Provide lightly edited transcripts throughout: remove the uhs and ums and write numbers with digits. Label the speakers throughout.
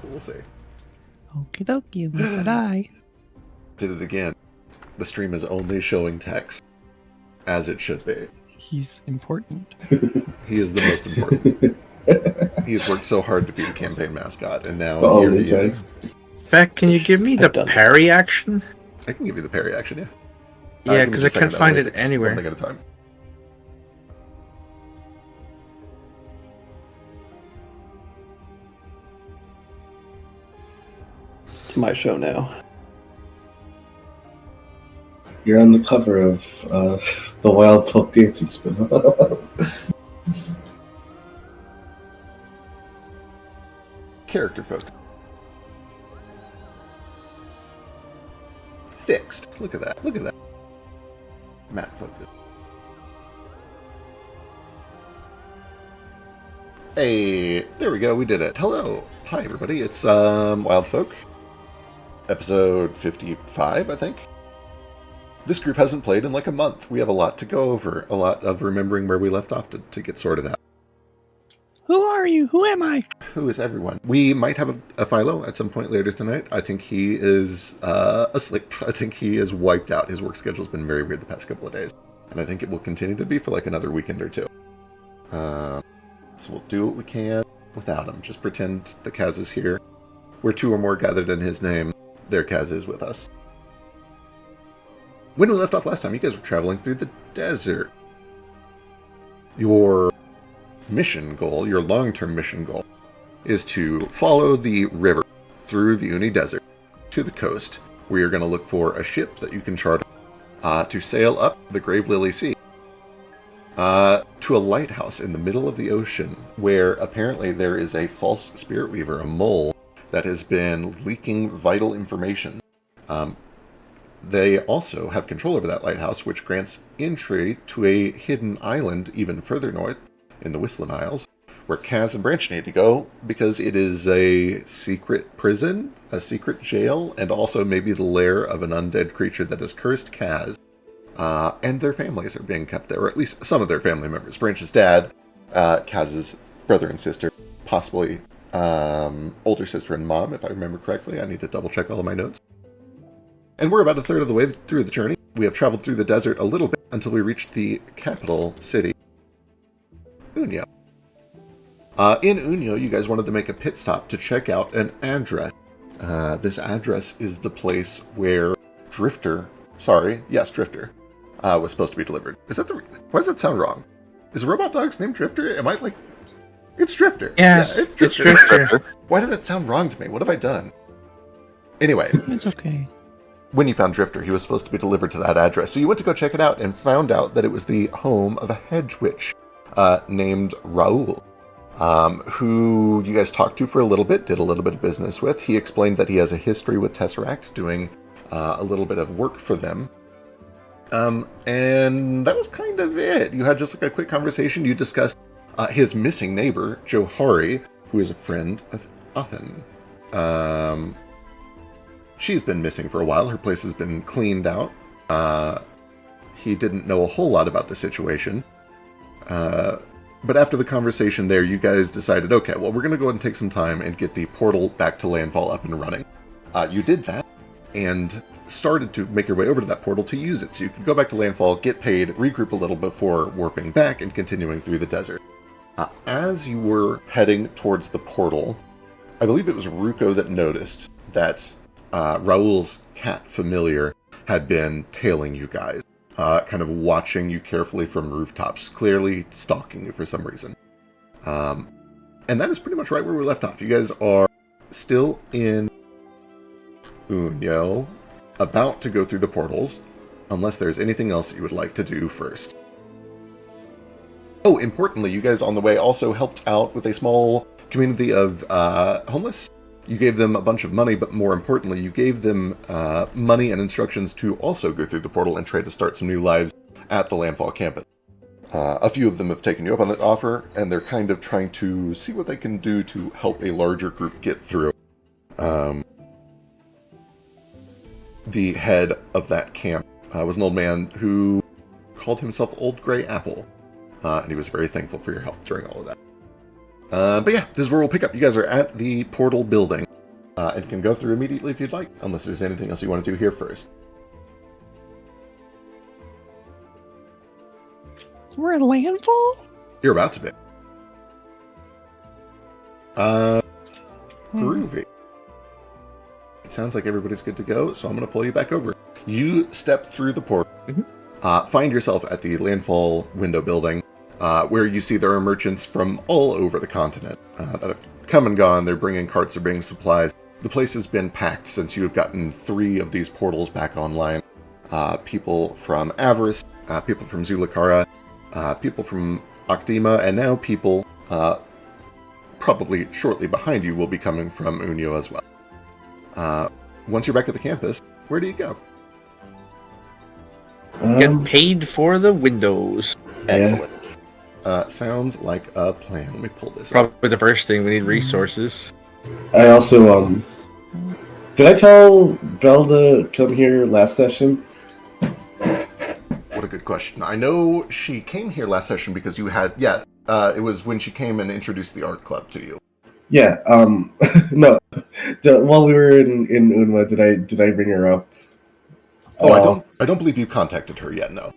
Speaker 1: so we'll see.
Speaker 2: Okie dokie, at least I die.
Speaker 1: Did it again. The stream is only showing text, as it should be.
Speaker 2: He's important.
Speaker 1: He is the most important. He has worked so hard to be the campaign mascot, and now here he is.
Speaker 3: Fact, can you give me the parry action?
Speaker 1: I can give you the parry action, yeah.
Speaker 3: Yeah, because I can't find it anywhere.
Speaker 1: One thing at a time.
Speaker 4: It's my show now.
Speaker 5: You're on the cover of the Wildfolk dancing spin-off.
Speaker 1: Character focus. Fixed. Look at that. Look at that. Map focus. Hey, there we go. We did it. Hello. Hi, everybody. It's Wildfolk. Episode 55, I think. This group hasn't played in like a month. We have a lot to go over. A lot of remembering where we left off to get sorted out.
Speaker 2: Who are you? Who am I?
Speaker 1: Who is everyone? We might have a Philo at some point later tonight. I think he is asleep. I think he is wiped out. His work schedule's been very weird the past couple of days. And I think it will continue to be for like another weekend or two. So we'll do what we can without him. Just pretend that Kaz is here. Where two or more gathered in his name, there Kaz is with us. When we left off last time, you guys were traveling through the desert. Your mission goal, your long-term mission goal, is to follow the river through the Uni Desert to the coast, where you're going to look for a ship that you can charter to sail up the Grave Lily Sea to a lighthouse in the middle of the ocean, where apparently there is a false spirit weaver, a mole, that has been leaking vital information. They also have control over that lighthouse, which grants entry to a hidden island even further north in the Whistling Isles, where Kaz and Branch need to go because it is a secret prison, a secret jail, and also maybe the lair of an undead creature that has cursed Kaz. And their families are being kept there, or at least some of their family members. Branch's dad, Kaz's brother and sister, possibly older sister and mom, if I remember correctly. I need to double check all of my notes. And we're about a third of the way through the journey. We have traveled through the desert a little bit until we reached the capital city, Unyo. In Unyo, you guys wanted to make a pit stop to check out an address. This address is the place where Drifter was supposed to be delivered. Is that why does that sound wrong? Is Robot Dog's name Drifter? Am I like... It's Drifter.
Speaker 3: Yeah, it's Drifter.
Speaker 1: Why does that sound wrong to me? What have I done? Anyway.
Speaker 2: It's okay.
Speaker 1: When you found Drifter, he was supposed to be delivered to that address. So you went to go check it out and found out that it was the home of a hedge witch named Raoul, who you guys talked to for a little bit, did a little bit of business with. He explained that he has a history with Tesseract, doing a little bit of work for them. And that was kind of it. You had just like a quick conversation. You discussed his missing neighbor, Johari, who is a friend of Othen. She's been missing for a while. Her place has been cleaned out. He didn't know a whole lot about the situation. But after the conversation there, you guys decided, okay, well, we're going to go ahead and take some time and get the portal back to Landfall up and running. You did that, and started to make your way over to that portal to use it. So you could go back to Landfall, get paid, regroup a little before warping back and continuing through the desert. As you were heading towards the portal, I believe it was Ruko that noticed that Raoul's cat familiar had been tailing you guys, kind of watching you carefully from rooftops, clearly stalking you for some reason. And that is pretty much right where we left off. You guys are still in Unyo, about to go through the portals, unless there's anything else that you would like to do first. Oh, importantly, you guys on the way also helped out with a small community of homeless. You gave them a bunch of money, but more importantly, you gave them money and instructions to also go through the portal and try to start some new lives at the Landfall campus. A few of them have taken you up on that offer, and they're kind of trying to see what they can do to help a larger group get through. The head of that camp was an old man who called himself Old Grey Apple, and he was very thankful for your help during all of that. But yeah, this is where we'll pick up. You guys are at the portal building. and can go through immediately if you'd like, unless there's anything else you want to do here first.
Speaker 2: We're at landfall?
Speaker 1: You're about to be. Groovy. It sounds like everybody's good to go, so I'm going to pull you back over. You step through the portal, find yourself at the landfall window building, where you see there are merchants from all over the continent that have come and gone. They're bringing carts, they're bringing supplies. The place has been packed since you have gotten 3 of these portals back online. People from Avarice, people from Zulakara, people from Octima, and now people probably shortly behind you will be coming from Unio as well. Once you're back at the campus, where do you go?
Speaker 3: Get paid for the windows.
Speaker 1: Excellent. Sounds like a plan. Let me pull this up.
Speaker 3: Probably the first thing, we need resources.
Speaker 5: I also, did I tell Belle to come here last session?
Speaker 1: What a good question. I know she came here last session because you had, it was when she came and introduced the art club to you.
Speaker 5: Yeah, no. While we were in Unma, did I bring her up?
Speaker 1: Oh, I don't believe you contacted her yet, no.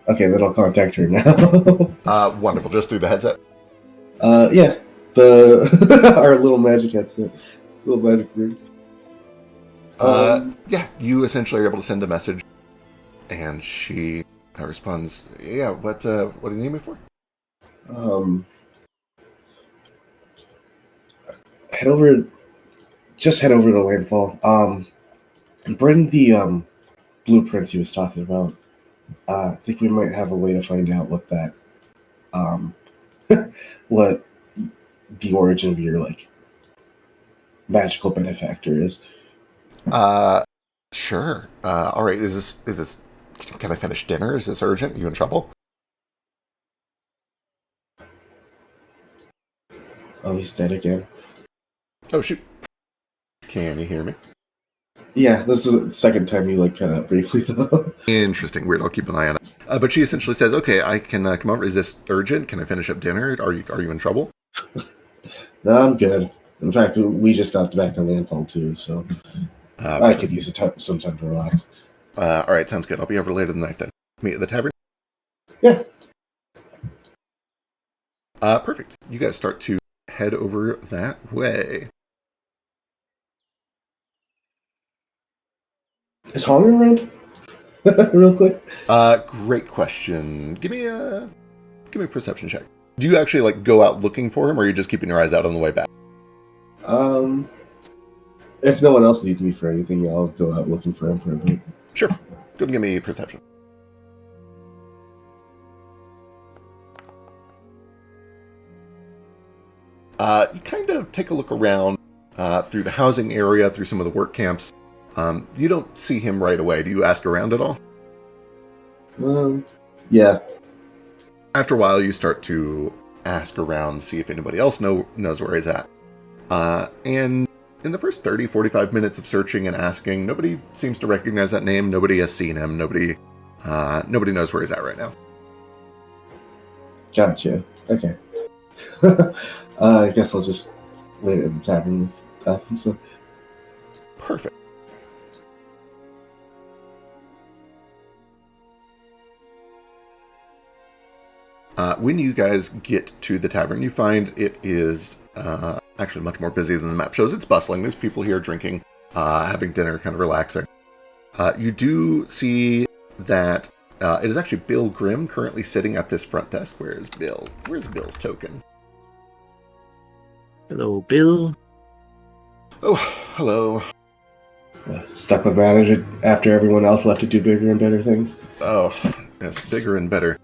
Speaker 5: Okay, then I'll contact her now.
Speaker 1: Wonderful. Just through the headset?
Speaker 5: Yeah. Our little magic headset. Little magic room.
Speaker 1: Yeah, you essentially are able to send a message, and she responds, yeah, what do you need me for?
Speaker 5: Head over to Landfall. Bring the blueprints he was talking about. I think we might have a way to find out what that, what the origin of your magical benefactor is.
Speaker 1: Sure. All right. Is this? Can I finish dinner? Is this urgent? Are you in trouble?
Speaker 5: Oh, he's dead again.
Speaker 1: Oh shoot! Can you hear me?
Speaker 5: Yeah, this is the second time you cut out briefly though.
Speaker 1: Interesting. Weird. I'll keep an eye on it. But she essentially says, "Okay, I can come over. Is this urgent? Can I finish up dinner? Are you in trouble?"
Speaker 5: No, I'm good. In fact, we just got back to Landfall too, so I could use some time to relax.
Speaker 1: All right, sounds good. I'll be over later tonight then. Meet at the tavern?
Speaker 5: Yeah.
Speaker 1: Perfect. You guys start to head over that way.
Speaker 5: Is Hong around? Real quick.
Speaker 1: Great question. Give me a perception check. Do you actually go out looking for him, or are you just keeping your eyes out on the way back?
Speaker 5: If no one else needs me for anything, I'll go out looking for him for a bit.
Speaker 1: Sure. Go ahead and give me perception. You kind of take a look around through the housing area, through some of the work camps. You don't see him right away. Do you ask around at all?
Speaker 5: Yeah.
Speaker 1: After a while, you start to ask around, see if anybody else knows where he's at. And in the first 30, 45 minutes of searching and asking, nobody seems to recognize that name. Nobody has seen him. Nobody knows where he's at right now.
Speaker 5: Gotcha. Okay. I guess I'll just wait at the tavern with that and stuff.
Speaker 1: Perfect. When you guys get to the tavern, you find it is actually much more busy than the map shows. It's bustling. There's people here drinking, having dinner, kind of relaxing. You do see that it is actually Bill Grimm currently sitting at this front desk. Where is Bill? Where's Bill's token?
Speaker 3: Hello, Bill.
Speaker 1: Oh, hello.
Speaker 5: Stuck with manager after everyone else left to do bigger and better things.
Speaker 1: Oh, yes, bigger and better.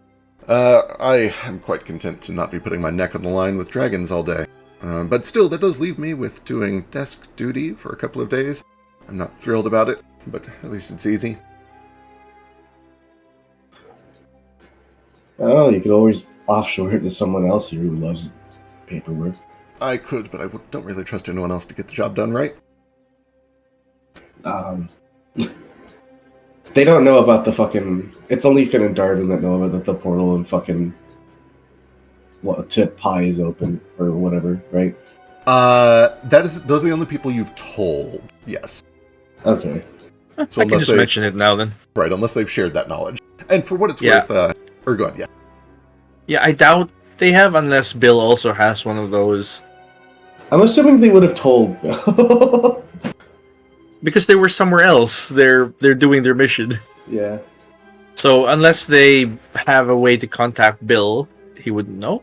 Speaker 1: I am quite content to not be putting my neck on the line with dragons all day. But still, that does leave me with doing desk duty for a couple of days. I'm not thrilled about it, but at least it's easy.
Speaker 5: Oh, you could always offshore it to someone else here who loves paperwork.
Speaker 1: I could, but I don't really trust anyone else to get the job done right.
Speaker 5: They don't know about the fucking... It's only Finn and Darwin that know about the portal and fucking... Tip Pie is open, or whatever, right?
Speaker 1: Those are the only people you've told. Yes.
Speaker 5: Okay.
Speaker 1: So
Speaker 3: I can just mention it now then.
Speaker 1: Right, unless they've shared that knowledge. And for what it's
Speaker 3: Yeah.
Speaker 1: worth, or go ahead, yeah.
Speaker 3: Yeah, I doubt they have unless Bill also has one of those.
Speaker 5: I'm assuming they would have told Bill.
Speaker 3: Because they were somewhere else. They're doing their mission.
Speaker 5: Yeah.
Speaker 3: So unless they have a way to contact Bill, he wouldn't know.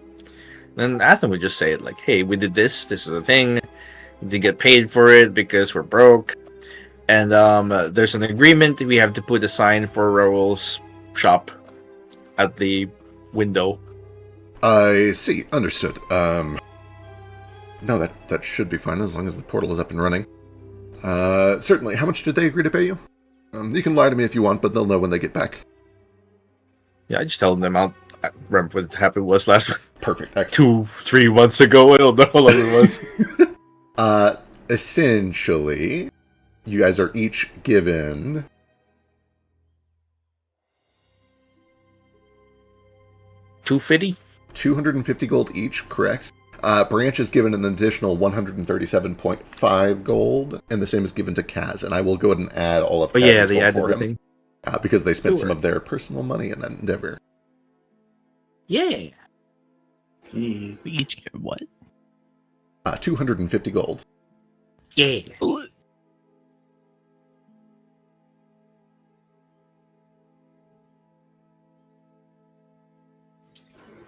Speaker 3: Then Athen would just say it like, hey, we did this. This is a thing. We did get paid for it because we're broke. And there's an agreement. We have to put a sign for Raoul's shop at the window.
Speaker 1: I see. Understood. No, that should be fine as long as the portal is up and running. Certainly. How much did they agree to pay you? You can lie to me if you want, but they'll know when they get back.
Speaker 3: Yeah, I just told them I remember what happened was last
Speaker 1: Perfect. Excellent.
Speaker 3: 2-3 months ago. I don't know how long it was.
Speaker 1: Essentially, you guys are each given $250 gold each, correct? Branch is given an additional 137.5 gold, and the same is given to Kaz. And I will go ahead and add all of Kaz's
Speaker 3: they
Speaker 1: gold
Speaker 3: added
Speaker 1: for
Speaker 3: everything.
Speaker 1: him. Because they spent some of their personal money in that endeavor.
Speaker 3: Yeah.
Speaker 2: We each get what?
Speaker 1: 250 gold.
Speaker 3: Yeah.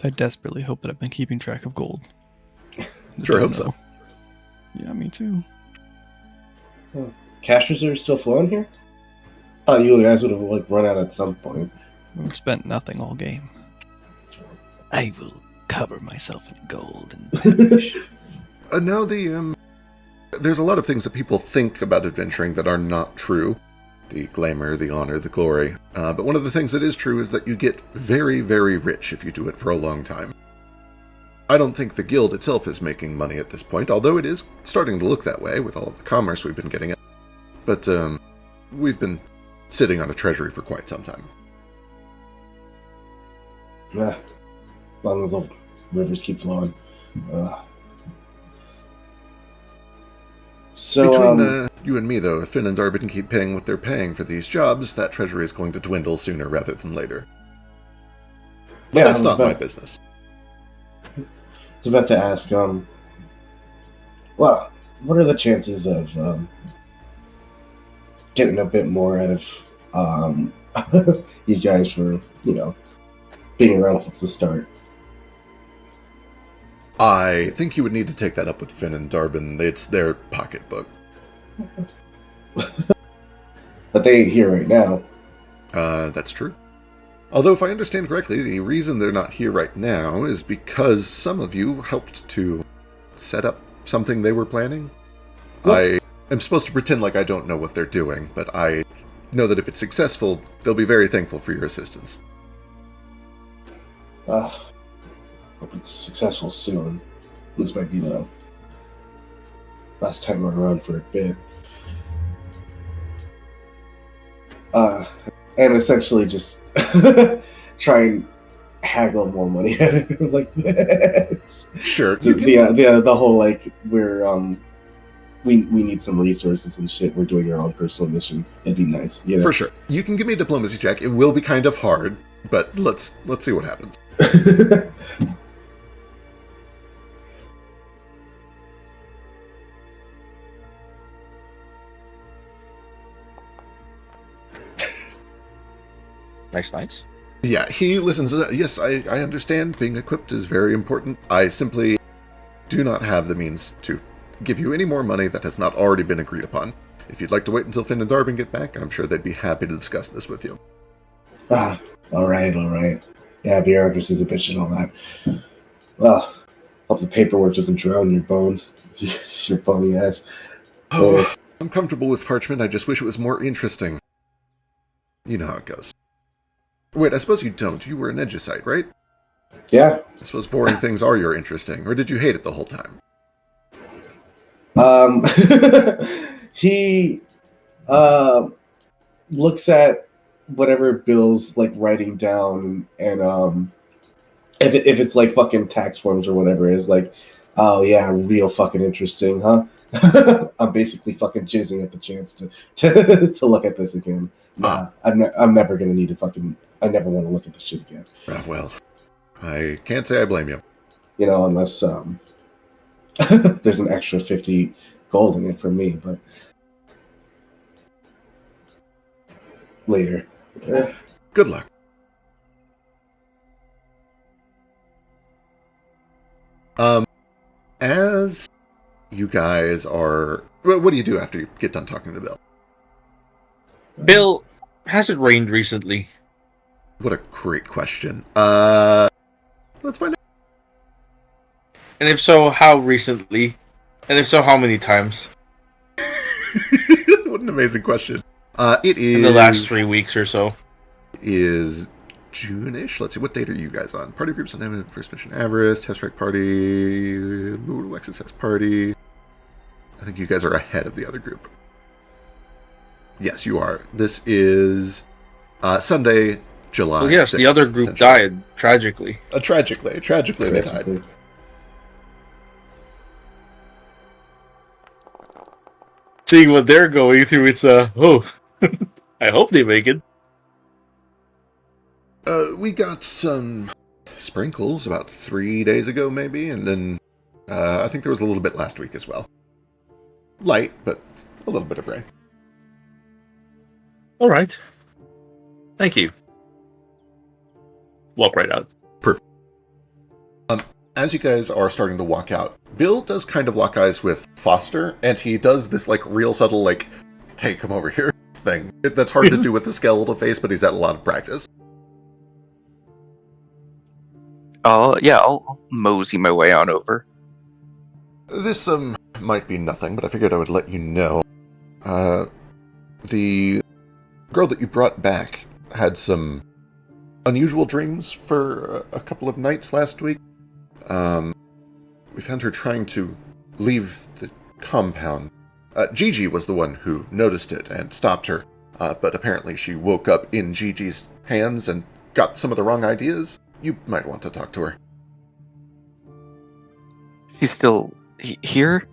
Speaker 2: I desperately hope that I've been keeping track of gold.
Speaker 1: Sure hope so.
Speaker 2: Yeah, me too.
Speaker 5: Cash reserves still flowing here? Thought you guys would have run out at some point.
Speaker 2: We've spent nothing all game. I will cover myself in gold and vanish.
Speaker 1: No, there's a lot of things that people think about adventuring that are not true. The glamour, the honor, the glory. But one of the things that is true is that you get very, very rich if you do it for a long time. I don't think the guild itself is making money at this point, although it is starting to look that way with all of the commerce we've been getting. But we've been sitting on a treasury for quite some time.
Speaker 5: As long as the rivers keep flowing. So,
Speaker 1: between you and me, though, if Finn and Darbin keep paying what they're paying for these jobs, that treasury is going to dwindle sooner rather than later. But that's not my business.
Speaker 5: I was about to ask, well, what are the chances of getting a bit more out of you guys for, being around since the start?
Speaker 1: I think you would need to take that up with Finn and Darbin. It's their pocketbook.
Speaker 5: But they ain't here right now.
Speaker 1: That's true. Although, if I understand correctly, the reason they're not here right now is because some of you helped to set up something they were planning. What? I am supposed to pretend like I don't know what they're doing, but I know that if it's successful, they'll be very thankful for your assistance.
Speaker 5: Hope it's successful soon. This might be the last time we're around for a bit. And essentially just try and haggle more money out of him like this.
Speaker 1: Sure.
Speaker 5: The whole we need some resources and shit. We're doing our own personal mission. It'd be nice.
Speaker 1: For sure. You can give me a diplomacy check. It will be kind of hard, but let's see what happens.
Speaker 3: Nice.
Speaker 1: Yeah, he listens. Yes, I understand. Being equipped is very important. I simply do not have the means to give you any more money that has not already been agreed upon. If you'd like to wait until Finn and Darbin get back, I'm sure they'd be happy to discuss this with you.
Speaker 5: All right. Yeah, bureaucracy's a bitch and all that. Well, hope the paperwork doesn't drown your bones. Your bony ass.
Speaker 1: Oh, I'm comfortable with parchment. I just wish it was more interesting. You know how it goes. Wait, I suppose you don't. You were an Edgeicite, right?
Speaker 5: Yeah.
Speaker 1: I suppose boring things are your interesting, or did you hate it the whole time?
Speaker 5: He looks at whatever Bill's writing down, and if it's fucking tax forms or whatever it is, Oh yeah, real fucking interesting, huh? I'm basically fucking jizzing at the chance to look at this again. Nah, I'm never gonna need to fucking. I never want to look at this shit again.
Speaker 1: Well, I can't say I blame you.
Speaker 5: You know, unless there's an extra 50 gold in it for me, but later.
Speaker 1: Good luck. As you guys are, what do you do after you get done talking to Bill?
Speaker 3: Bill, has it rained recently?
Speaker 1: What a great question. Let's find out.
Speaker 3: And if so, how recently? And if so, how many times?
Speaker 1: What an amazing question. It is
Speaker 3: In the last 3 weeks or so.
Speaker 1: Is June-ish. Let's see, what date are you guys on? Party groups on Evan, First Mission Avarice, Test Strike Party, Lord Alexis has Party. I think you guys are ahead of the other group. Yes, you are. This is Sunday, July
Speaker 3: Well, yes,
Speaker 1: 6th,
Speaker 3: the other group
Speaker 1: essentially.
Speaker 3: died, tragically.
Speaker 1: Tragically they died.
Speaker 3: Seeing what they're going through, it's I hope they make it.
Speaker 1: We got some sprinkles about 3 days ago, maybe, and then I think there was a little bit last week as well. Light, but a little bit of rain.
Speaker 3: All right. Thank you. Walk right out.
Speaker 1: Perfect. As you guys are starting to walk out, Bill does kind of lock eyes with Foster, and he does this like real subtle like, "Hey, come over here" thing. That's hard to do with the skeletal face, but he's had a lot of practice.
Speaker 6: Yeah, I'll mosey my way on over.
Speaker 1: This might be nothing, but I figured I would let you know. The girl that you brought back had some unusual dreams for a couple of nights last week. We found her trying to leave the compound. Gigi was the one who noticed it and stopped her, but apparently she woke up in Gigi's hands and got some of the wrong ideas. You might want to talk to her.
Speaker 6: She's still here?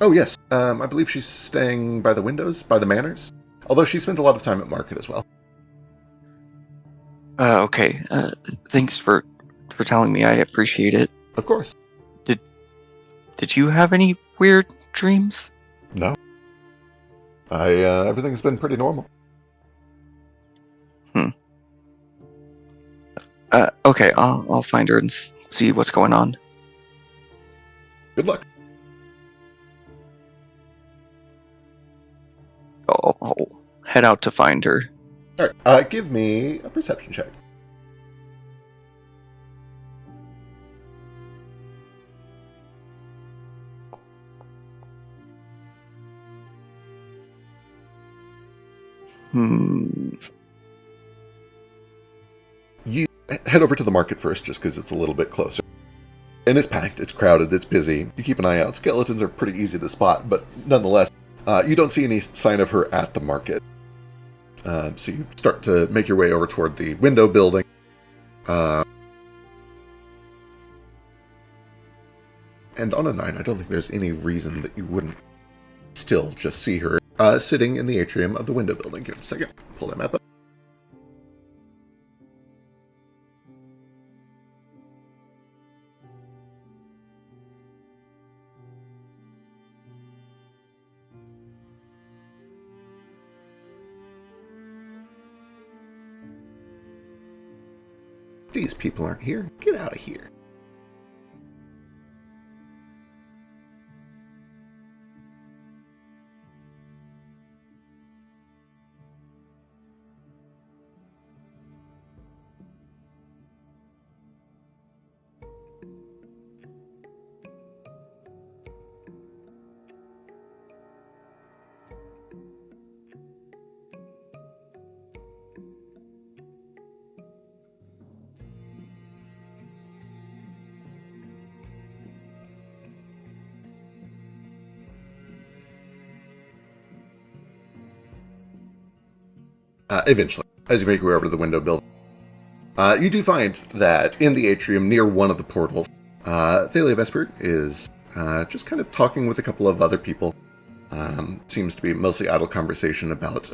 Speaker 1: Oh, yes. I believe she's staying by the windows, by the manors. Although she spends a lot of time at market as well.
Speaker 6: Okay. Thanks for telling me. I appreciate it.
Speaker 1: Of course.
Speaker 6: Did you have any weird dreams?
Speaker 1: No. Everything's been pretty normal.
Speaker 6: Okay, I'll find her and see what's going on.
Speaker 1: Good luck.
Speaker 6: I'll head out to find her.
Speaker 1: Alright, give me a perception check. You head over to the market first, just because it's a little bit closer. And it's packed, it's crowded, it's busy. You keep an eye out. Skeletons are pretty easy to spot, but nonetheless, you don't see any sign of her at the market. So you start to make your way over toward the window building. And on a 9, I don't think there's any reason that you wouldn't still just see her sitting in the atrium of the window building. Give me a second. Pull that map up. These people aren't here. Get out of here. Eventually, as you make your way over to the window building, you do find that in the atrium near one of the portals, Thalia Vesper is just kind of talking with a couple of other people. Seems to be mostly idle conversation about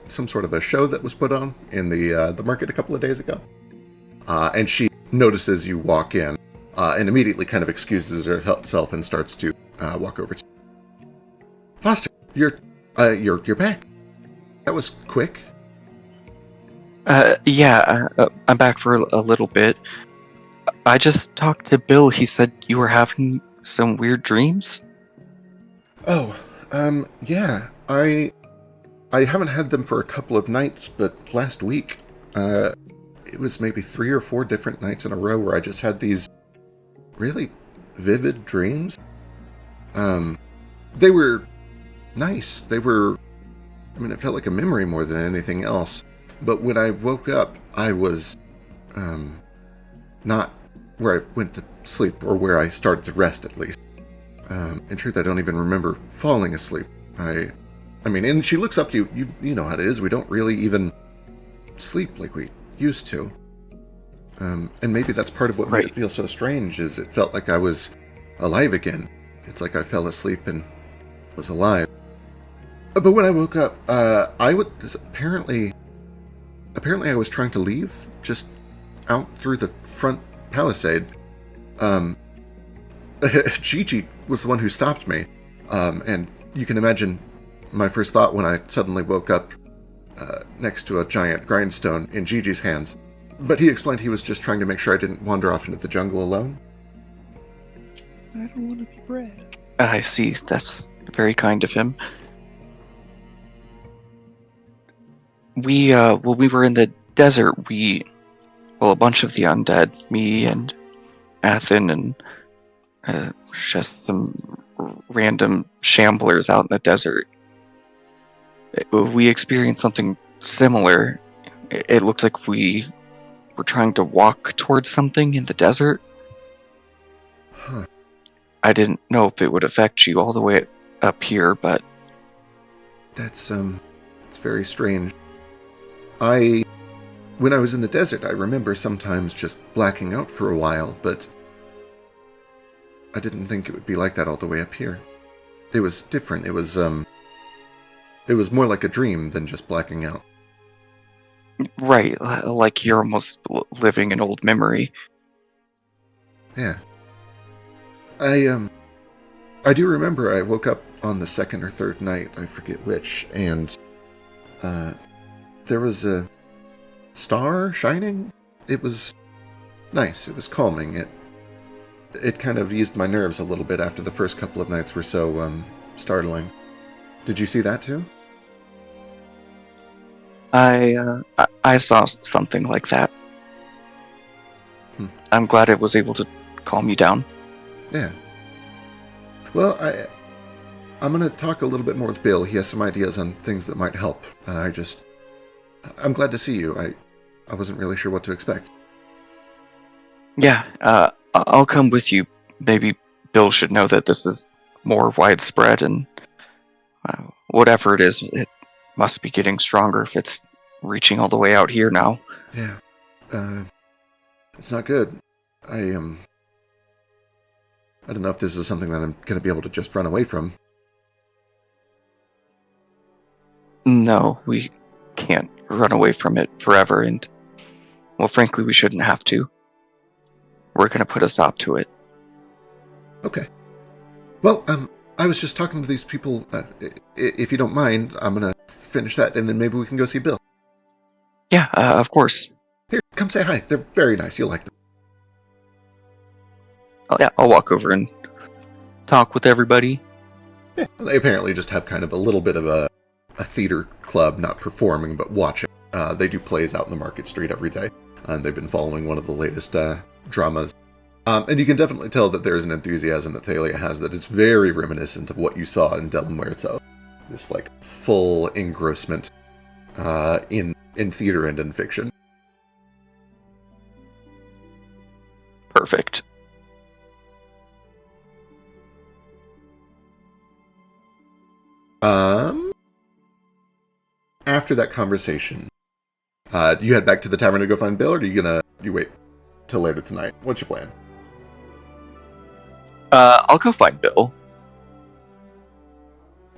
Speaker 1: some sort of a show that was put on in the market a couple of days ago. And she notices you walk in and immediately kind of excuses herself and starts to walk over to you. Foster, you're back. That was quick.
Speaker 6: Yeah, I'm back for a little bit. I just talked to Bill. He said you were having some weird dreams.
Speaker 1: Oh, yeah. I haven't had them for a couple of nights, but last week, it was maybe 3 or 4 different nights in a row where I just had these really vivid dreams. They were nice. It felt like a memory more than anything else. But when I woke up, I was, not where I went to sleep, or where I started to rest, at least. In truth, I don't even remember falling asleep. And she looks up to you. You know how it is. We don't really even sleep like we used to. And maybe that's part of what made it feel so strange, is it felt like I was alive again. It's like I fell asleep and was alive. But when I woke up, I was apparently I was trying to leave, just out through the front palisade. Gigi was the one who stopped me. And you can imagine my first thought when I suddenly woke up next to a giant grindstone in Gigi's hands. But he explained he was just trying to make sure I didn't wander off into the jungle alone.
Speaker 2: I don't want to be bred.
Speaker 6: I see. That's very kind of him. We were in the desert, a bunch of the undead, me and Athen and just some random shamblers out in the desert. We experienced something similar. It looked like we were trying to walk towards something in the desert.
Speaker 1: Huh.
Speaker 6: I didn't know if it would affect you all the way up here, but...
Speaker 1: It's very strange. When I was in the desert, I remember sometimes just blacking out for a while, but I didn't think it would be like that all the way up here. It was different. It was more like a dream than just blacking out.
Speaker 6: Right, like you're almost living an old memory.
Speaker 1: Yeah. I do remember I woke up on the 2nd or 3rd night, I forget which, and there was a star shining. It was nice. It was calming. It kind of eased my nerves a little bit after the first couple of nights were so startling. Did you see that too?
Speaker 6: I saw something like that. I'm glad it was able to calm you down.
Speaker 1: Yeah. Well, I'm going to talk a little bit more with Bill. He has some ideas on things that might help. I'm glad to see you. I wasn't really sure what to expect.
Speaker 6: Yeah, I'll come with you. Maybe Bill should know that this is more widespread, and whatever it is, it must be getting stronger if it's reaching all the way out here now.
Speaker 1: Yeah. It's not good. I don't know if this is something that I'm going to be able to just run away from.
Speaker 6: No, we can't run away from it forever, and, well, frankly, we shouldn't have to. We're going to put a stop to it.
Speaker 1: Okay. Well, I was just talking to these people. If you don't mind, I'm going to finish that, and then maybe we can go see Bill.
Speaker 6: Yeah, of course.
Speaker 1: Here, come say hi. They're very nice. You'll like them.
Speaker 6: Oh, yeah, I'll walk over and talk with everybody.
Speaker 1: Yeah, they apparently just have kind of a little bit of a theater club, not performing, but watching. They do plays out in the market street every day, and they've been following one of the latest dramas. And you can definitely tell that there's an enthusiasm that Thalia has that is very reminiscent of what you saw in Del Muerto. This, like, full engrossment in theater and in fiction.
Speaker 6: Perfect.
Speaker 1: After that conversation, you head back to the tavern to go find Bill, or are you wait till later tonight? What's your plan?
Speaker 6: I'll go find Bill.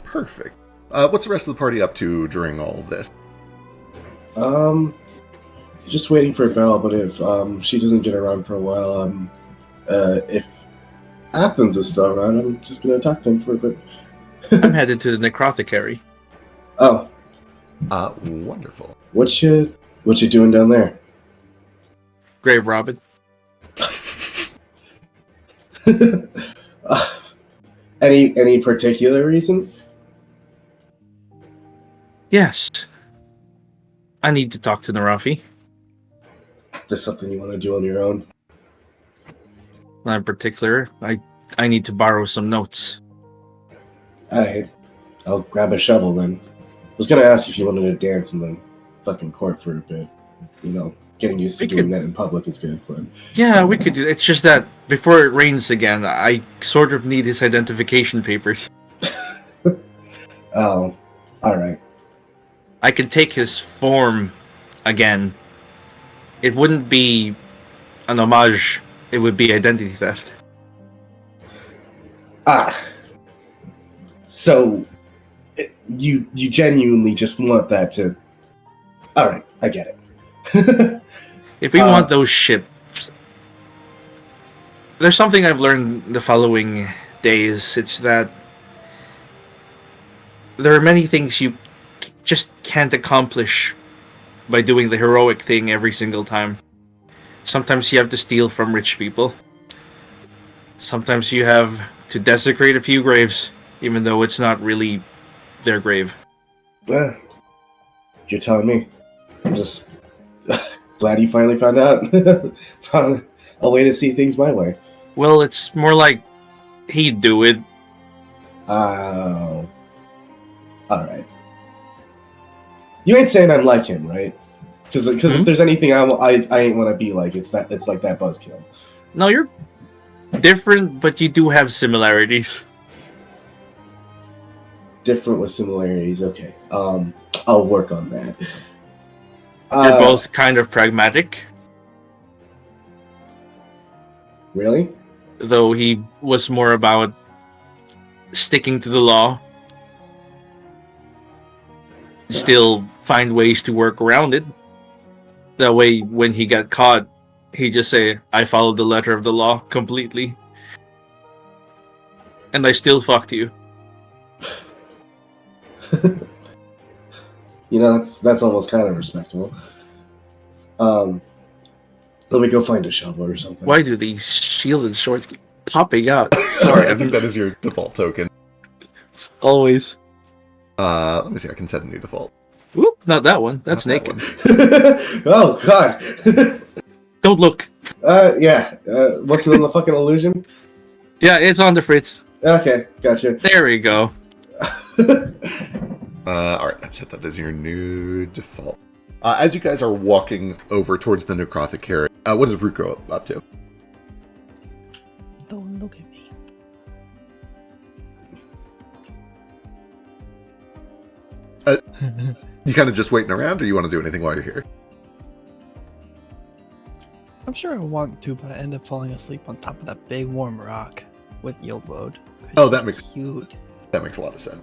Speaker 1: Perfect. What's the rest of the party up to during all of this?
Speaker 5: Just waiting for Belle, but if she doesn't get around for a while, if Athens is still around, I'm just gonna talk to him for a bit.
Speaker 3: I'm headed to the necrothecary.
Speaker 5: Oh,
Speaker 1: Wonderful.
Speaker 5: what you doing down there?
Speaker 3: Grave Robin.
Speaker 5: Any particular reason?
Speaker 3: Yes. I need to talk to Narafi.
Speaker 5: There's something you want to do on your own?
Speaker 3: Not in particular. I need to borrow some notes.
Speaker 5: Alright, I'll grab a shovel then. I was gonna ask if you wanted to dance in the fucking court for a bit. You know, getting used to doing that in public is good, but...
Speaker 3: Yeah, we could do it. It's just that before it rains again, I sort of need his identification papers.
Speaker 5: Oh, alright.
Speaker 3: I could take his form again. It wouldn't be an homage. It would be identity theft.
Speaker 5: So you genuinely just want that to... Alright, I get it.
Speaker 3: If we want those ships... There's something I've learned the following days. It's that there are many things you just can't accomplish by doing the heroic thing every single time. Sometimes you have to steal from rich people. Sometimes you have to desecrate a few graves, even though it's not really their grave.
Speaker 5: Well, you're telling me. I'm just glad you finally found out. Found a way to see things my way.
Speaker 3: Well, it's more like he'd do it.
Speaker 5: Oh. Alright. You ain't saying I'm like him, right? Because if there's anything I ain't want to be like, it's like that buzzkill.
Speaker 3: No, you're different, but you do have similarities.
Speaker 5: Different with similarities, okay. I'll work on that.
Speaker 3: You're both kind of pragmatic,
Speaker 5: Really?
Speaker 3: though he was more about sticking to the law. Still find ways to work around it. That way, when he got caught, he just say, I followed the letter of the law completely. And I still fucked you.
Speaker 5: You know, that's almost kind of respectable. Let me go find a shovel or something.
Speaker 3: Why do these shielded shorts keep popping out?
Speaker 1: Sorry, I think that is your default token.
Speaker 3: Always.
Speaker 1: Let me see, I can set a new default.
Speaker 3: Whoop, not that one. That's
Speaker 1: Not
Speaker 3: naked.
Speaker 1: that one.
Speaker 5: Oh, God.
Speaker 3: Don't look.
Speaker 5: Yeah. Working on the fucking illusion?
Speaker 3: Yeah, it's on the fritz.
Speaker 5: Okay, gotcha.
Speaker 3: There we go.
Speaker 1: Alright, I've set that as your new default. As you guys are walking over towards the necrothecary, what is Ruko up to?
Speaker 2: Don't look at me.
Speaker 1: You kind of just waiting around, or you want to do anything while you're here?
Speaker 2: I'm sure I want to, but I end up falling asleep on top of that big warm rock with Yildwoad.
Speaker 1: Oh, that makes
Speaker 2: cute.
Speaker 1: That makes a lot of sense.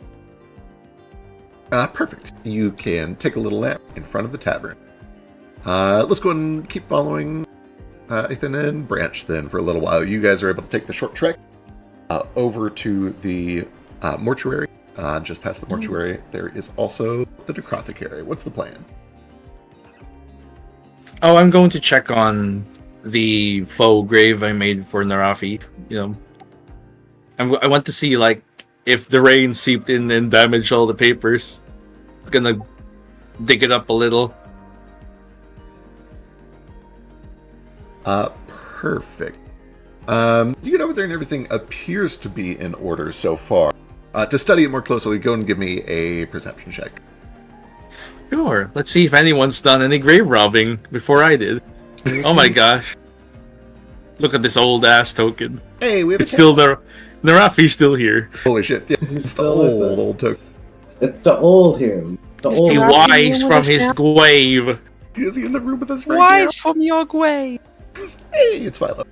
Speaker 1: Perfect. You can take a little nap in front of the tavern. Let's go and keep following Ethan and Branch then for a little while. You guys are able to take the short trek over to the mortuary. Just past the mortuary, there is also the necrothecary. What's the plan?
Speaker 3: Oh, I'm going to check on the faux grave I made for Narafi. You know, I want to see, like, if the rain seeped in and damaged all the papers. I'm gonna dig it up a little.
Speaker 1: Perfect. You get over there and everything appears to be in order so far. To study it more closely, go and give me a perception check.
Speaker 3: Sure. Let's see if anyone's done any grave robbing before I did. Oh my gosh. Look at this old ass token.
Speaker 1: Hey, we have
Speaker 3: It's still there. Narafi's still here.
Speaker 1: Holy shit. Yeah, it's the old token.
Speaker 5: It's the old him. The old
Speaker 3: He wise from his grave.
Speaker 1: Is he in the room with us right
Speaker 7: Wise from your grave.
Speaker 1: now? Hey, it's Philo.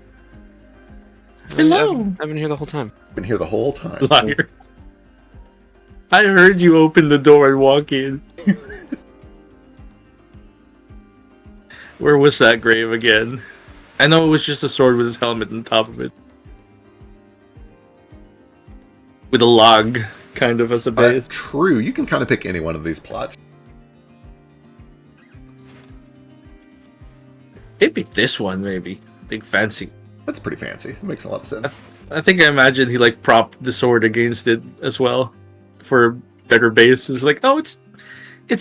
Speaker 3: Hello.
Speaker 7: I've been here the whole time.
Speaker 1: Been here the whole time.
Speaker 3: Liar. I heard you open the door and walk in. Where was that grave again? I know it was just a sword with his helmet on top of it. With a log, kind of, as a base.
Speaker 1: True, you can kind of pick any one of these plots.
Speaker 3: Maybe this one, maybe. Big fancy.
Speaker 1: That's pretty fancy. It makes a lot of sense.
Speaker 3: I think I imagine he like propped the sword against it as well for a better base. It's like, oh, it's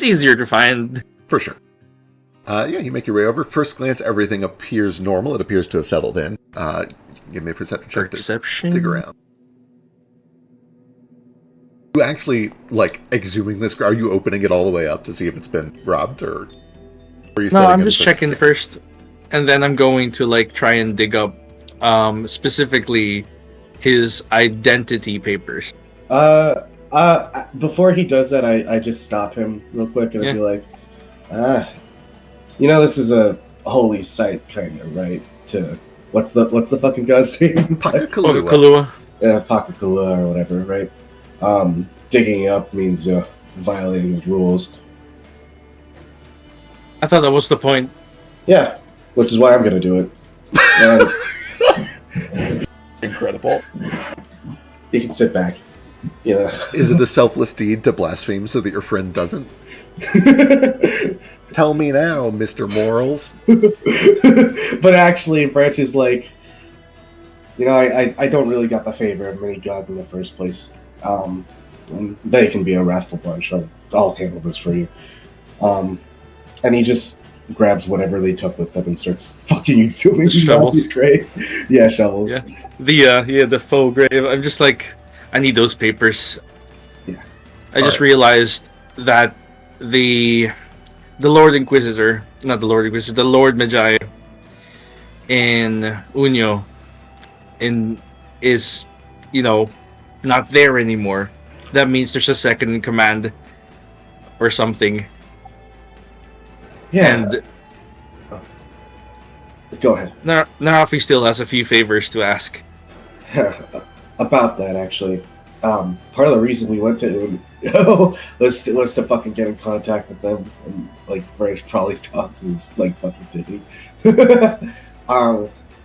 Speaker 3: easier to find.
Speaker 1: For sure. Yeah, you make your way over. First glance, everything appears normal. It appears to have settled in. Give me a perception check to dig around. You actually, like, exhuming this? Are you opening it all the way up to see if it's been robbed, or are you?
Speaker 3: No, I'm just checking first, and then I'm going to like try and dig up, specifically his identity papers.
Speaker 5: Before he does that, I just stop him real quick and I'd be like, this is a holy site, kind of, right? To what's the fucking god's name?
Speaker 3: Pakakalua.
Speaker 5: Yeah, Pakakalua or whatever, right? Digging up means violating the rules.
Speaker 3: I thought that was the point.
Speaker 5: Yeah, which is why I'm gonna do
Speaker 1: it. Incredible.
Speaker 5: You can sit back. Yeah.
Speaker 1: Is it a selfless deed to blaspheme so that your friend doesn't? Tell me now, Mr. Morals.
Speaker 5: But actually, Branch is like, I don't really got the favor of many gods in the first place. And they can be a wrathful bunch. I'll handle this for you. And he just grabs whatever they took with them and starts fucking exhuming his grave. Yeah, shovels.
Speaker 3: Yeah, the faux grave. I'm just like, I need those papers.
Speaker 5: Yeah.
Speaker 3: I just realized that the Lord Inquisitor, not the Lord Inquisitor, the Lord Magi in Unyo is, not there anymore. That means there's a second in command or something.
Speaker 5: Yeah.
Speaker 3: And
Speaker 5: go ahead.
Speaker 3: Narafi still has a few favors to ask.
Speaker 5: About that, actually. Part of the reason we went to was to fucking get in contact with them, and like Branch probably talks is like fucking digging.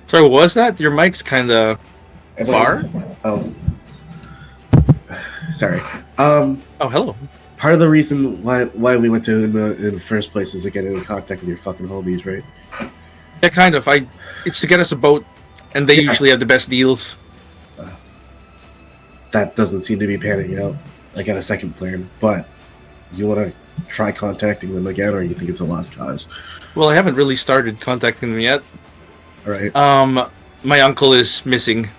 Speaker 3: Sorry, what was that? Your mic's kind of far.
Speaker 5: Sorry.
Speaker 3: Oh, hello.
Speaker 5: Part of the reason why we went to in the first place is to get in contact with your fucking homies, right?
Speaker 3: Yeah, kind of. It's to get us a boat, and they usually have the best deals.
Speaker 5: That doesn't seem to be panning out. I got a second plan, but you want to try contacting them again, or you think it's a lost cause?
Speaker 3: Well, I haven't really started contacting them yet.
Speaker 5: All right.
Speaker 3: My uncle is missing.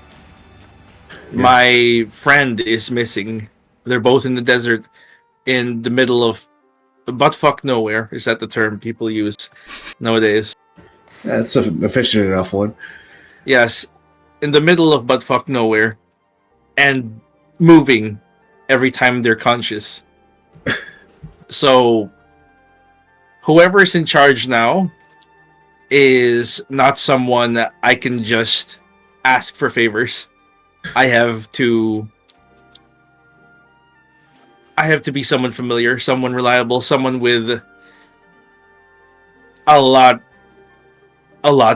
Speaker 3: Yeah. My friend is missing. They're both in the desert, in the middle of buttfuck nowhere. Is that the term people use nowadays?
Speaker 5: That's an efficient enough one.
Speaker 3: Yes, in the middle of buttfuck nowhere, and moving every time they're conscious. So, whoever's in charge now is not someone that I can just ask for favors. I have to be someone familiar, someone reliable, someone with a lot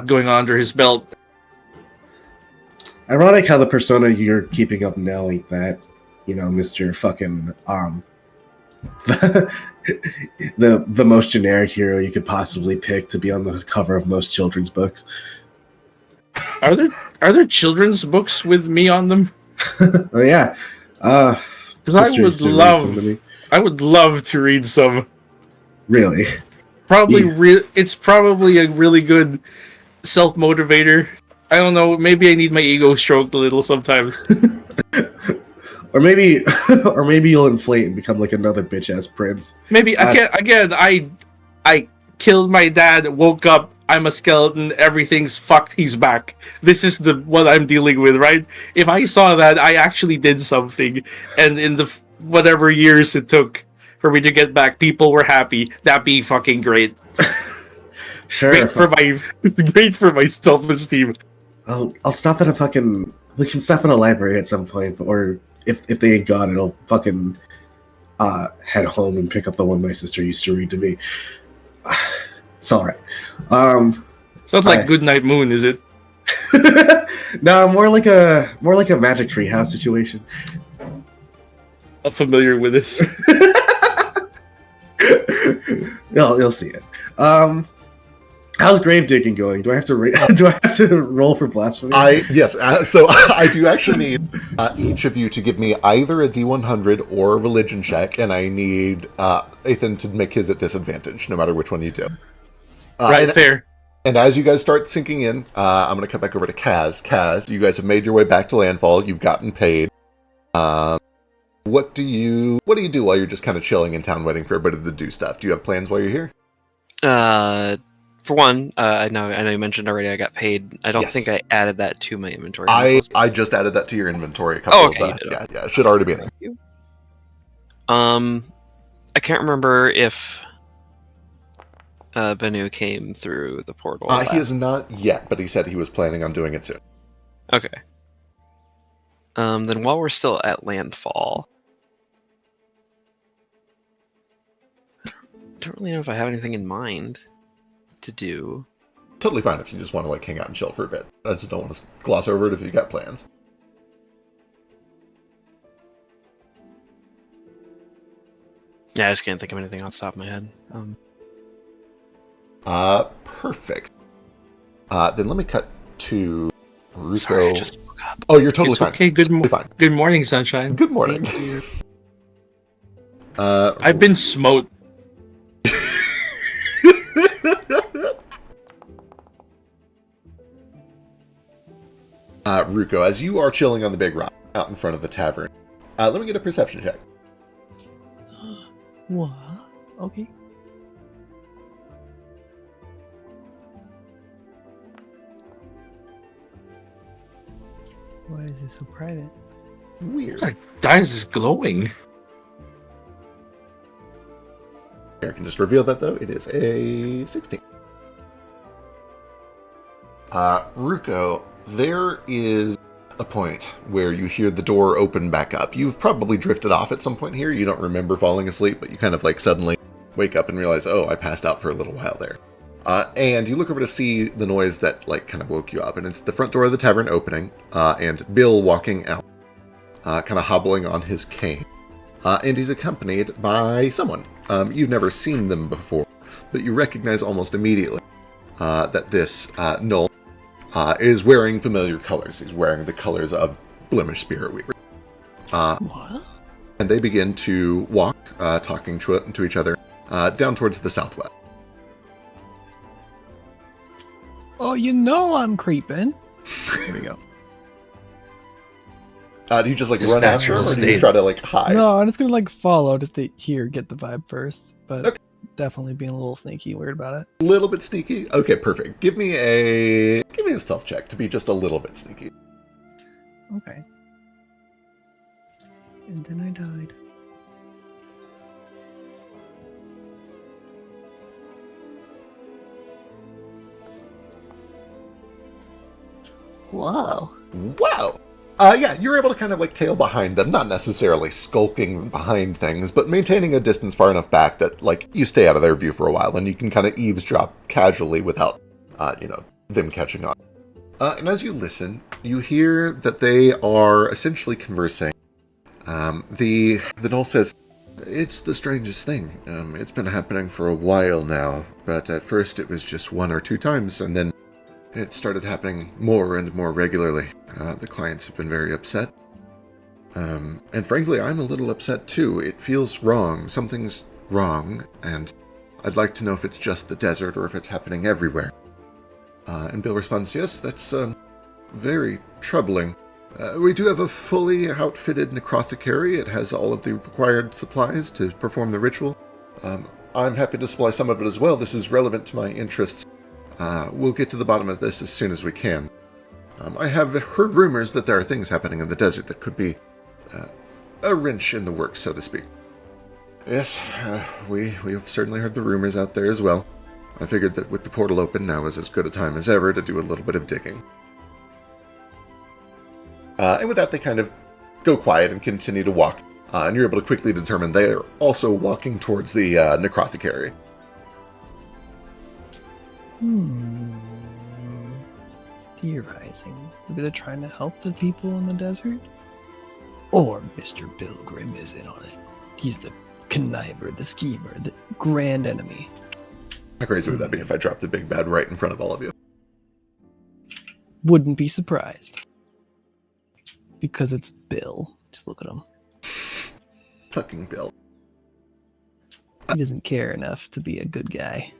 Speaker 3: going on under his belt.
Speaker 5: Ironic how the persona you're keeping up now ain't that, Mr. fucking the most generic hero you could possibly pick to be on the cover of most children's books.
Speaker 3: Are there children's books with me on them?
Speaker 5: Oh yeah.
Speaker 3: Because I would love to read some.
Speaker 5: Really?
Speaker 3: Probably it's probably a really good self-motivator. I don't know, maybe I need my ego stroked a little sometimes.
Speaker 5: or maybe you'll inflate and become like another bitch-ass prince.
Speaker 3: Maybe I killed my dad, woke up, I'm a skeleton, everything's fucked, he's back. This is what I'm dealing with, right? If I saw that I actually did something, and in the whatever years it took for me to get back, people were happy, that'd be fucking great.
Speaker 5: Sure.
Speaker 3: Great for my self-esteem.
Speaker 5: I'll stop at a fucking We can stop in a library at some point, or if they ain't gone, it'll fucking head home and pick up the one my sister used to read to me. It's all right.
Speaker 3: Sounds like Goodnight Moon, is it?
Speaker 5: No, more like a Magic Tree House situation.
Speaker 3: I'm familiar with this.
Speaker 5: You'll see it. How's grave digging going? Do I have to roll for blasphemy?
Speaker 1: Yes. So I do actually need each of you to give me either a D100 or a religion check, and I need Ethan to make his at disadvantage, no matter which one you do.
Speaker 3: Right, fair.
Speaker 1: And as you guys start sinking in, I'm going to cut back over to Kaz. Kaz, you guys have made your way back to Landfall. You've gotten paid. What do you do while you're just kind of chilling in town, waiting for everybody to do stuff? Do you have plans while you're here?
Speaker 7: For one, I know you mentioned already I got paid. I don't
Speaker 1: Yes.
Speaker 7: think I added that to my inventory.
Speaker 1: I just added that to your inventory. A couple
Speaker 7: okay.
Speaker 1: of yeah, it should already be in there.
Speaker 7: I can't remember if Benu came through the portal.
Speaker 1: He is not yet, but he said he was planning on doing it soon.
Speaker 7: Okay. Then while we're still at Landfall, I don't really know if I have anything in mind to do.
Speaker 1: Totally fine if you just want to hang out and chill for a bit. I just don't want to gloss over it if you got plans.
Speaker 7: Yeah, I just can't think of anything off the top of my head.
Speaker 1: Perfect. Then let me cut to Ruko.
Speaker 7: Sorry, I just woke up.
Speaker 1: Oh, you're totally
Speaker 3: It's
Speaker 1: fine.
Speaker 3: okay.
Speaker 1: Fine.
Speaker 3: Good morning, sunshine.
Speaker 1: Good morning.
Speaker 7: Thank you.
Speaker 3: I've been smote.
Speaker 1: Ruko, as you are chilling on the big rock out in front of the tavern, let me get a perception check.
Speaker 2: What? Okay. Why is it so private?
Speaker 1: Weird.
Speaker 3: It's like Dice is glowing.
Speaker 1: I can just reveal that, though. It is a 16. Ruko, there is a point where you hear the door open back up. You've probably drifted off at some point here. You don't remember falling asleep, but you kind of suddenly wake up and realize, oh, I passed out for a little while there. And you look over to see the noise that kind of woke you up, and it's the front door of the tavern opening, and Bill walking out, kind of hobbling on his cane. And he's accompanied by someone. You've never seen them before, but you recognize almost immediately that this Null is wearing familiar colors. He's wearing the colors of Blemish Spirit Weaver.
Speaker 2: What?
Speaker 1: And they begin to walk, talking to each other, down towards the southwest.
Speaker 2: Oh, you know I'm creeping. Here we go.
Speaker 1: Do you just
Speaker 3: Just
Speaker 1: run after
Speaker 3: natural
Speaker 1: him, or do you
Speaker 3: state.
Speaker 1: try to hide?
Speaker 2: No, I'm just gonna follow just to get the vibe first, but
Speaker 1: Okay.
Speaker 2: definitely being a little sneaky, weird about it.
Speaker 1: A little bit sneaky. Okay, perfect. Give me a stealth check to be just a little bit sneaky.
Speaker 2: Okay. And then I died. Whoa.
Speaker 1: Wow. Yeah, you're able to kind of tail behind them, not necessarily skulking behind things, but maintaining a distance far enough back that you stay out of their view for a while, and you can kind of eavesdrop casually without, them catching on. And as you listen, you hear that they are essentially conversing. The Null says, "It's the strangest thing. It's been happening for a while now, but at first it was just 1 or 2 times, and then it started happening more and more regularly. The clients have been very upset. And frankly, I'm a little upset too. It feels wrong. Something's wrong, and I'd like to know if it's just the desert or if it's happening everywhere." And Bill responds, "Yes, that's very troubling. We do have a fully outfitted necrothecary. It has all of the required supplies to perform the ritual. I'm happy to supply some of it as well. This is relevant to my interests. We'll get to the bottom of this as soon as we can. I have heard rumors that there are things happening in the desert that could be a wrench in the works, so to speak." "Yes, we've certainly heard the rumors out there as well. I figured that with the portal open, now is as good a time as ever to do a little bit of digging." And with that, they kind of go quiet and continue to walk. And you're able to quickly determine they are also walking towards the necrothecary.
Speaker 2: Theorizing. Maybe they're trying to help the people in the desert? Or Mr. Bill Grimm is in on it. He's the conniver, the schemer, the grand enemy.
Speaker 1: How crazy would that be if I dropped the big bad right in front of all of you?
Speaker 2: Wouldn't be surprised. Because it's Bill. Just look at him.
Speaker 1: Fucking Bill.
Speaker 2: He doesn't care enough to be a good guy.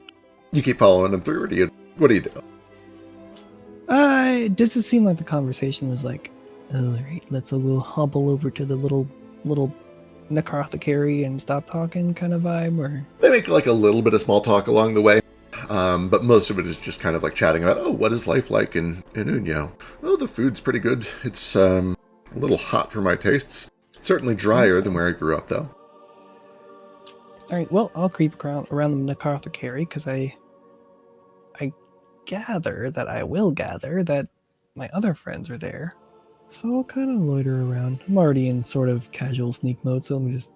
Speaker 1: You keep following him through, or what do you do?
Speaker 2: Does it seem like the conversation was like, alright, we'll hobble over to the little necrothecary and stop talking kind of vibe, or?
Speaker 1: They make like a little bit of small talk along the way, but most of it is just kind of like chatting about, oh, what is life like in Unyo? Oh, the food's pretty good. It's a little hot for my tastes. Certainly drier than where I grew up, though.
Speaker 2: Alright, well, I'll creep around the necrothecary, because I will gather that my other friends are there. So I'll kind of loiter around. I'm already in sort of casual sneak mode, so let me just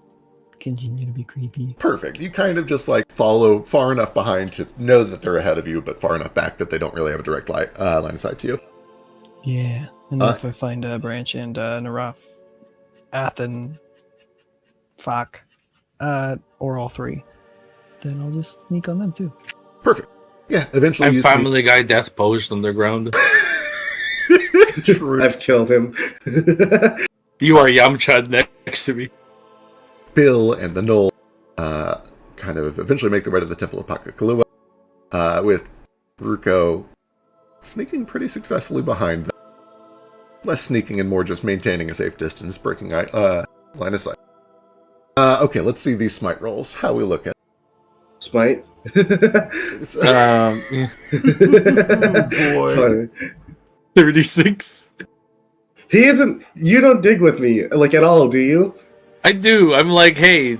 Speaker 2: continue to be creepy.
Speaker 1: Perfect. You kind of just like follow far enough behind to know that they're ahead of you, but far enough back that they don't really have a direct line of sight to you.
Speaker 2: Yeah. And then if I find a branch and Naraf, Athen, Fak, or all three, then I'll just sneak on them too.
Speaker 1: Perfect. Yeah, eventually
Speaker 3: I'm
Speaker 1: you
Speaker 3: Family Guy death posed underground.
Speaker 1: True.
Speaker 5: I've killed him.
Speaker 3: You are Yamcha next to me.
Speaker 1: Bill and the Knoll kind of eventually make their way to the Temple of Pakakalua, with Ruko sneaking pretty successfully behind them. Less sneaking and more just maintaining a safe distance, breaking line of sight. Okay, let's see these smite rolls. How we looking?
Speaker 5: Smite.
Speaker 3: Yeah.
Speaker 1: Oh boy.
Speaker 3: 36.
Speaker 5: He isn't. You don't dig with me like at all, do you?
Speaker 3: I do. I'm like, hey,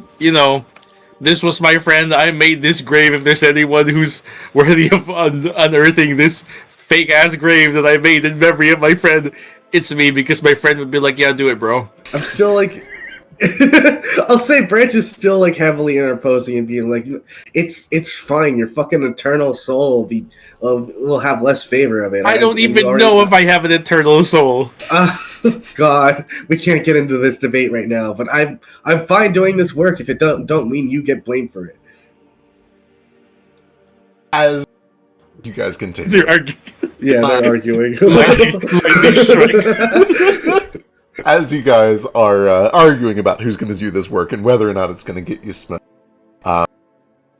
Speaker 3: this was my friend. I made this grave. If there's anyone who's worthy of unearthing this fake ass grave that I made in memory of my friend, it's me, because my friend would be like, yeah, do it, bro.
Speaker 5: I'm still like. I'll say Branch is still like heavily interposing and being like, it's fine. Your fucking eternal soul will have less favor of it.
Speaker 3: I don't even know if I have an eternal soul.
Speaker 5: God, we can't get into this debate right now. But I'm fine doing this work if it don't mean you get blamed for it.
Speaker 1: As you guys continue,
Speaker 3: They're arguing.
Speaker 5: Yeah, they're arguing.
Speaker 3: Lightning strikes.
Speaker 1: As you guys are arguing about who's going to do this work and whether or not it's going to get you smoked,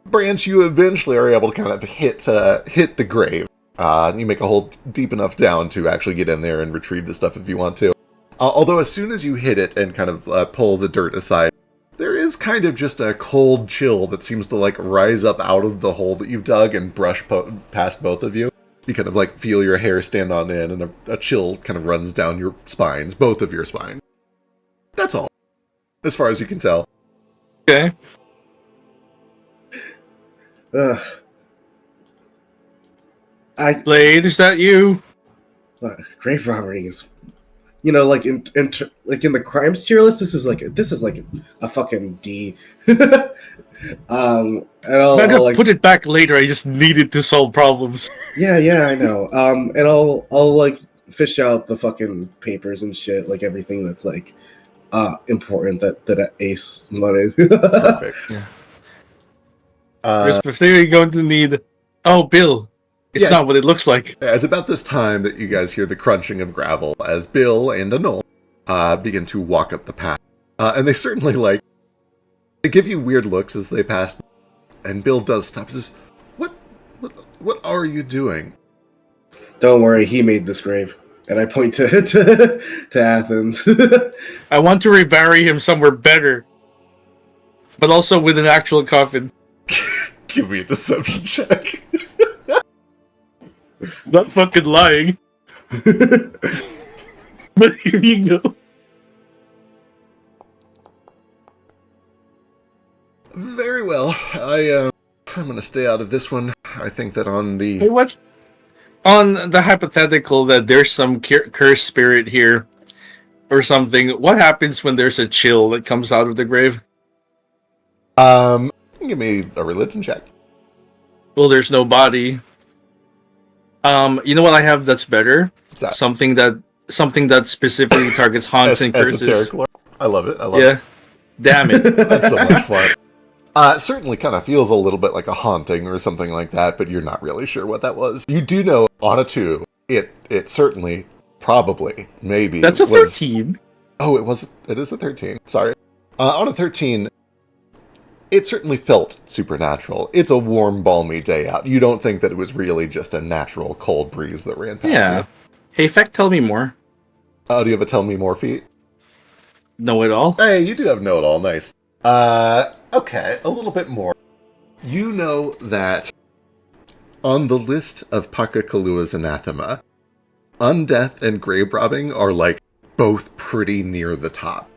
Speaker 1: Branch, you eventually are able to kind of hit the grave. You make a hole deep enough down to actually get in there and retrieve the stuff if you want to. Although as soon as you hit it and kind of pull the dirt aside, there is kind of just a cold chill that seems to like rise up out of the hole that you've dug and brush past both of you. You kind of like feel your hair stand on end, and a chill kind of runs down your spines, both of your spines. That's all, as far as you can tell.
Speaker 3: Okay. Blade, is that you?
Speaker 5: Grave robbery is, like in the crimes tier list. This is like a fucking D. And I'll like,
Speaker 3: put it back later. I just needed to solve problems.
Speaker 5: Yeah, I know. And I'll like fish out the fucking papers and shit, like everything that's like important that Ace wanted.
Speaker 1: Perfect.
Speaker 3: Yeah. We're specifically going to need. Oh, Bill. It's not what it looks like.
Speaker 1: It's about this time that you guys hear the crunching of gravel as Bill and Anul begin to walk up the path. And they certainly they give you weird looks as they pass. And Bill does stop and says, What are you doing?
Speaker 5: Don't worry, he made this grave. And I point to Athens.
Speaker 3: I want to rebury him somewhere better. But also with an actual coffin.
Speaker 1: Give me a deception check.
Speaker 3: Not fucking lying. But here you go.
Speaker 1: Very well. I'm going to stay out of this one. I think that on the...
Speaker 3: Hey, what? On the hypothetical that there's some cursed spirit here, or something. What happens when there's a chill that comes out of the grave?
Speaker 1: Give me a religion check.
Speaker 3: Well, there's no body. You know what I have that's better?
Speaker 1: What's that?
Speaker 3: Something that specifically targets haunts and curses.
Speaker 1: Esoteric lore. I love it. I love it.
Speaker 3: Damn it.
Speaker 1: That's so much fun. It certainly kind of feels a little bit like a haunting or something like that, but you're not really sure what that was. You do know on a 2, it certainly, probably, maybe.
Speaker 3: That's a 13.
Speaker 1: Oh, it is a 13. Sorry. On a 13, it certainly felt supernatural. It's a warm, balmy day out. You don't think that it was really just a natural cold breeze that ran past you.
Speaker 3: Hey, Feck, tell me more.
Speaker 1: Do you have a tell me more feat?
Speaker 3: Know it all?
Speaker 1: Hey, you do have know it all. Nice. Okay, a little bit more. You know that on the list of Pakakalua's anathema, undeath and grave robbing are like both pretty near the top.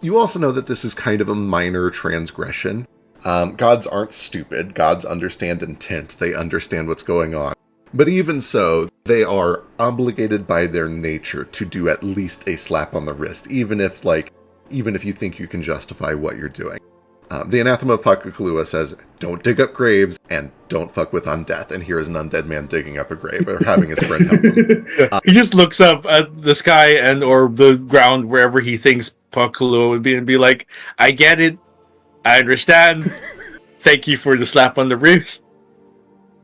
Speaker 1: You also know that this is kind of a minor transgression. Gods aren't stupid. Gods understand intent. They understand what's going on. But even so, they are obligated by their nature to do at least a slap on the wrist, even if you think you can justify what you're doing. The anathema of Pakakalua says, don't dig up graves and don't fuck with undeath. And here is an undead man digging up a grave or having his friend help him.
Speaker 3: He just looks up at the sky or the ground wherever he thinks Pakakalua would be and be like, I get it. I understand. Thank you for the slap on the wrist.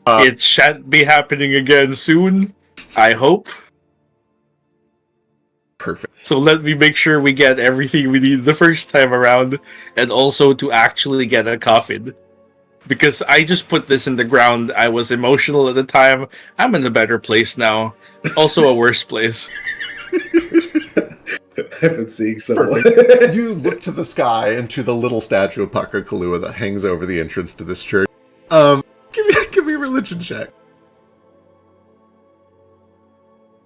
Speaker 3: It shan't be happening again soon, I hope.
Speaker 1: Perfect.
Speaker 3: So let me make sure we get everything we need the first time around, and also to actually get a coffin. Because I just put this in the ground. I was emotional at the time. I'm in a better place now. Also a worse place.
Speaker 5: I've been seeing someone.
Speaker 1: Perfect. You look to the sky and to the little statue of Pakakalua that hangs over the entrance to this church. Give me a religion check.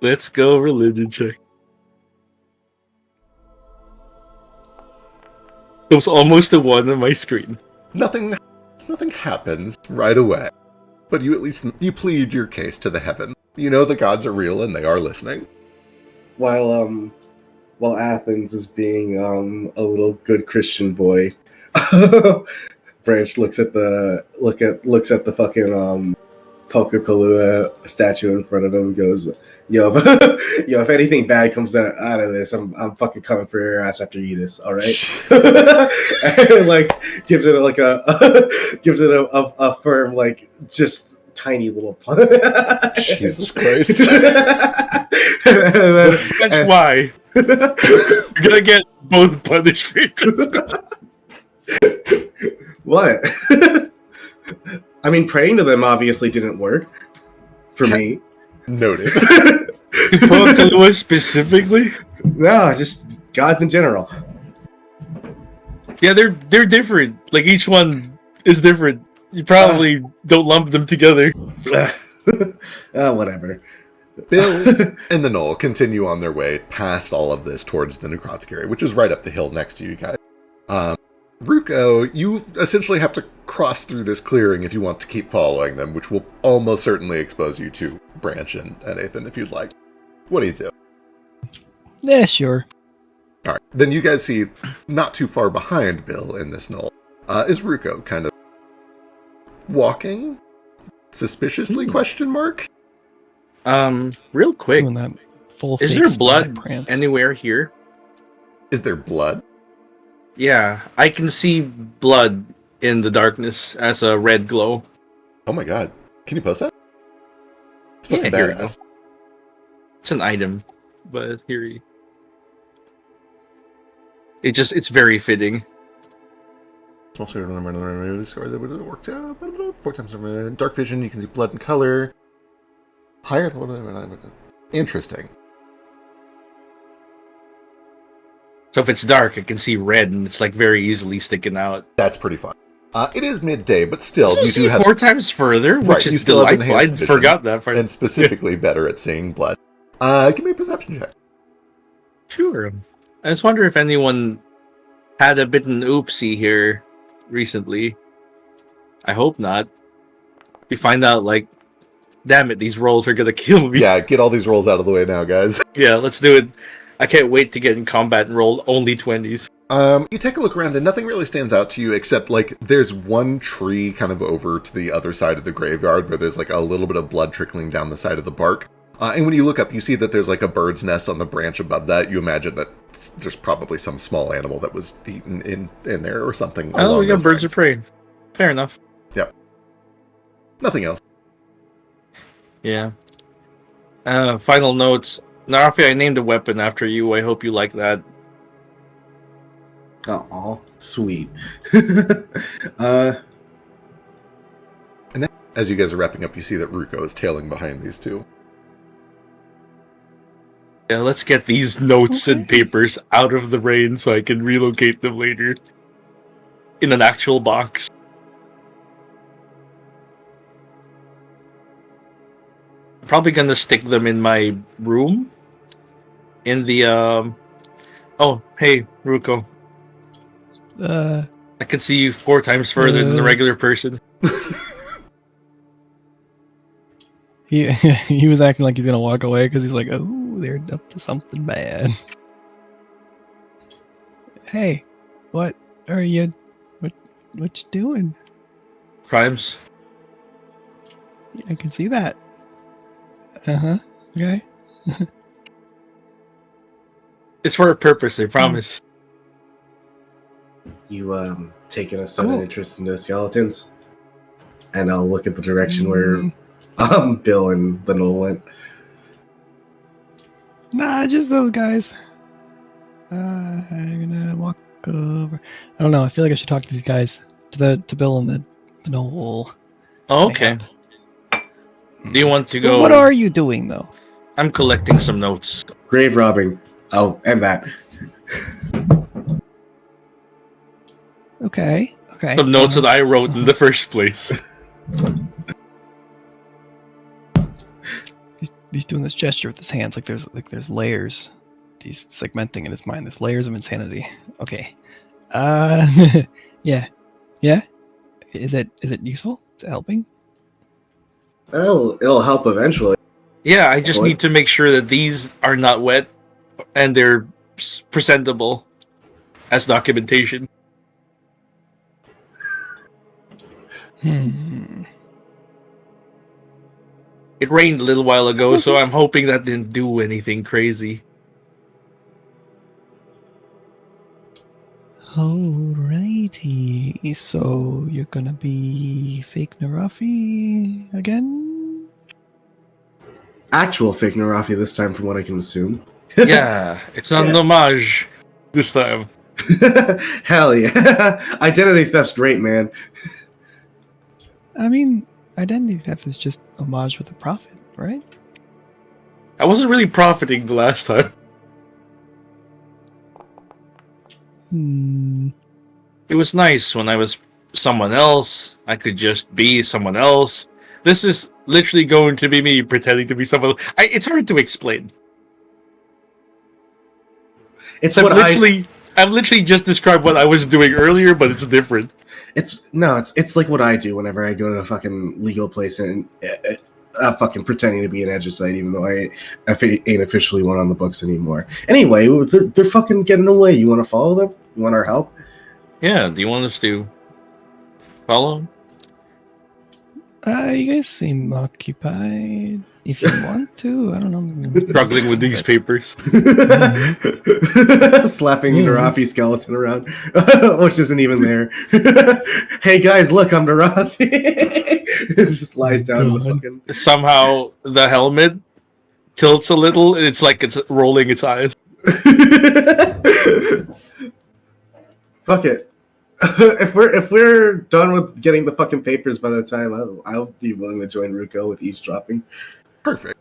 Speaker 3: Let's go religion check. It was almost a 1 on my screen.
Speaker 1: Nothing happens right away. But you at least plead your case to the heaven. You know the gods are real and they are listening.
Speaker 5: While Athens is being a little good Christian boy, Branch looks at the fucking Pakakalua statue in front of him and goes, yo, if anything bad comes out of this, I'm fucking coming for your ass after you this, all right? And like gives it a firm, like, just tiny little punch.
Speaker 1: Jesus Christ.
Speaker 3: That's why. You're gonna get both punished for your
Speaker 5: What? I mean, praying to them obviously didn't work for me.
Speaker 1: Noted.
Speaker 3: Pakakalua specifically?
Speaker 5: No, just gods in general.
Speaker 3: Yeah, they're different. Like each one is different. You probably don't lump them together.
Speaker 5: Whatever.
Speaker 1: Bill and the Knoll continue on their way past all of this towards the necrotic area, which is right up the hill next to you guys. Ruko, you essentially have to cross through this clearing if you want to keep following them, which will almost certainly expose you to Branch and Nathan if you'd like. What do you do?
Speaker 2: Yeah, sure.
Speaker 1: Alright, then you guys see, not too far behind Bill in this knoll, is Ruko kind of walking suspiciously, question mark?
Speaker 3: Real quick,
Speaker 2: Doing that full
Speaker 3: is
Speaker 2: fake
Speaker 3: there
Speaker 2: spy
Speaker 3: blood
Speaker 2: prance.
Speaker 3: anywhere here?
Speaker 1: Is there blood?
Speaker 3: Yeah, I can see blood in the darkness as a red glow.
Speaker 1: Oh my god. Can you post that? It's
Speaker 3: Yeah,
Speaker 1: fucking
Speaker 3: here we
Speaker 1: badass.
Speaker 3: go. It's an item, but here it's very fitting.
Speaker 1: Also, worked out 4 times over. Dark vision, you can see blood and color. Higher. Interesting.
Speaker 3: So if it's dark, I can see red, and it's like very easily sticking out.
Speaker 1: That's pretty fun. It is midday, but still,
Speaker 3: So
Speaker 1: you do have
Speaker 3: 4 times further, which
Speaker 1: Right, you
Speaker 3: is
Speaker 1: still have
Speaker 3: delightful. I
Speaker 1: enhanced vision,
Speaker 3: forgot that part.
Speaker 1: and specifically better at seeing blood. Give me a perception check.
Speaker 3: Sure. I just wonder if anyone had a bit of an oopsie here recently. I hope not. We find out, like, damn it, these rolls are gonna kill me.
Speaker 1: Yeah, get all these rolls out of the way now, guys.
Speaker 3: Yeah, let's do it. I can't wait to get in combat and roll only 20s.
Speaker 1: You take a look around and nothing really stands out to you except like there's one tree kind of over to the other side of the graveyard where there's like a little bit of blood trickling down the side of the bark. And when you look up, you see that there's like a bird's nest on the branch above that. You imagine that there's probably some small animal that was eaten in there or something.
Speaker 3: Oh, we got birds
Speaker 1: lines.
Speaker 3: of prey. Fair enough.
Speaker 1: Yep. Nothing else.
Speaker 3: Yeah. Final notes. Narafi, I named a weapon after you. I hope you like that.
Speaker 5: Oh, sweet.
Speaker 1: And then, as you guys are wrapping up, you see that Ruko is tailing behind these two.
Speaker 3: Yeah, let's get these notes and papers out of the rain so I can relocate them later. In an actual box. I'm probably gonna stick them in my room. In the, Oh, hey, Ruko. I can see you 4 times further than the regular person.
Speaker 2: He was acting like he's gonna walk away because he's like, oh, they're up to something bad. Hey, what are you? What you doing?
Speaker 3: Crimes.
Speaker 2: Yeah, I can see that. Okay.
Speaker 3: It's for a purpose, I promise.
Speaker 5: You taking a sudden interest in the skeletons? And I'll look at the direction where Bill and the Knoll went.
Speaker 2: Nah, just those guys. I'm gonna walk over. I don't know. I feel like I should talk to these guys, to Bill and the Knoll.
Speaker 3: Oh, okay. Do you want to go?
Speaker 2: What are you doing though?
Speaker 3: I'm collecting some notes.
Speaker 5: Grave robbing. Oh, and that.
Speaker 2: Okay.
Speaker 3: Some notes that I wrote in the first place.
Speaker 2: He's doing this gesture with his hands, like there's layers. He's segmenting in his mind. There's layers of insanity. Okay. Yeah. Is it useful? Is it helping?
Speaker 5: Oh, it'll help eventually.
Speaker 3: Yeah, I just need to make sure that these are not wet and they're presentable as documentation. It rained a little while ago, so I'm hoping that didn't do anything crazy.
Speaker 2: Alrighty. So you're gonna be fake Narafi again?
Speaker 5: Actual fake Narafi this time, from what I can assume.
Speaker 3: Yeah, it's an homage this time.
Speaker 5: Hell yeah. Identity theft's great, man.
Speaker 2: I mean, identity theft is just homage with a profit, right?
Speaker 3: I wasn't really profiting the last time. It was nice when I was someone else. I could just be someone else. This is literally going to be me pretending to be someone else. It's hard to explain.
Speaker 5: It's
Speaker 3: I've
Speaker 5: what
Speaker 3: I've literally just described what I was doing earlier, but it's different.
Speaker 5: It's like what I do whenever I go to a fucking legal place and fucking pretending to be an edgicide, even though I ain't officially one on the books anymore. Anyway, they're fucking getting away. You want to follow them? You want our help?
Speaker 3: Yeah, do you want us to follow?
Speaker 2: You guys seem occupied. If you want to, I don't know.
Speaker 3: Struggling with these papers.
Speaker 5: Slapping Narafi skeleton around, which isn't even there. Hey guys, look, I'm Narafi. It just lies down in the fucking...
Speaker 3: Somehow the helmet tilts a little, and it's like it's rolling its eyes.
Speaker 5: Fuck it. If we're done with getting the fucking papers by the time, I'll be willing to join Ruko with eavesdropping.
Speaker 1: Perfect.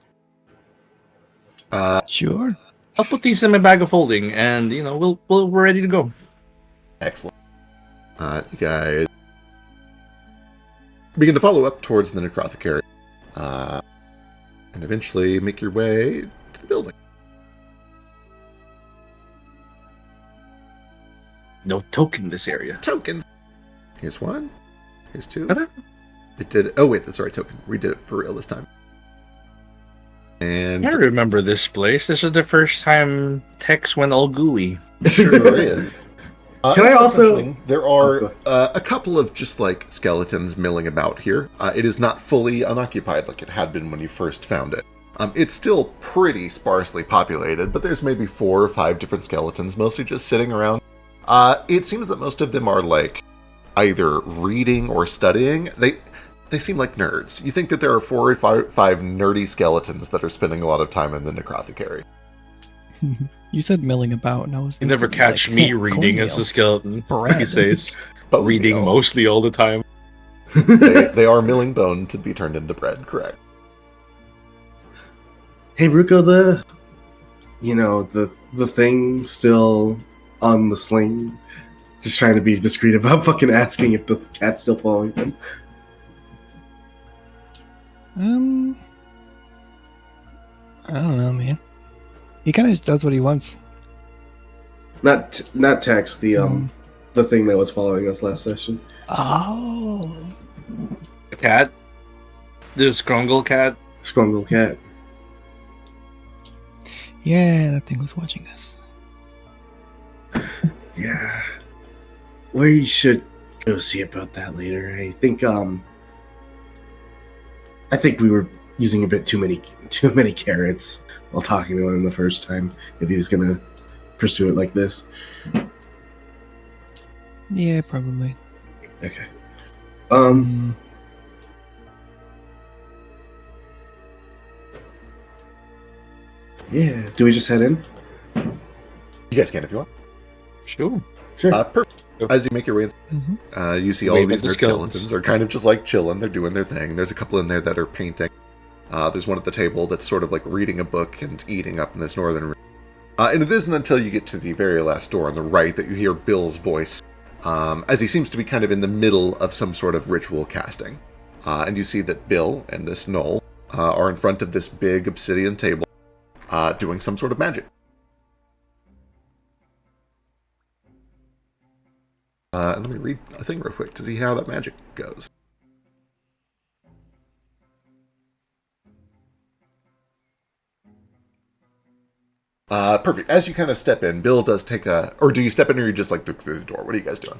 Speaker 2: Sure.
Speaker 3: I'll put these in my bag of holding, and we're ready to go.
Speaker 1: Excellent. You guys begin to follow up towards the necrothecary, and eventually make your way to the building.
Speaker 3: No token in this area.
Speaker 1: Tokens. Here's one. Here's two.
Speaker 3: Ta-da.
Speaker 1: It did. Oh wait, that's the right token. We did it for real this time. And
Speaker 3: I remember this place. This is the first time Tex went all gooey.
Speaker 1: sure is.
Speaker 5: Can I
Speaker 1: as
Speaker 5: also-
Speaker 1: mentioning, there
Speaker 5: Oh,
Speaker 1: are
Speaker 5: go
Speaker 1: a couple of just like skeletons milling about here. It is not fully unoccupied like it had been when you first found it. It's still pretty sparsely populated, but there's maybe 4 or 5 different skeletons, mostly just sitting around. It seems that most of them are like either reading or studying. They seem like nerds. You think that there are 4 or 5 nerdy skeletons that are spending a lot of time in the necrothecary.
Speaker 2: You said milling about, and I was.
Speaker 3: You never
Speaker 2: instantly
Speaker 3: catch
Speaker 2: like,
Speaker 3: me reading as a
Speaker 2: cornmeal.
Speaker 3: skeleton.
Speaker 2: Bread.
Speaker 3: He says,
Speaker 1: Bone
Speaker 3: reading
Speaker 1: meal.
Speaker 3: mostly all the time.
Speaker 1: They are milling bone to be turned into bread, correct.
Speaker 5: Hey, Ruko, the thing still on the sling. Just trying to be discreet about fucking asking if the cat's still following him.
Speaker 2: I don't know, man. He kind of just does what he wants.
Speaker 5: Not Tex, the thing that was following us last session.
Speaker 2: Oh.
Speaker 3: The cat? The Scrungle cat?
Speaker 5: Scrungle cat.
Speaker 2: Yeah, that thing was watching us.
Speaker 5: Yeah. We should go see about that later. I think we were using a bit too many carrots while talking to him the first time if he was gonna pursue it like this.
Speaker 2: Yeah, probably.
Speaker 5: Okay. Yeah. Do we just head in?
Speaker 1: You guys can if you want.
Speaker 3: Sure.
Speaker 5: Sure.
Speaker 1: Perfect. As you make your way in, you see all
Speaker 3: Wave
Speaker 1: of these
Speaker 3: at the
Speaker 1: nerd skeletons are kind of just like chilling. They're doing their thing. There's a couple in there that are painting. There's one at the table that's sort of like reading a book and eating up in this northern room. And it isn't until you get to the very last door on the right that you hear Bill's voice, as he seems to be kind of in the middle of some sort of ritual casting. And you see that Bill and this Knoll are in front of this big obsidian table doing some sort of magic. And let me read a thing real quick to see how that magic goes. Perfect. As you kind of step in, Bill does take a... Or do you step in or you just like look through the door? What are you guys doing?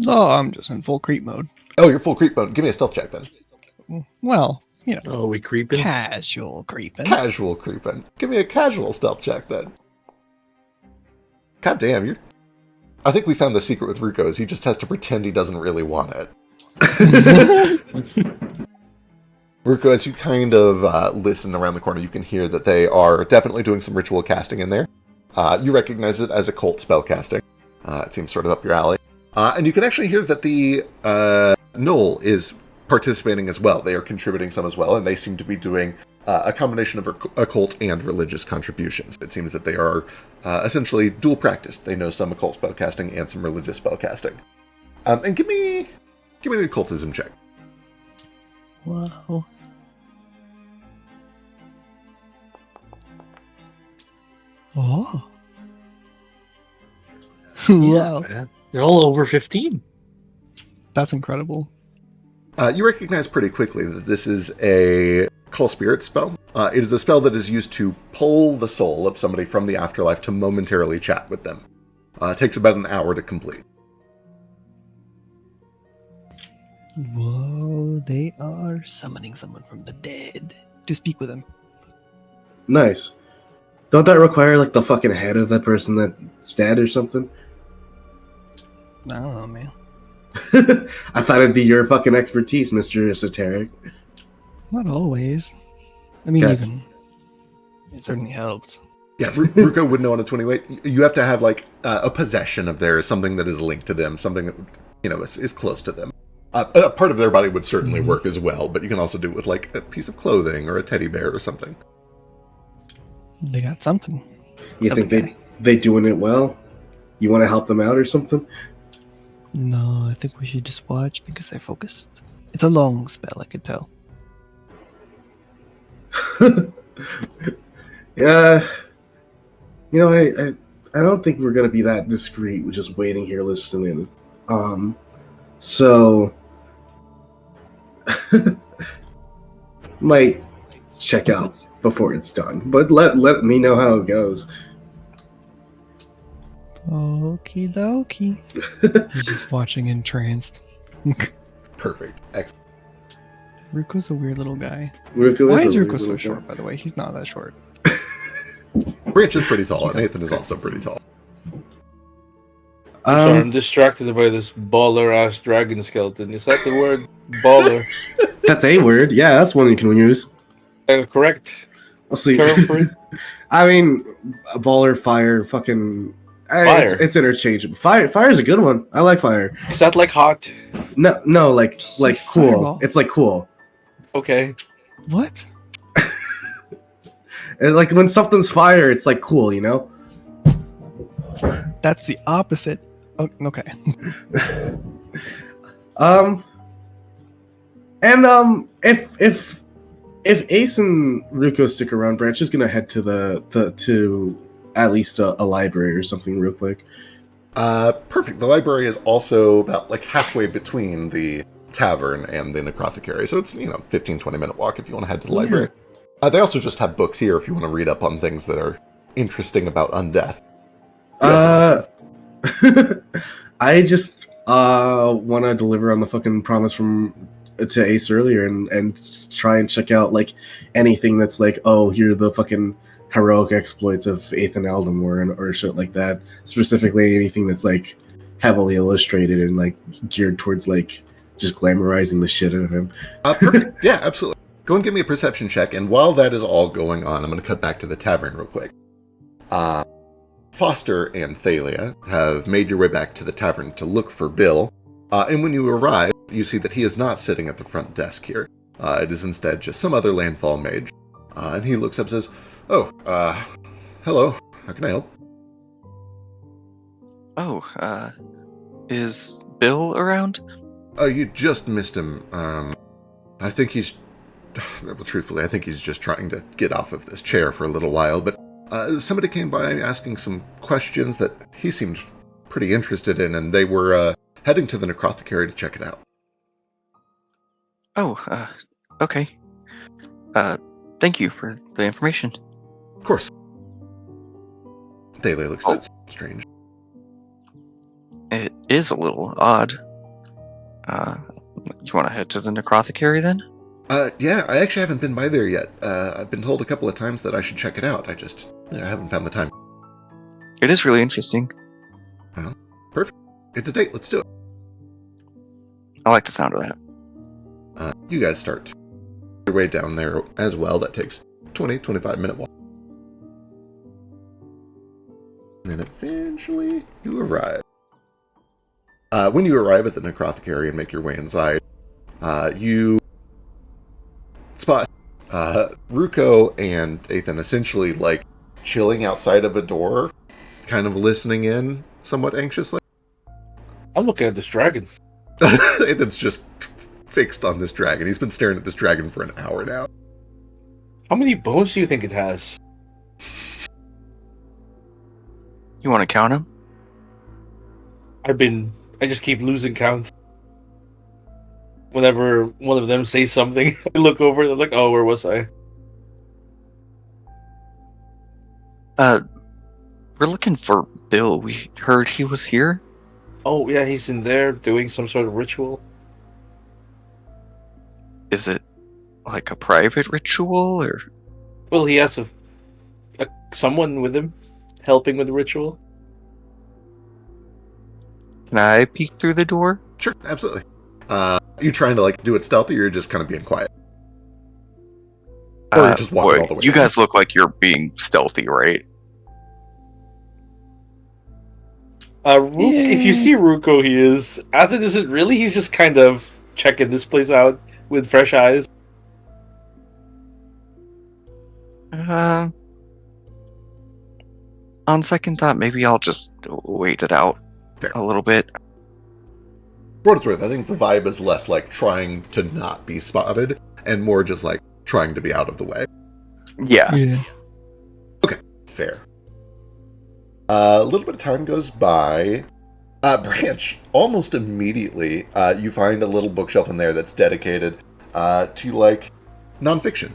Speaker 2: Oh, I'm just in full creep mode.
Speaker 1: Oh, you're full creep mode. Give me a stealth check then.
Speaker 2: Well, you know,
Speaker 3: Oh, we creeping?
Speaker 2: casual creeping.
Speaker 1: Casual creeping. Give me a casual stealth check then. God damn, you're... I think we found the secret with Ruko is he just has to pretend he doesn't really want it. Ruko, as you kind of listen around the corner, you can hear that they are definitely doing some ritual casting in there. You recognize it as occult spell casting. It seems sort of up your alley. And you can actually hear that the Knoll is participating as well. They are contributing some as well, and they seem to be doing a combination of occult and religious contributions. It seems that they are essentially dual practiced. They know some occult spell casting and some religious spell casting. And give me an occultism check.
Speaker 2: Wow. Oh. Wow.
Speaker 3: Yeah, they're all over 15.
Speaker 2: That's incredible.
Speaker 1: You recognize pretty quickly that this is a Call Spirit spell. It is a spell that is used to pull the soul of somebody from the afterlife to momentarily chat with them. It takes about an hour to complete.
Speaker 2: Whoa, they are summoning someone from the dead to speak with him.
Speaker 5: Nice. Don't that require like the fucking head of that person that's dead or something?
Speaker 2: I don't know, man.
Speaker 5: I thought it'd be your fucking expertise, Mr. Esoteric.
Speaker 2: Not always. I mean,
Speaker 5: Okay.
Speaker 2: even it certainly helps.
Speaker 1: Yeah, Ruko would know on a 28. You have to have like a possession of theirs, something that is linked to them, something that is close to them. A part of their body would certainly work as well, but you can also do it with like a piece of clothing or a teddy bear or something.
Speaker 2: They got something.
Speaker 5: You think
Speaker 2: Okay.
Speaker 5: they doing it well? You want to help them out or something?
Speaker 2: No, I think we should just watch because they're focused. It's a long spell, I could tell.
Speaker 5: Yeah. I don't think we're gonna be that discreet. We're just waiting here listening. So might check out before it's done. But let me know how it goes.
Speaker 2: Okie dokie. He's just watching entranced.
Speaker 1: Perfect. Excellent.
Speaker 2: Ruko's a weird little guy.
Speaker 5: Ruko
Speaker 2: Why
Speaker 5: is
Speaker 2: is
Speaker 5: a
Speaker 2: Ruko
Speaker 5: weird
Speaker 2: so
Speaker 5: little
Speaker 2: short,
Speaker 5: guy.
Speaker 2: by the way? He's not that short.
Speaker 1: Branch is pretty tall, and Nathan is also pretty tall.
Speaker 3: I'm sorry, I'm distracted by this baller ass dragon skeleton. Is that the word baller?
Speaker 5: That's a word. Yeah, that's one you can use.
Speaker 3: Correct
Speaker 5: I'll see.
Speaker 3: term for it?
Speaker 5: I mean, a baller, fire, fucking.
Speaker 3: Fire.
Speaker 5: It's interchangeable. Fire's a good one. I like fire.
Speaker 3: Is that like hot?
Speaker 5: No, like
Speaker 2: like
Speaker 5: cool.
Speaker 2: fireball.
Speaker 5: It's like cool.
Speaker 3: Okay.
Speaker 2: What?
Speaker 5: And like when something's fire, it's like cool, you know.
Speaker 2: That's the opposite. Oh, okay.
Speaker 5: If Ace and Ruko stick around, Branch is gonna head to to at least a library or something real quick.
Speaker 1: Perfect. The library is also about like halfway between the tavern and the necrothecary, so it's 15-20 minute walk if you want to head to the library. They also just have books here if you want to read up on things that are interesting about undeath.
Speaker 5: I just want to deliver on the fucking promise to Ace earlier and try and check out like anything that's like, oh, here are the fucking heroic exploits of Ethan Aldemore or shit like that. Specifically anything that's like heavily illustrated and like geared towards like just glamorizing the shit out of him.
Speaker 1: Perfect. Yeah, absolutely. Go and give me a perception check, and while that is all going on, I'm going to cut back to the tavern real quick. Foster and Thalia have made your way back to the tavern to look for Bill, and when you arrive, you see that he is not sitting at the front desk here. It is instead just some other landfall mage. And he looks up and says, "Oh, hello, how can I help?"
Speaker 6: Oh, is Bill around?
Speaker 1: You just missed him. I think he's... Well, truthfully, I think he's just trying to get off of this chair for a little while, but somebody came by asking some questions that he seemed pretty interested in, and they were heading to the necrothecary to check it out.
Speaker 6: Oh, okay. Thank you for the information.
Speaker 1: Of course. Thalia looks that's strange.
Speaker 6: It is a little odd. You want to head to the necrothecary then?
Speaker 1: Yeah, I actually haven't been by there yet. I've been told a couple of times that I should check it out. I haven't found the time.
Speaker 6: It is really interesting.
Speaker 1: Well, perfect. It's a date. Let's do it.
Speaker 6: I like the sound of that.
Speaker 1: You guys start your way down there as well. That takes 20-25 minute walk. And eventually you arrive. When you arrive at the necrothecary and make your way inside, you spot Ruko and Ethan essentially like chilling outside of a door, kind of listening in somewhat anxiously.
Speaker 3: I'm looking at this dragon.
Speaker 1: Ethan's just fixed on this dragon. He's been staring at this dragon for an hour now.
Speaker 3: How many bones do you think it has?
Speaker 6: You want to count them?
Speaker 3: I just keep losing count. Whenever one of them says something, I look over and I'm like, oh, where was I?
Speaker 6: We're looking for Bill. We heard he was here.
Speaker 3: Oh, yeah, he's in there doing some sort of ritual.
Speaker 6: Is it like a private ritual or?
Speaker 3: Well, he has someone with him helping with the ritual.
Speaker 6: Can I peek through the door?
Speaker 1: Sure, absolutely. You trying to like do it stealthy, or you're just kind of being quiet? Or you're just walking all the way
Speaker 6: you
Speaker 1: down?
Speaker 6: guys look like you're being stealthy, right?
Speaker 3: If you see Ruko, he is. Athen isn't really. He's just kind of checking this place out with fresh eyes.
Speaker 6: On second thought, maybe I'll just wait it out
Speaker 1: Fair.
Speaker 6: a little bit.
Speaker 1: For what it's worth, I think the vibe is less like trying to not be spotted and more just like trying to be out of the way.
Speaker 6: Yeah.
Speaker 1: Okay, fair. A little bit of time goes by. Branch, almost immediately, you find a little bookshelf in there that's dedicated to like nonfiction,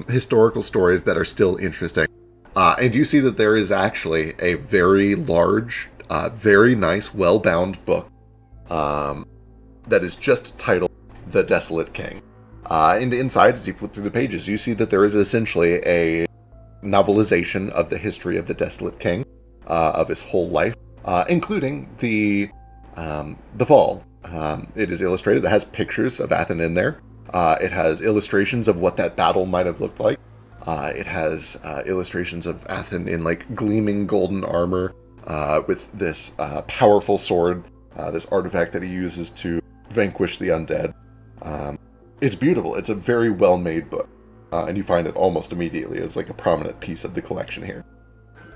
Speaker 1: historical stories that are still interesting. And you see that there is actually a very large, very nice, well-bound book that is just titled The Desolate King. And inside, as you flip through the pages, you see that there is essentially a novelization of the history of the Desolate King, of his whole life, including the fall. It is illustrated. It has pictures of Athen in there. It has illustrations of what that battle might have looked like. It has illustrations of Athen in like gleaming golden armor, with this powerful sword, this artifact that he uses to vanquish the undead. It's beautiful. It's a very well-made book, and you find it almost immediately as like a prominent piece of the collection here.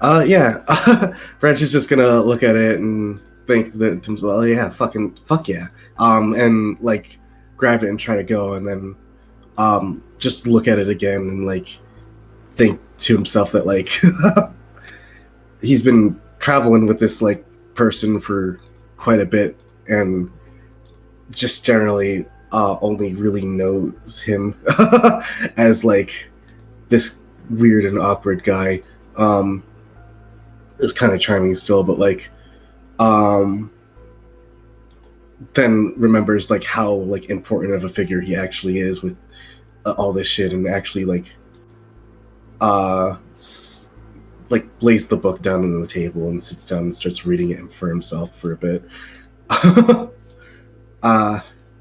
Speaker 5: Yeah. Branch is just gonna look at it and think that to himself, oh yeah, fuck yeah. And like grab it and try to go, and then just look at it again and like think to himself that like he's been traveling with this like person for quite a bit, and just generally only really knows him as like this weird and awkward guy. Is kind of charming still, but like then remembers like how like important of a figure he actually is with all this shit, and actually like lays the book down on the table and sits down and starts reading it for himself for a bit.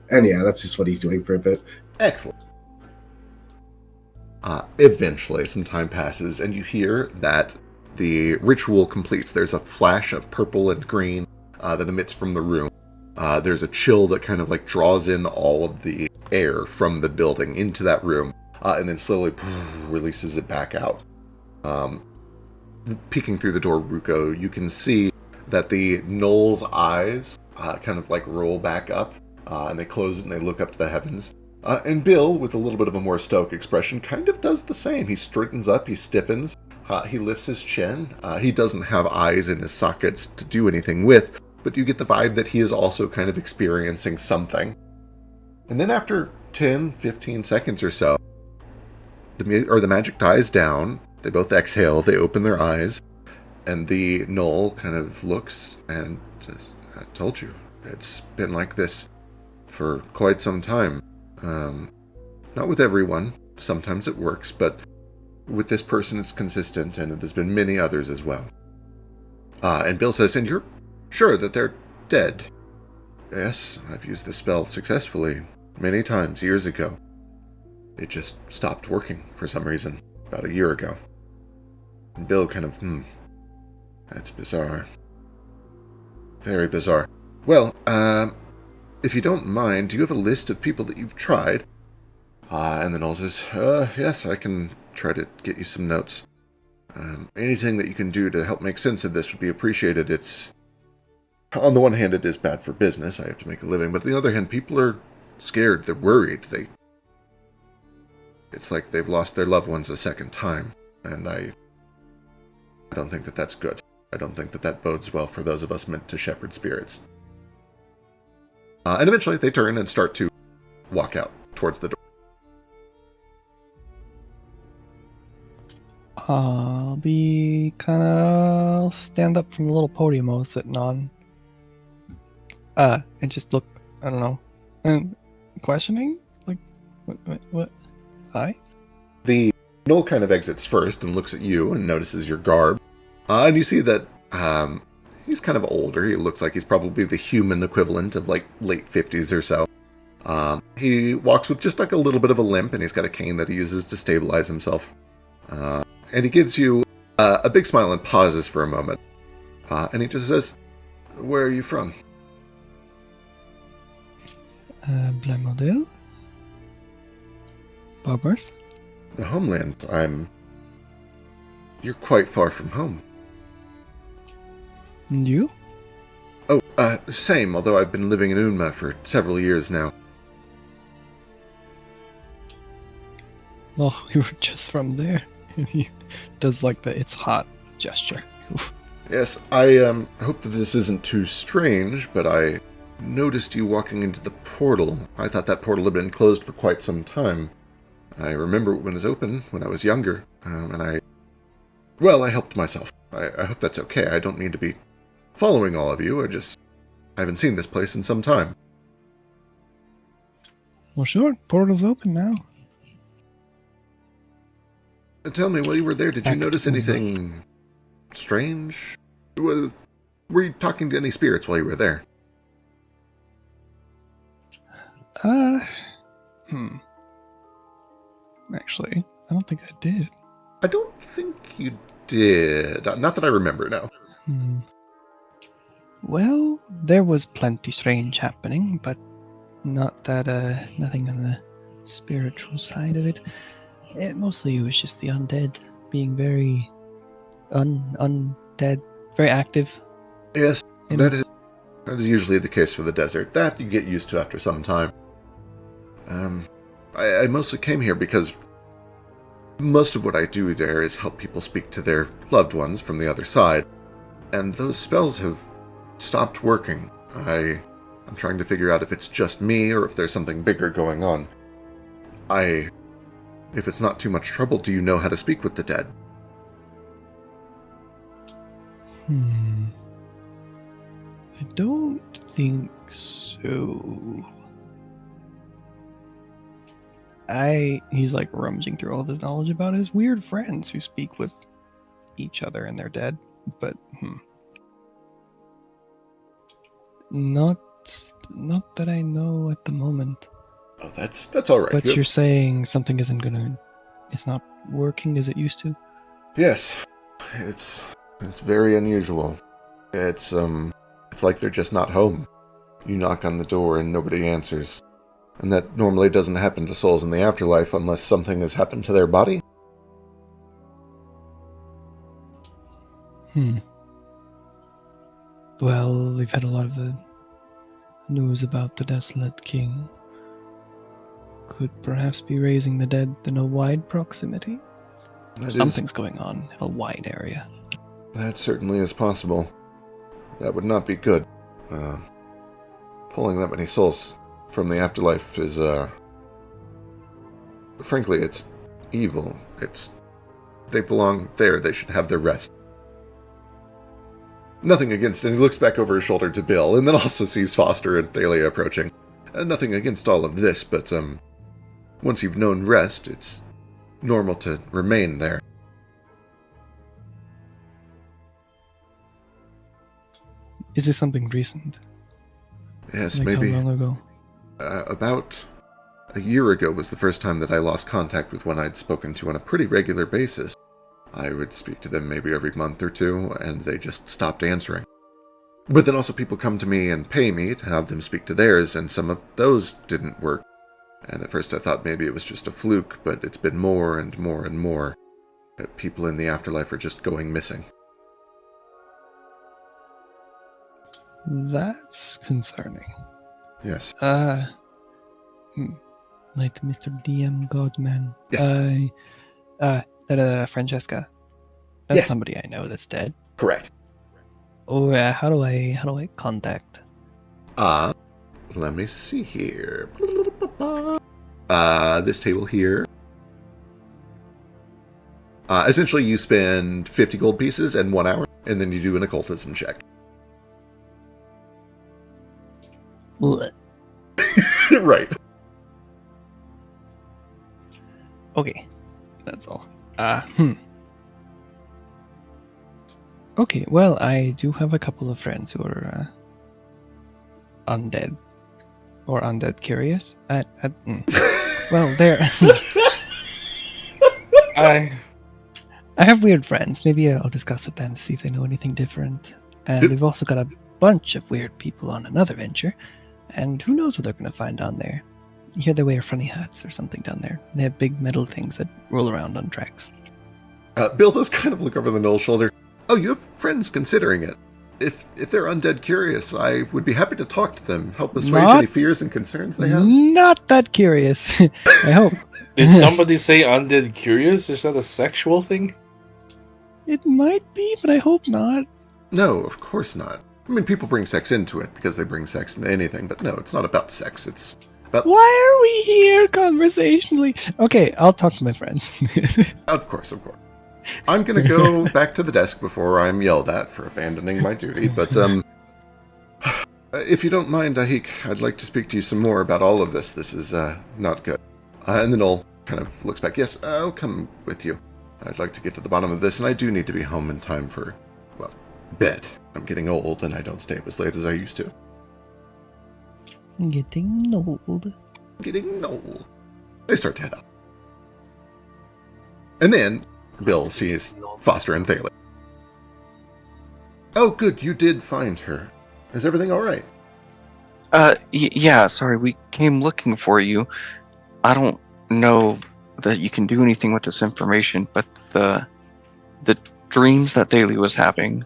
Speaker 5: And yeah, that's just what he's doing for a bit.
Speaker 1: Excellent. Eventually, some time passes, and you hear that the ritual completes. There's a flash of purple and green that emits from the room. There's a chill that kind of like draws in all of the air from the building into that room, and then slowly releases it back out. Peeking through the door, Ruko, you can see that the Knoll's eyes kind of like roll back up, and they close and they look up to the heavens. And Bill, with a little bit of a more stoic expression, kind of does the same. He straightens up, he stiffens, he lifts his chin. He doesn't have eyes in his sockets to do anything with, but you get the vibe that he is also kind of experiencing something. And then after 10, 15 seconds or so, the magic dies down. They both exhale, they open their eyes, and the Knoll kind of looks and says, I told you, it's been like this for quite some time. Not with everyone. Sometimes it works, but with this person it's consistent, and it has been many others as well. And Bill says, and you're sure that they're dead? Yes, I've used this spell successfully many times years ago. It just stopped working for some reason about a year ago. And Bill kind of, that's bizarre. Very bizarre. Well, if you don't mind, do you have a list of people that you've tried? And then Knoll says, yes, I can try to get you some notes. Anything that you can do to help make sense of this would be appreciated. It's, on the one hand, it is bad for business. I have to make a living. But on the other hand, people are scared. They're worried. It's like they've lost their loved ones a second time. And I don't think that that's good. I don't think that that bodes well for those of us meant to shepherd spirits. And eventually they turn and start to walk out towards the door.
Speaker 2: I'll stand up from the little podium I was sitting on. And just look, I don't know, and questioning? Like, what? Hi?
Speaker 1: The Knoll kind of exits first and looks at you and notices your garb. And you see that he's kind of older. He looks like he's probably the human equivalent of like late 50s or so. He walks with just like a little bit of a limp, and he's got a cane that he uses to stabilize himself. And he gives you a big smile and pauses for a moment. And he just says, where are you from?
Speaker 2: Blamodale? Barbarth?
Speaker 1: The homeland. You're quite far from home.
Speaker 2: And you?
Speaker 1: Oh, same, although I've been living in Unma for several years now.
Speaker 2: Oh, you were just from there. And he does like the it's hot gesture.
Speaker 1: Yes, I hope that this isn't too strange, but I noticed you walking into the portal. I thought that portal had been closed for quite some time. I remember when it was open when I was younger, and I helped myself. I hope that's okay. I don't need to be following all of you. I haven't seen this place in some time.
Speaker 2: Well, sure. Portal's open now.
Speaker 1: Tell me, while you were there, did you
Speaker 2: Back to
Speaker 1: notice
Speaker 2: Uno.
Speaker 1: anything strange? Were you talking to any spirits while you were there?
Speaker 2: Actually, I don't think I did.
Speaker 1: I don't think you did. Not that I remember, no.
Speaker 2: Well, there was plenty strange happening, but not that, nothing on the spiritual side of it. Mostly it was just the undead being very undead, very active.
Speaker 1: Yes,
Speaker 2: in-
Speaker 1: that is usually the case for the desert. That you get used to after some time. I mostly came here because most of what I do there is help people speak to their loved ones from the other side, and those spells have stopped working. I'm trying to figure out if it's just me or if there's something bigger going on. If it's not too much trouble, do you know how to speak with the dead?
Speaker 2: I don't think so. He's like rummaging through all of his knowledge about his weird friends who speak with each other and they're dead, but not that I know at the moment.
Speaker 1: Oh, that's all right.
Speaker 2: But you're saying something it's not working as it used to?
Speaker 1: Yes, it's very unusual. It's like they're just not home. You knock on the door and nobody answers. And that normally doesn't happen to souls in the afterlife unless something has happened to their body.
Speaker 2: Well, we've had a lot of the news about the Desolate King. Could perhaps be raising the dead in a wide proximity. Something's going on in a wide area.
Speaker 1: That certainly is possible. That would not be good. Pulling that many souls from the afterlife is, frankly, it's evil. They belong there. They should have their rest. Nothing against, and he looks back over his shoulder to Bill, and then also sees Foster and Thalia approaching. Nothing against all of this, but, once you've known rest, it's normal to remain there.
Speaker 2: Is this something recent?
Speaker 1: Yes,
Speaker 2: Like
Speaker 1: maybe.
Speaker 2: How long ago?
Speaker 1: About a year ago was the first time that I lost contact with one I'd spoken to on a pretty regular basis. I would speak to them maybe every month or two, and they just stopped answering. But then also people come to me and pay me to have them speak to theirs, and some of those didn't work. And at first I thought maybe it was just a fluke, but it's been more and more and more that people in the afterlife are just going missing.
Speaker 2: That's concerning.
Speaker 1: Yes.
Speaker 2: Like Mr. DM Godman.
Speaker 1: Yes.
Speaker 2: Francesca. That's
Speaker 1: Yeah.
Speaker 2: somebody I know that's dead.
Speaker 1: Correct.
Speaker 2: Oh, how do I contact?
Speaker 1: Let me see here. This table here. Essentially, you spend 50 gold pieces and 1 hour, and then you do an occultism check. Right.
Speaker 2: Okay, that's all. Okay, well, I do have a couple of friends who are undead or undead curious. Well, they're. I have weird friends. Maybe I'll discuss with them to see if they know anything different. And we've also got a bunch of weird people on another venture, and who knows what they're going to find down there. You hear they wear funny hats or something down there. They have big metal things that roll around on tracks.
Speaker 1: Bill does kind of look over the Knoll's shoulder. Oh, you have friends considering it. If they're undead curious, I would be happy to talk to them, help assuage any fears and concerns they have.
Speaker 2: Not that curious, I hope.
Speaker 3: Did somebody say undead curious? Is that a sexual thing?
Speaker 2: It might be, but I hope not.
Speaker 1: No, of course not. I mean, people bring sex into it because they bring sex into anything, but no, it's not about sex. It's But
Speaker 2: Why are we here conversationally? Okay, I'll talk to my friends.
Speaker 1: of course. I'm going to go back to the desk before I'm yelled at for abandoning my duty, but if you don't mind, Ahik, I'd like to speak to you some more about all of this. This is not good. And then Noel kind of looks back. Yes, I'll come with you. I'd like to get to the bottom of this, and I do need to be home in time for, well, bed. I'm getting old, and I don't stay up as late as I used to.
Speaker 2: Getting old.
Speaker 1: Getting old. They start to head up. And then Bill sees Foster and Thaler. Oh, good, you did find her. Is everything all right?
Speaker 6: Yeah, sorry, we came looking for you. I don't know that you can do anything with this information, but the dreams that Daly was having,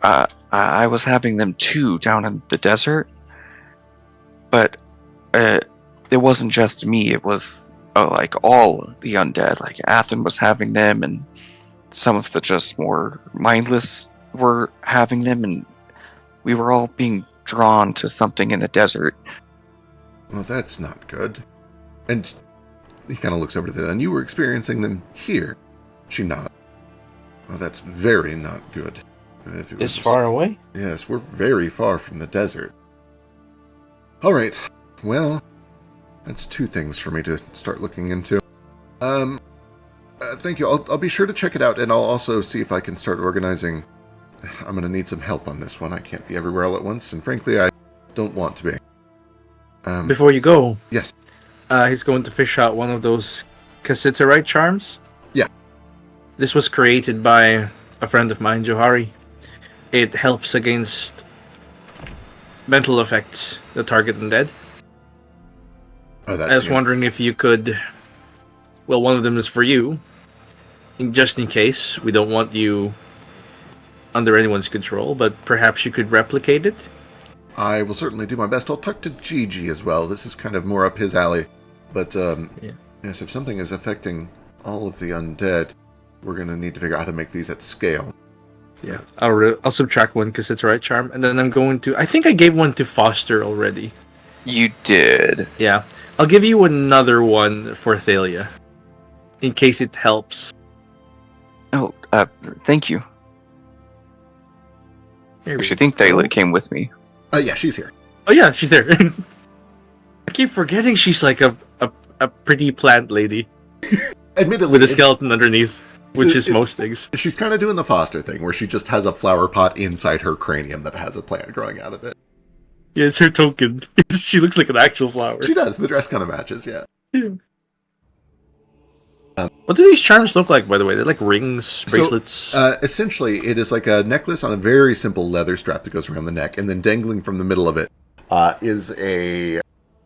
Speaker 6: I was having them too down in the desert. But it wasn't just me, it was like all the undead. Like Athen was having them, and some of the just more mindless were having them, and we were all being drawn to something in the desert.
Speaker 1: Well, that's not good. And he kind of looks over to them. And you were experiencing them here. She nods. Well, that's very not good. If it
Speaker 3: This
Speaker 1: was-
Speaker 3: far away?
Speaker 1: Yes, we're very far from the desert. All right. Well, that's two things for me to start looking into. Thank you. I'll be sure to check it out, and I'll also see if I can start organizing. I'm going to need some help on this one. I can't be everywhere all at once, and frankly, I don't want to be.
Speaker 3: Before you go,
Speaker 1: Yes.
Speaker 3: he's going to fish out one of those cassiterite charms.
Speaker 1: Yeah.
Speaker 3: This was created by a friend of mine, Johari. It helps against mental effects that target undead.
Speaker 1: Oh, that's
Speaker 3: I was wondering if you could. Well, one of them is for you, just in case we don't want you under anyone's control, but perhaps you could replicate it.
Speaker 1: I will certainly do my best. I'll talk to Gigi as well. This is kind of more up his alley. But, yes, if something is affecting all of the undead, we're going to need to figure out how to make these at scale.
Speaker 3: Yeah, I'll subtract one cassiterite charm, and then I'm going to. I think I gave one to Foster already.
Speaker 6: You did.
Speaker 3: Yeah, I'll give you another one for Thalia, in case it helps.
Speaker 6: Oh, thank you.
Speaker 3: There
Speaker 6: I should think Thalia
Speaker 3: go.
Speaker 6: came with me.
Speaker 1: Yeah, she's here.
Speaker 3: Oh yeah, she's there. I keep forgetting she's like a pretty plant lady
Speaker 1: Admittedly,
Speaker 3: with a skeleton underneath, which is
Speaker 1: it-
Speaker 3: most things.
Speaker 1: she's kind of doing the Foster thing, where she just has a flower pot inside her cranium that has a plant growing out of it.
Speaker 3: Yeah, it's her token. She looks like an actual flower.
Speaker 1: She does. The dress kind of matches, yeah.
Speaker 3: What do these charms look like, by the way? They're like rings, bracelets.
Speaker 1: Essentially, it is like a necklace on a very simple leather strap that goes around the neck, and then dangling from the middle of it is a...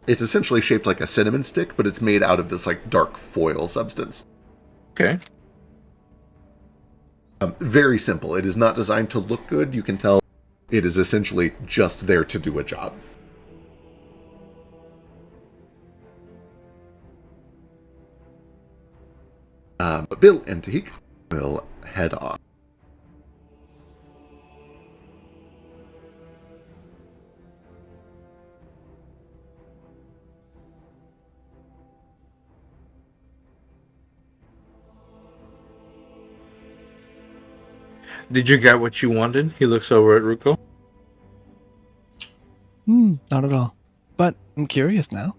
Speaker 1: It's essentially shaped like a cinnamon stick, but it's made out of this like dark foil substance.
Speaker 3: Okay.
Speaker 1: Very simple. It is not designed to look good. You can tell it is essentially just there to do a job. But Bill and Tahik will head off.
Speaker 3: Did you get what you wanted? He looks over at Ruko.
Speaker 2: Not at all. But I'm curious now.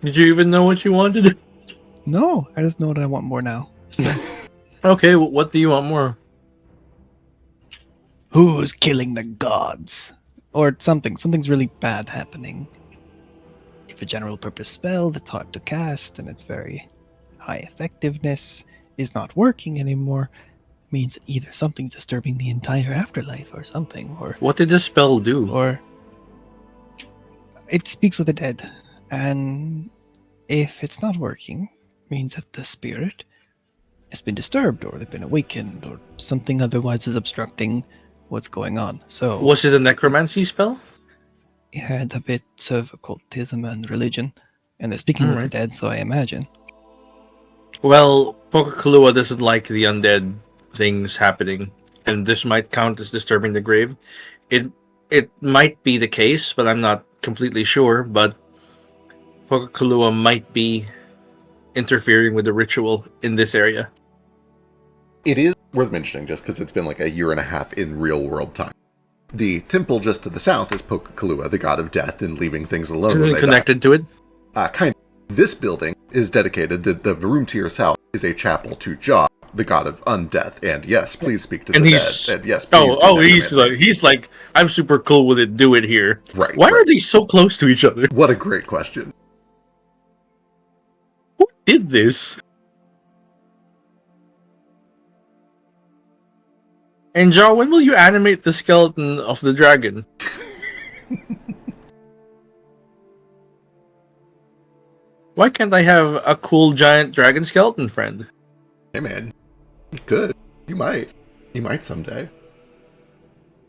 Speaker 3: Did you even know what you wanted?
Speaker 2: No, I just know that I want more now. So,
Speaker 3: Okay, what do you want more?
Speaker 2: who's killing the gods? Or something. Something's really bad happening. If a general purpose spell that's hard to cast and it's very high effectiveness is not working anymore, means that either something's disturbing the entire afterlife or something,
Speaker 3: What did the spell do?
Speaker 2: or it speaks with the dead. And if it's not working, means that the spirit has been disturbed or they've been awakened or something otherwise is obstructing what's going on. So
Speaker 3: Was it a necromancy spell?
Speaker 2: it had a bit of occultism and religion, and they're speaking with the
Speaker 3: Alright.
Speaker 2: dead, so I imagine.
Speaker 3: Well, Pokakalua doesn't like the undead things happening, and this might count as disturbing the grave. It might be the case, but I'm not completely sure, but Pokakalua might be interfering with the ritual in this area.
Speaker 1: It is worth mentioning just because it's been like a year and a half in real world time. The temple just to the south is Pokakalua, the god of death and leaving things alone when they
Speaker 3: Connected to it?
Speaker 1: Kind of. This building is dedicated, the room to your south is a chapel to Ja, the god of undeath, and yes, please speak to the dead. And yes, please
Speaker 3: he's like, I'm super cool with it, do it here.
Speaker 1: Right.
Speaker 3: Why are they so close to each other?
Speaker 1: What a great question.
Speaker 3: Who did this? And Ja, when will you animate the skeleton of the dragon? Why can't I have a cool giant dragon skeleton friend?
Speaker 1: Hey man, you could. You might. You might someday.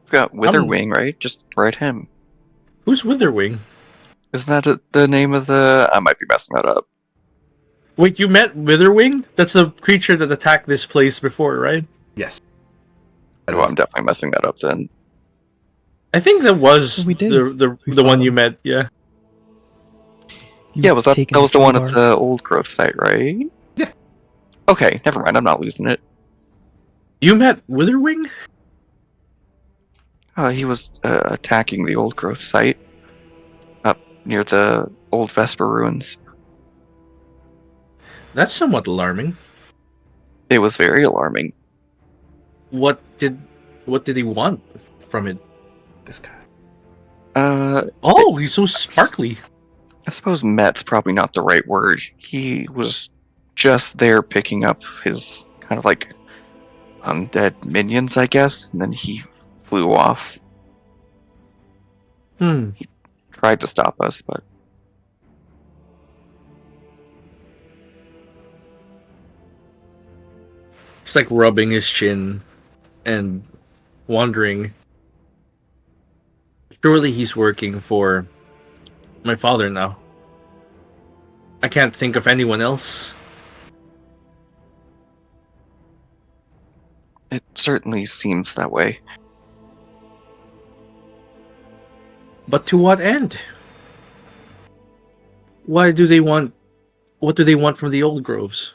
Speaker 6: We've got Witherwing, right? Just write him.
Speaker 3: Who's Witherwing?
Speaker 6: Isn't that the name of the... I might be messing that up.
Speaker 3: Wait, you met Witherwing? That's a creature that attacked this place before, right?
Speaker 1: Yes.
Speaker 6: Well, I'm definitely messing that up then.
Speaker 3: I think that was
Speaker 2: We did.
Speaker 3: the
Speaker 2: We
Speaker 3: one
Speaker 2: followed.
Speaker 3: you met, yeah.
Speaker 2: He
Speaker 6: Yeah, was that
Speaker 2: taking
Speaker 6: was the
Speaker 2: troll
Speaker 6: one at
Speaker 2: bar.
Speaker 6: the old growth site, right?
Speaker 1: Yeah.
Speaker 6: Okay, never mind. I'm not losing it.
Speaker 3: You met Witherwing?
Speaker 6: He was attacking the old growth site up near the old Vesper ruins.
Speaker 3: That's somewhat alarming.
Speaker 6: It was very alarming.
Speaker 3: What did he want from it?
Speaker 1: This guy.
Speaker 3: Oh, he's so sparkly.
Speaker 6: I suppose met's probably not the right word. He was just there picking up his kind of like undead minions, I guess, and then he flew off. Tried to stop us, but
Speaker 3: It's like rubbing his chin and wondering. Surely he's working for my father now. I can't think of anyone else.
Speaker 6: it certainly seems that way.
Speaker 3: But to what end? What do they want from the old groves?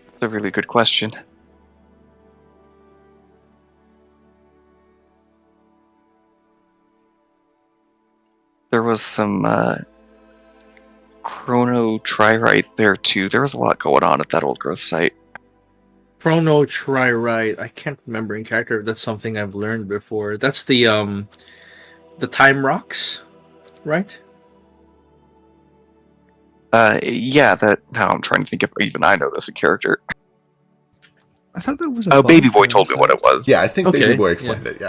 Speaker 6: It's a really good question. There was some chrono tririte there too. There was a lot going on at that old growth site.
Speaker 3: Chrono Tririte. I can't remember in character if that's something I've learned before. That's the time rocks, right?
Speaker 6: Yeah, that now I'm trying to think if even I know this in character.
Speaker 2: I thought that was
Speaker 6: Oh, Baby Boy
Speaker 2: bonfire
Speaker 6: told me what it was.
Speaker 1: Yeah, I think
Speaker 3: Okay,
Speaker 1: Baby Boy explained it, yeah.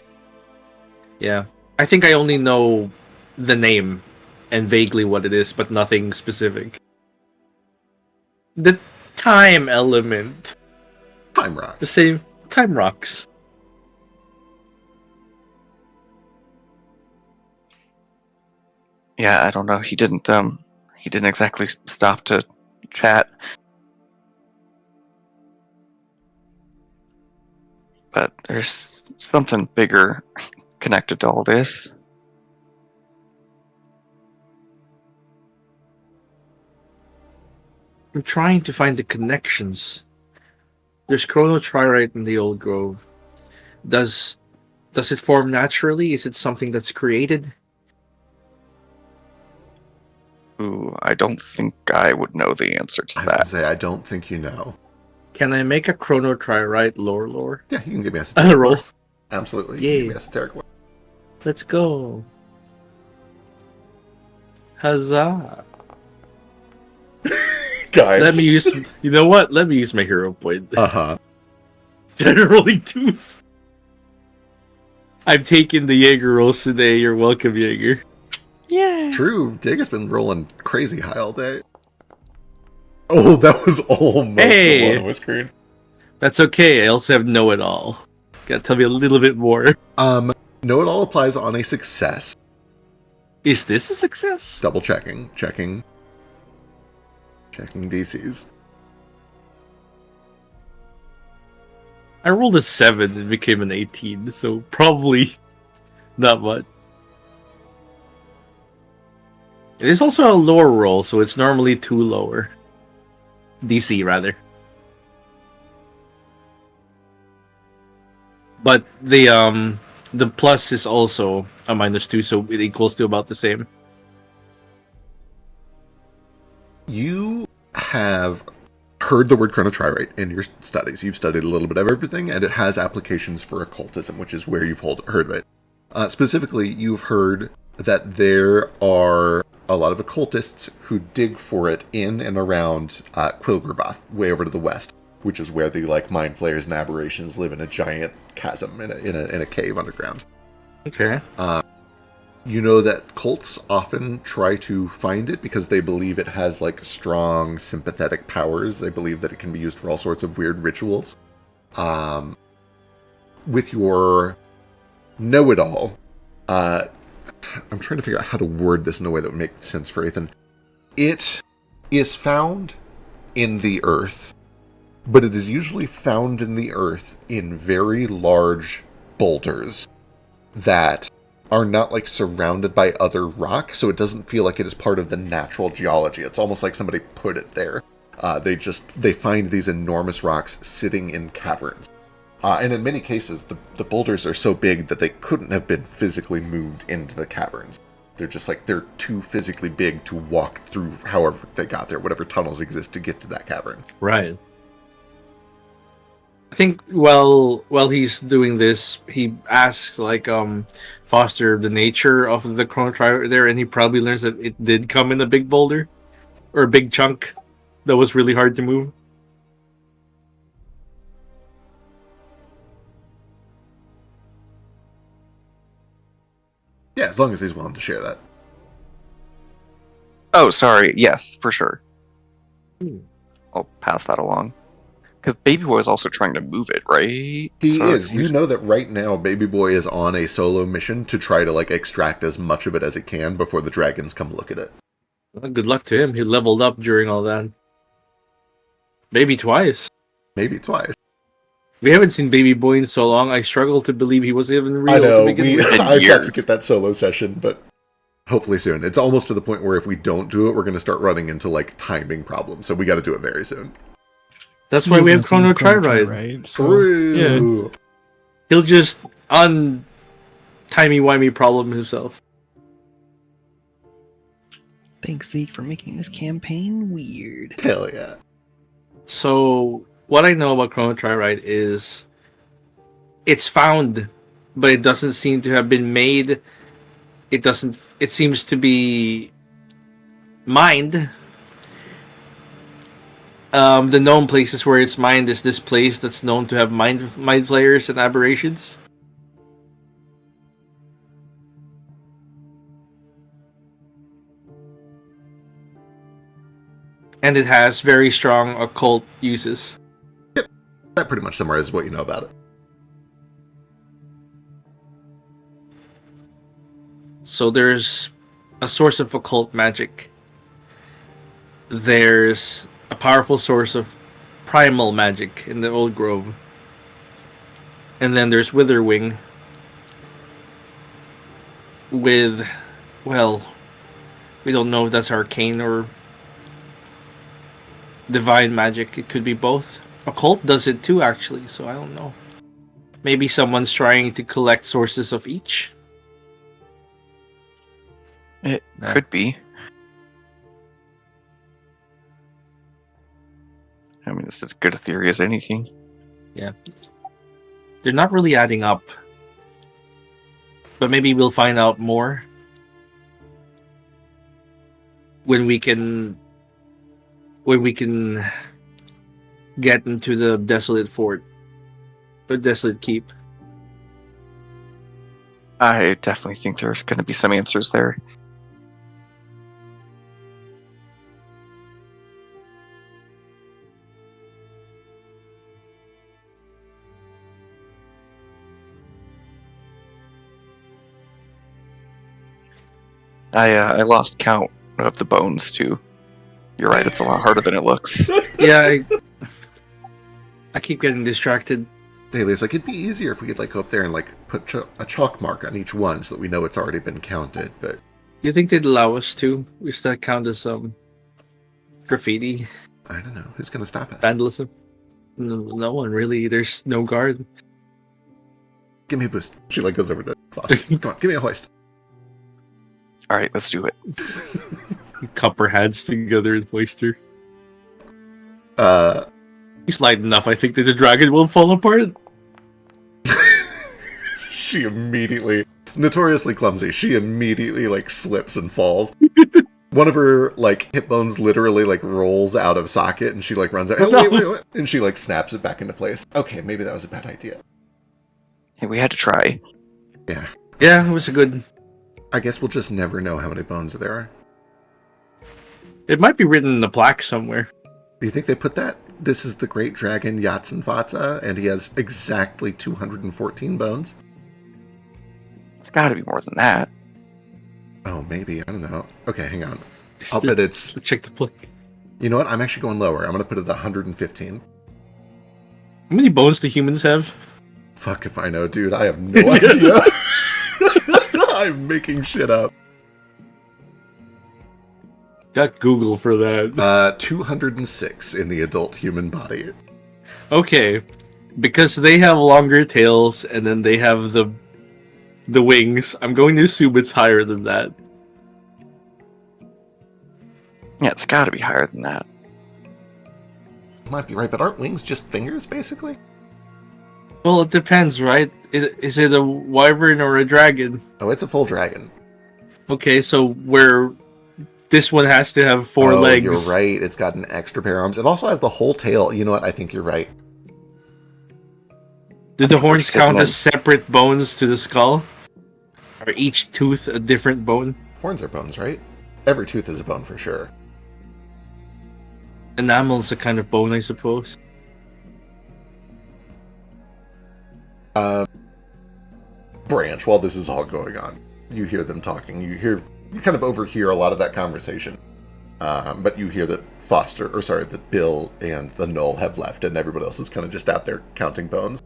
Speaker 3: Yeah. I think I only know the name and vaguely what it is, but nothing specific. The time element.
Speaker 1: Time Rock.
Speaker 3: The same time rocks.
Speaker 6: Yeah, I don't know. He didn't exactly stop to chat. But there's something bigger connected to all this.
Speaker 3: I'm trying to find the connections. There's Chrono Tririte in the Old Grove. Does it form naturally? Is it something that's created?
Speaker 6: Ooh, I don't think I would know the answer to
Speaker 1: I was going
Speaker 6: that.
Speaker 1: to say, I don't think you know.
Speaker 3: Can I make a Chrono Tririte lore?
Speaker 1: Yeah, you can give me a
Speaker 3: Roll.
Speaker 1: lore. Absolutely. You can give me esoteric lore.
Speaker 3: Let's go. Huzzah.
Speaker 1: Guys.
Speaker 3: Let me use. You know what? Let me use my hero point.
Speaker 1: Uh-huh.
Speaker 3: Generally twos. I've taken the Jaeger rolls today. You're welcome, Jaeger.
Speaker 2: Yeah.
Speaker 1: True. Jager's been rolling crazy high all day. Oh, that was almost
Speaker 3: Hey!
Speaker 1: the one on my screen.
Speaker 3: That's okay. I also have know it all. Gotta tell me a little bit more.
Speaker 1: Know it all applies on a success.
Speaker 3: Is this a success?
Speaker 1: Double checking. Checking DCs.
Speaker 3: I rolled a 7 and became an 18, so probably Not much. It is also a lower roll, so it's normally 2 lower. DC, rather. But the plus is also a -2, so it equals to about the same.
Speaker 1: You have heard the word chronotryrite in your studies. You've studied a little bit of everything, and it has applications for occultism, which is where you've heard of it. Specifically, you've heard that there are a lot of occultists who dig for it in and around Quilgrabath, way over to the west, which is where the mind flayers and aberrations live in a giant chasm in a cave underground.
Speaker 3: Okay.
Speaker 1: You know that cults often try to find it because they believe it has strong sympathetic powers. They believe that it can be used for all sorts of weird rituals. With your know-it-all, I'm trying to figure out how to word this in a way that would make sense for Ethan. It is found in the earth, but it is usually found in the earth in very large boulders that are not surrounded by other rock, so it doesn't feel like it is part of the natural geology. It's almost like somebody put it there. They find these enormous rocks sitting in caverns. And in many cases, the boulders are so big that they couldn't have been physically moved into the caverns. They're just they're too physically big to walk through however they got there, whatever tunnels exist to get to that cavern.
Speaker 3: Right. I think while he's doing this, he asks Foster the nature of the chronotryrite there, and he probably learns that it did come in a big boulder or a big chunk that was really hard to move.
Speaker 1: Yeah, as long as he's willing to share that.
Speaker 6: Oh, sorry. Yes, for sure. I'll pass that along. Because Baby Boy is also trying to move it, right?
Speaker 1: He
Speaker 6: So
Speaker 1: is. You know that right now Baby Boy is on a solo mission to try to extract as much of it as it can before the dragons come look at it.
Speaker 3: Well, good luck to him. He leveled up during all that. Maybe twice.
Speaker 1: Maybe twice.
Speaker 3: We haven't seen Baby Boy in so long. I struggle to believe he was even real
Speaker 1: I know.
Speaker 3: to begin with.
Speaker 1: I got to get that solo session, but hopefully soon. It's almost to the point where if we don't do it, we're going to start running into timing problems. So we got to do it very soon.
Speaker 3: That's why we have chronotryrite.
Speaker 1: True.
Speaker 3: Yeah. He'll just timey-wimey problem himself.
Speaker 2: Thanks, Zeke, for making this campaign weird.
Speaker 1: Hell yeah.
Speaker 3: So, what I know about chronotryrite is it's found, but it doesn't seem to have been made. It seems to be mined. The known places where it's mined is this place that's known to have mind flayers and aberrations. And it has very strong occult uses.
Speaker 1: Yep. That pretty much summarizes what you know about it.
Speaker 3: So there's a source of occult magic. There's a powerful source of primal magic in the Old Grove. And then there's Witherwing with, well, we don't know if that's arcane or divine magic. It could be both. Occult does it too, actually, so I don't know. Maybe someone's trying to collect sources of each.
Speaker 6: It could be. I mean, it's as good a theory as anything.
Speaker 3: Yeah. They're not really adding up. But maybe we'll find out more when we can get into the Desolate Fort. Or Desolate Keep.
Speaker 6: I definitely think there's going to be some answers there. I lost count of the bones too. You're right, it's a lot harder than it looks.
Speaker 3: Yeah, I keep getting distracted.
Speaker 1: Haley's like, it'd be easier if we could like go up there and like put a chalk mark on each one so that we know it's already been counted. But
Speaker 3: Do you think they'd allow us to? Does that count as graffiti?
Speaker 1: I don't know. Who's gonna stop us?
Speaker 3: Vandalism? No one really. There's no guard.
Speaker 1: Give me a boost. She like goes over to Foster. Come on, give me a hoist.
Speaker 6: All right, let's do it.
Speaker 3: Cup our hands together and hoist her.
Speaker 1: Uh,
Speaker 3: He's light enough, I think, that the dragon will fall apart.
Speaker 1: she immediately, notoriously clumsy, she immediately like slips and falls. One of her like hip bones literally like rolls out of socket, and she like runs out. Oh, wait, and she like snaps it back into place. Okay, maybe that was a bad idea.
Speaker 6: Hey, we had to try.
Speaker 1: Yeah,
Speaker 3: Yeah, it was a good.
Speaker 1: I guess we'll just never know how many bones there are.
Speaker 3: It might be written in the plaque somewhere.
Speaker 1: Do you think they put that? This is the great dragon Yatsenfatsa, and he has exactly 214 bones?
Speaker 6: It's got to be more than that.
Speaker 1: Oh, maybe. I don't know. Okay, hang on. I'll bet it's...
Speaker 3: Check the plaque.
Speaker 1: You know what? I'm actually going lower. I'm going to put it at 115.
Speaker 3: How many bones do humans have?
Speaker 1: Fuck if I know, dude. I have no idea. I'm making shit up.
Speaker 3: Got Google for that.
Speaker 1: 206 in the adult human body.
Speaker 3: Okay, because they have longer tails and then they have the wings. I'm going to assume it's higher than that.
Speaker 6: Yeah, it's got to be higher than that.
Speaker 1: Might be right, but aren't wings just fingers, basically?
Speaker 3: Well, it depends, right? Is it a wyvern or a dragon?
Speaker 1: Oh, it's a full dragon.
Speaker 3: Okay, so where this one has to have four legs.
Speaker 1: You're right. It's got an extra pair of arms. It also has the whole tail. You know what? I think you're right.
Speaker 3: Do the horns count as separate bones to the skull? Or each tooth a different bone?
Speaker 1: Horns are bones, right? Every tooth is a bone for sure.
Speaker 3: Enamel's a kind of bone, I suppose.
Speaker 1: Branch, while this is all going on, you hear them talking. You kind of overhear a lot of that conversation. But you hear that that Bill and the Null have left, and everybody else is kind of just out there counting bones.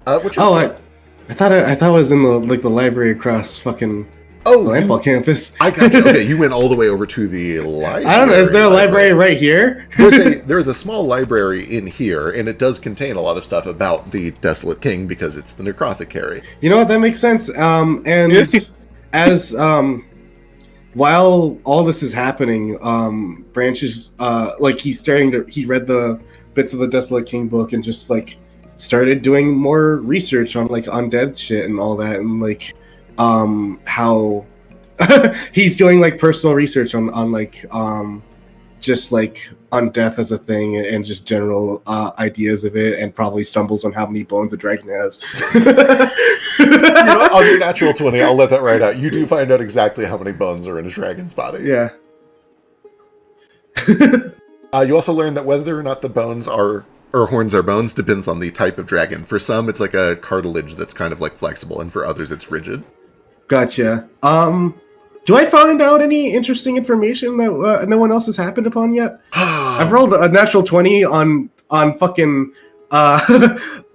Speaker 5: I thought it was in the library across fucking Wildfolk campus.
Speaker 1: I got you. Okay, you went all the way over to the library.
Speaker 5: I don't know. Is there a library right here?
Speaker 1: There's a small library in here, and it does contain a lot of stuff about the Desolate King because it's the Necrothicary.
Speaker 5: You know what? That makes sense. And as while all this is happening, Branch is he read the bits of the Desolate King book and just like started doing more research on like undead shit and all that, and like how he's doing like personal research on like just like on death as a thing and just general ideas of it, and probably stumbles on how many bones a dragon has.
Speaker 1: On your natural 20, I'll let that right out. You do find out exactly how many bones are in a dragon's body.
Speaker 5: Yeah.
Speaker 1: You also learn that whether or not the bones or horns are bones depends on the type of dragon. For some, it's like a cartilage that's kind of like flexible, and for others, it's rigid.
Speaker 5: Gotcha. Do I find out any interesting information that no one else has happened upon yet? I've rolled a natural 20 on fucking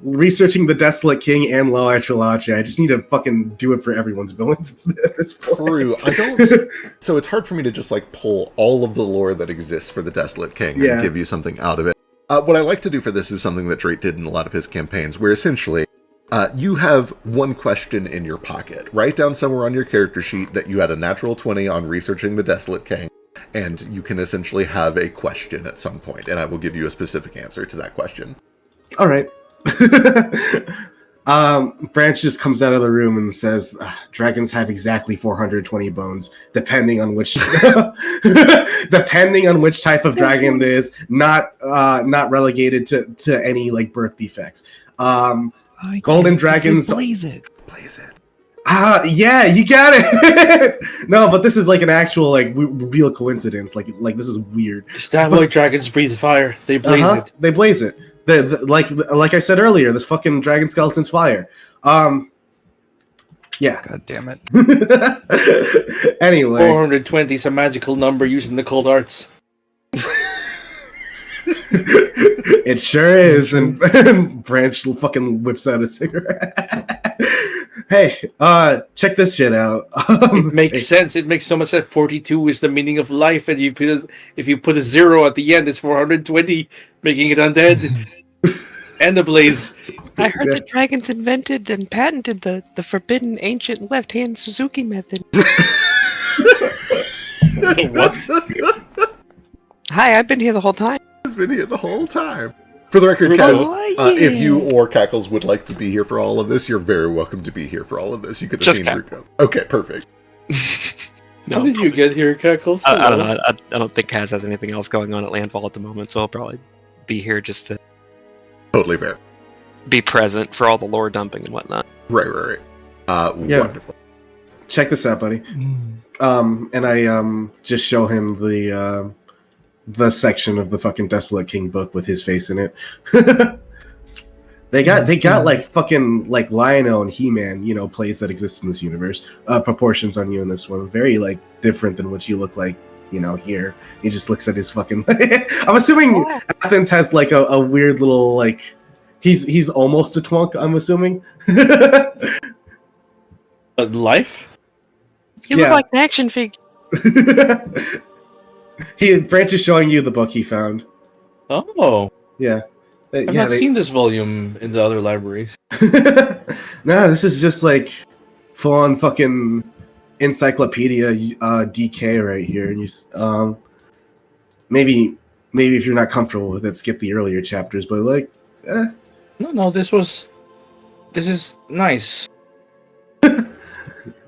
Speaker 5: researching the Desolate King and Lower Trilogy. I just need to fucking do it for everyone's villains at this point.
Speaker 1: True. I don't. So it's hard for me to just like pull all of the lore that exists for the Desolate King and give you something out of it. What I like to do for this is something that Drake did in a lot of his campaigns, where essentially you have one question in your pocket. Write down somewhere on your character sheet that you had a natural 20 on researching the Desolate King, and you can essentially have a question at some point, and I will give you a specific answer to that question.
Speaker 5: All right. Branch just comes out of the room and says, dragons have exactly 420 bones, depending on which type of dragon it is, not relegated to any like birth defects. Golden dragons.
Speaker 2: Blaze it.
Speaker 5: Yeah, you got it. No, but this is like an actual like real coincidence. Like this is weird.
Speaker 3: Stabloid dragons breathe fire. They blaze it.
Speaker 5: They blaze it. Like I said earlier, this fucking dragon skeleton's fire. Yeah.
Speaker 2: God damn it.
Speaker 5: Anyway.
Speaker 3: 420 is a magical number used in the cold arts.
Speaker 5: It sure is. And Branch fucking whips out a cigarette. Hey, check this shit out.
Speaker 3: It makes sense. It makes so much sense. 42 is the meaning of life, and if you put a 0 at the end, it's 420, making it undead. And the blaze.
Speaker 7: I heard that dragons invented and patented the forbidden ancient left-hand Suzuki method.
Speaker 3: What?
Speaker 7: Hi, I've been here the whole time.
Speaker 1: He's been here the whole time. For the record, Kaz, if you or Cackles would like to be here for all of this, you're very welcome to be here for all of this. You could have seen Ruko. Okay, perfect.
Speaker 7: No,
Speaker 3: How did you get here, Cackles?
Speaker 7: I don't know. I don't think Kaz has anything else going on at Landfall at the moment, so I'll probably be here just to
Speaker 1: Totally fair.
Speaker 7: be present for all the lore dumping and whatnot.
Speaker 1: Right.
Speaker 5: Yeah.
Speaker 1: Wonderful.
Speaker 5: Check this out, buddy. And I just show him the section of the fucking Desolate King book with his face in it. They got like fucking like Lion-O and He-Man, plays that exist in this universe. Proportions on you in this one, very like different than what you look like, here. He just looks at his fucking. I'm assuming Athens has like a weird little like. He's almost a twunk. I'm assuming.
Speaker 3: Life?
Speaker 7: You look like an action figure.
Speaker 5: Branch is showing you the book he found.
Speaker 3: Oh.
Speaker 5: Yeah.
Speaker 3: I've not seen this volume in the other libraries.
Speaker 5: Nah, this is just like full on fucking encyclopedia DK right here. And you, maybe if you're not comfortable with it, skip the earlier chapters. But like,
Speaker 3: No, this is nice.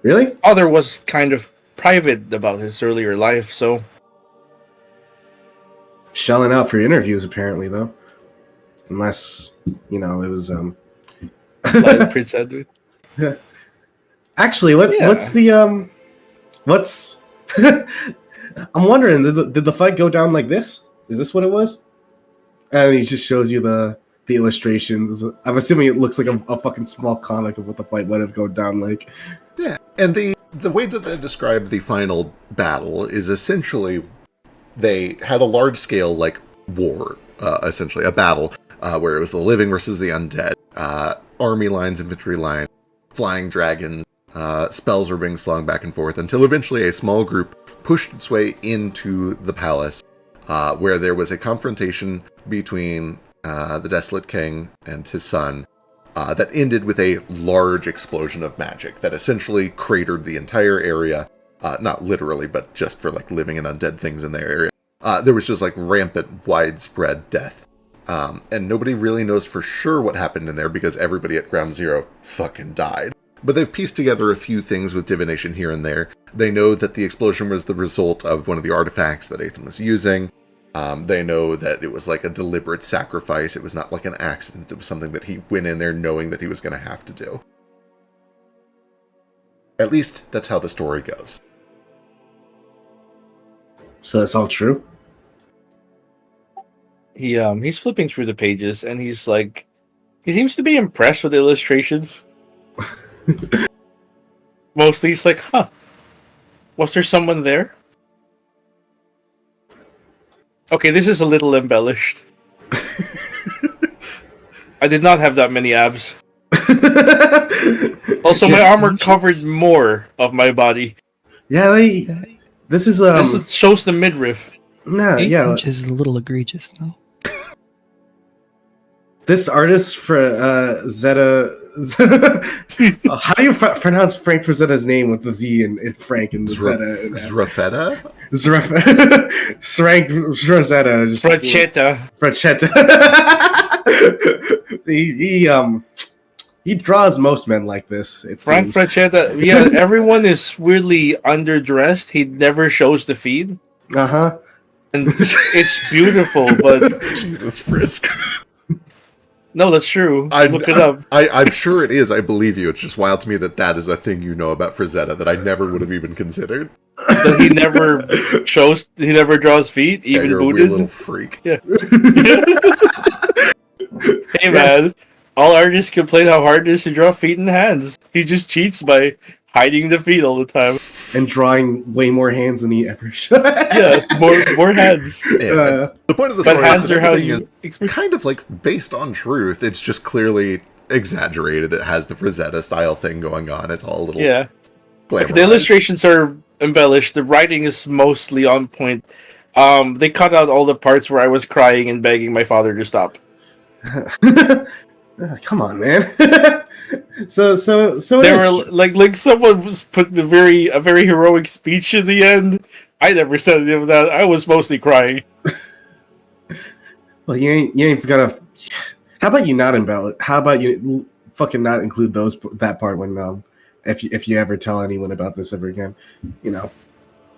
Speaker 5: Really?
Speaker 3: Other was kind of private about his earlier life, so
Speaker 5: Shelling out for interviews apparently though. Unless, it was
Speaker 3: like Prince Edward.
Speaker 5: Yeah. Actually, what's the what's I'm wondering, did the fight go down like this? Is this what it was? And he just shows you the illustrations. I'm assuming it looks like a fucking small comic of what the fight might have gone down like.
Speaker 1: Yeah, and the way that they describe the final battle is essentially they had a large-scale, like, war, essentially, a battle, where it was the living versus the undead, army lines, infantry lines, flying dragons, spells were being slung back and forth, until eventually a small group pushed its way into the palace, where there was a confrontation between the Desolate King and his son, that ended with a large explosion of magic that essentially cratered the entire area. Not literally, but just for like living and undead things in their area. There was just like rampant, widespread death. And nobody really knows for sure what happened in there because everybody at Ground Zero fucking died. But they've pieced together a few things with divination here and there. They know that the explosion was the result of one of the artifacts that Ethan was using. They know that it was like a deliberate sacrifice. It was not like an accident. It was something that he went in there knowing that he was going to have to do. At least that's how the story goes.
Speaker 5: So that's all true?
Speaker 3: He's flipping through the pages and he's like, he seems to be impressed with the illustrations. Mostly he's like, was there someone there? Okay, this is a little embellished. I did not have that many abs. Also, my armor covered more of my body.
Speaker 5: Yeah, this is
Speaker 3: This shows the midriff.
Speaker 5: Nah,
Speaker 2: 8
Speaker 5: yeah.
Speaker 2: inches is a little egregious, though.
Speaker 5: This artist for Zeta. How do you pronounce Frank Frazetta's name with the Z in Frank and the Zeta?
Speaker 1: Zrafetta?
Speaker 5: Frank Frazetta.
Speaker 3: Frachetta.
Speaker 5: He draws most men like this.
Speaker 3: Frank Frachetta. Yeah, everyone is weirdly underdressed. He never shows the feed.
Speaker 5: Uh-huh.
Speaker 3: And it's beautiful, but
Speaker 1: Jesus Frisk.
Speaker 3: No, that's true. Look it up.
Speaker 1: I'm sure it is. I believe you. It's just wild to me that is a thing you know about Frazetta that I never would have even considered.
Speaker 3: That he never shows. He never draws feet, even
Speaker 1: you're
Speaker 3: booted.
Speaker 1: A weird little freak.
Speaker 3: Yeah. Hey man, all artists complain how hard it is to draw feet and hands. He just cheats by hiding the feet all the time.
Speaker 5: And drawing way more hands than he ever should.
Speaker 3: Yeah, more hands.
Speaker 1: Yeah, the point of the
Speaker 3: But
Speaker 1: story
Speaker 3: hands
Speaker 1: is that
Speaker 3: are how
Speaker 1: everything
Speaker 3: you
Speaker 1: is kind of like based on truth. It's just clearly exaggerated. It has the Frazetta style thing going on. It's all a little
Speaker 3: Yeah.
Speaker 1: glamorized.
Speaker 3: The illustrations are embellished. The writing is mostly on point. They cut out all the parts where I was crying and begging my father to stop.
Speaker 5: Come on, man. so
Speaker 3: They were like someone was put a very heroic speech in the end. I never said any of that. I was mostly crying.
Speaker 5: Well, you ain't gonna. How about you not embellish? How about you fucking not include that part when if you ever tell anyone about this ever again, you know.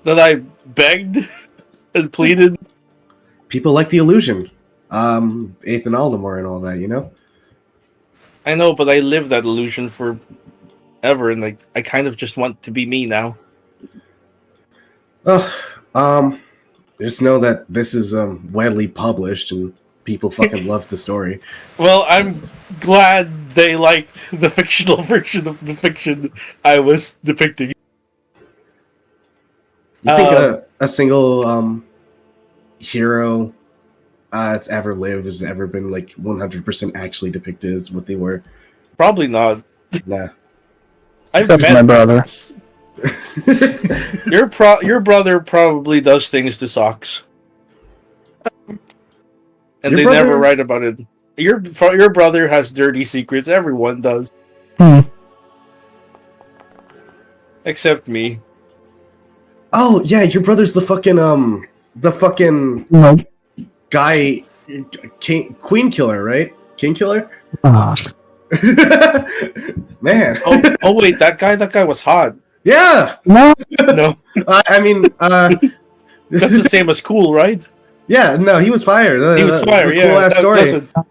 Speaker 3: That I begged and pleaded.
Speaker 5: People like the illusion, Ethan Aldemore and all that, you know.
Speaker 3: I know, but I lived that illusion forever, and I kind of just want to be me now.
Speaker 5: Just know that this is widely published and people fucking love the story.
Speaker 3: Well, I'm glad they liked the fictional version of the fiction I was depicting.
Speaker 5: You think a single hero that's ever lived has ever been like 100% actually depicted as what they were?
Speaker 3: Probably not.
Speaker 5: Nah.
Speaker 3: I've
Speaker 2: That's
Speaker 3: met
Speaker 2: my brother.
Speaker 3: Your brother probably does things to socks, and
Speaker 5: Your
Speaker 3: they
Speaker 5: brother-
Speaker 3: never write about it. Your brother has dirty secrets. Everyone does, except me.
Speaker 5: Oh yeah, your brother's the fucking guy, queen killer, right? King killer. Man.
Speaker 3: Oh wait, that guy was hot.
Speaker 5: Yeah.
Speaker 2: No.
Speaker 3: No,
Speaker 5: I mean,
Speaker 3: that's the same as cool, right?
Speaker 5: yeah. No, he was fired.
Speaker 3: He was fired.
Speaker 5: Cool ass story.
Speaker 3: That's what-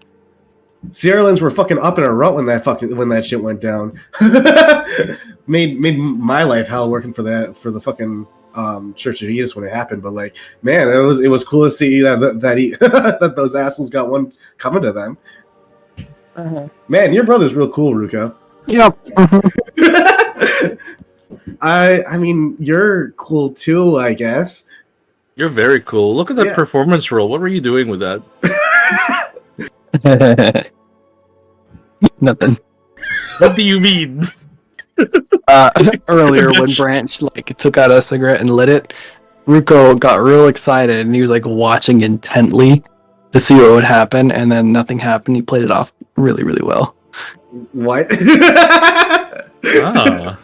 Speaker 5: Sierra-Leone's were fucking up in a rut when that shit went down. made my life hell working for the fucking Church of Jesus when it happened. But like, man, it was cool to see that those assholes got one coming to them. Man, your brother's real cool, Ruko.
Speaker 2: Yep.
Speaker 5: I mean, you're cool too, I guess.
Speaker 3: You're very cool. Look at that
Speaker 5: Yeah.
Speaker 3: performance roll. What were you doing with that?
Speaker 2: Nothing.
Speaker 3: What do you mean?
Speaker 2: Earlier when Branch took out a cigarette and lit it, Ruko got real excited and he was watching intently to see what would happen, and then nothing happened. He played it off really, really well.
Speaker 5: What? All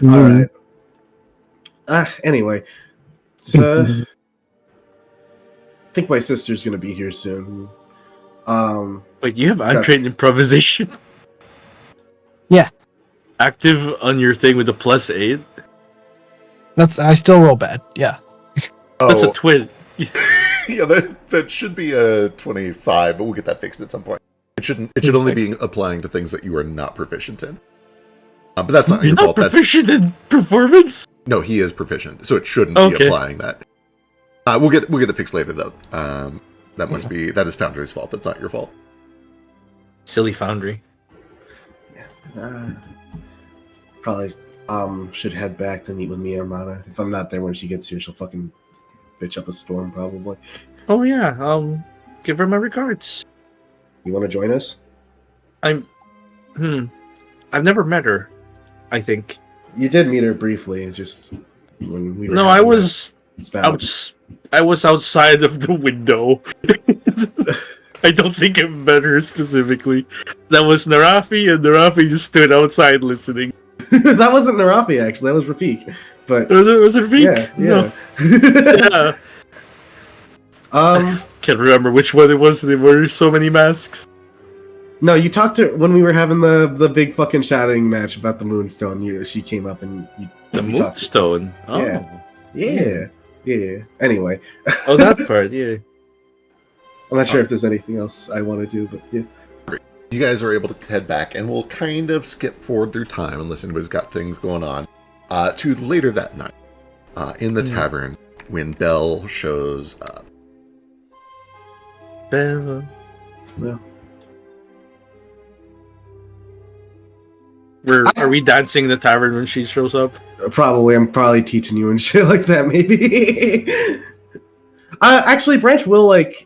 Speaker 5: right. Anyway, so I think my sister's gonna be here soon.
Speaker 3: Wait, you have untrained improvisation?
Speaker 2: Yeah.
Speaker 3: Active on your thing with a +8?
Speaker 2: I still roll bad. Yeah.
Speaker 3: That's a twin.
Speaker 1: Yeah, that should be a 25, but we'll get that fixed at some point. It should only be applying to things that you are not proficient in. But that's not
Speaker 3: You're
Speaker 1: your
Speaker 3: not
Speaker 1: fault.
Speaker 3: proficient in performance?
Speaker 1: No, he is proficient, so it shouldn't be applying that. We'll get it fixed later though. That is Foundry's fault. That's not your fault.
Speaker 3: Silly Foundry.
Speaker 5: Probably should head back to meet with Mia Armada. If I'm not there when she gets here, she'll fucking bitch up a storm probably.
Speaker 3: Oh yeah, give her my regards.
Speaker 5: You want to join us?
Speaker 3: I've never met her, I think.
Speaker 5: You did meet her briefly, just when we were.
Speaker 3: No, I was outside of the window. I don't think I met her specifically. That was Narafi, and Narafi just stood outside listening.
Speaker 5: That wasn't Narafi, actually. That was Rafik. But
Speaker 3: Was it Rafik?
Speaker 5: Yeah.
Speaker 3: No.
Speaker 5: Yeah.
Speaker 3: Can't remember which one it was. There were so many masks.
Speaker 5: No, you talked to her when we were having the big fucking shouting match about the Moonstone. She came up and
Speaker 3: The
Speaker 5: you talked.
Speaker 3: Moonstone. Oh.
Speaker 5: Yeah. Anyway.
Speaker 3: Oh, that part, yeah.
Speaker 5: I'm not sure if there's anything else I want to do, but yeah.
Speaker 1: You guys are able to head back, and we'll kind of skip forward through time unless anybody's got things going on. To later that night, in the tavern, when Belle shows up.
Speaker 3: Belle.
Speaker 5: Well.
Speaker 3: Are we dancing in the tavern when she shows up?
Speaker 5: Probably. I'm probably teaching you and shit like that, maybe. Actually, Branch will, like,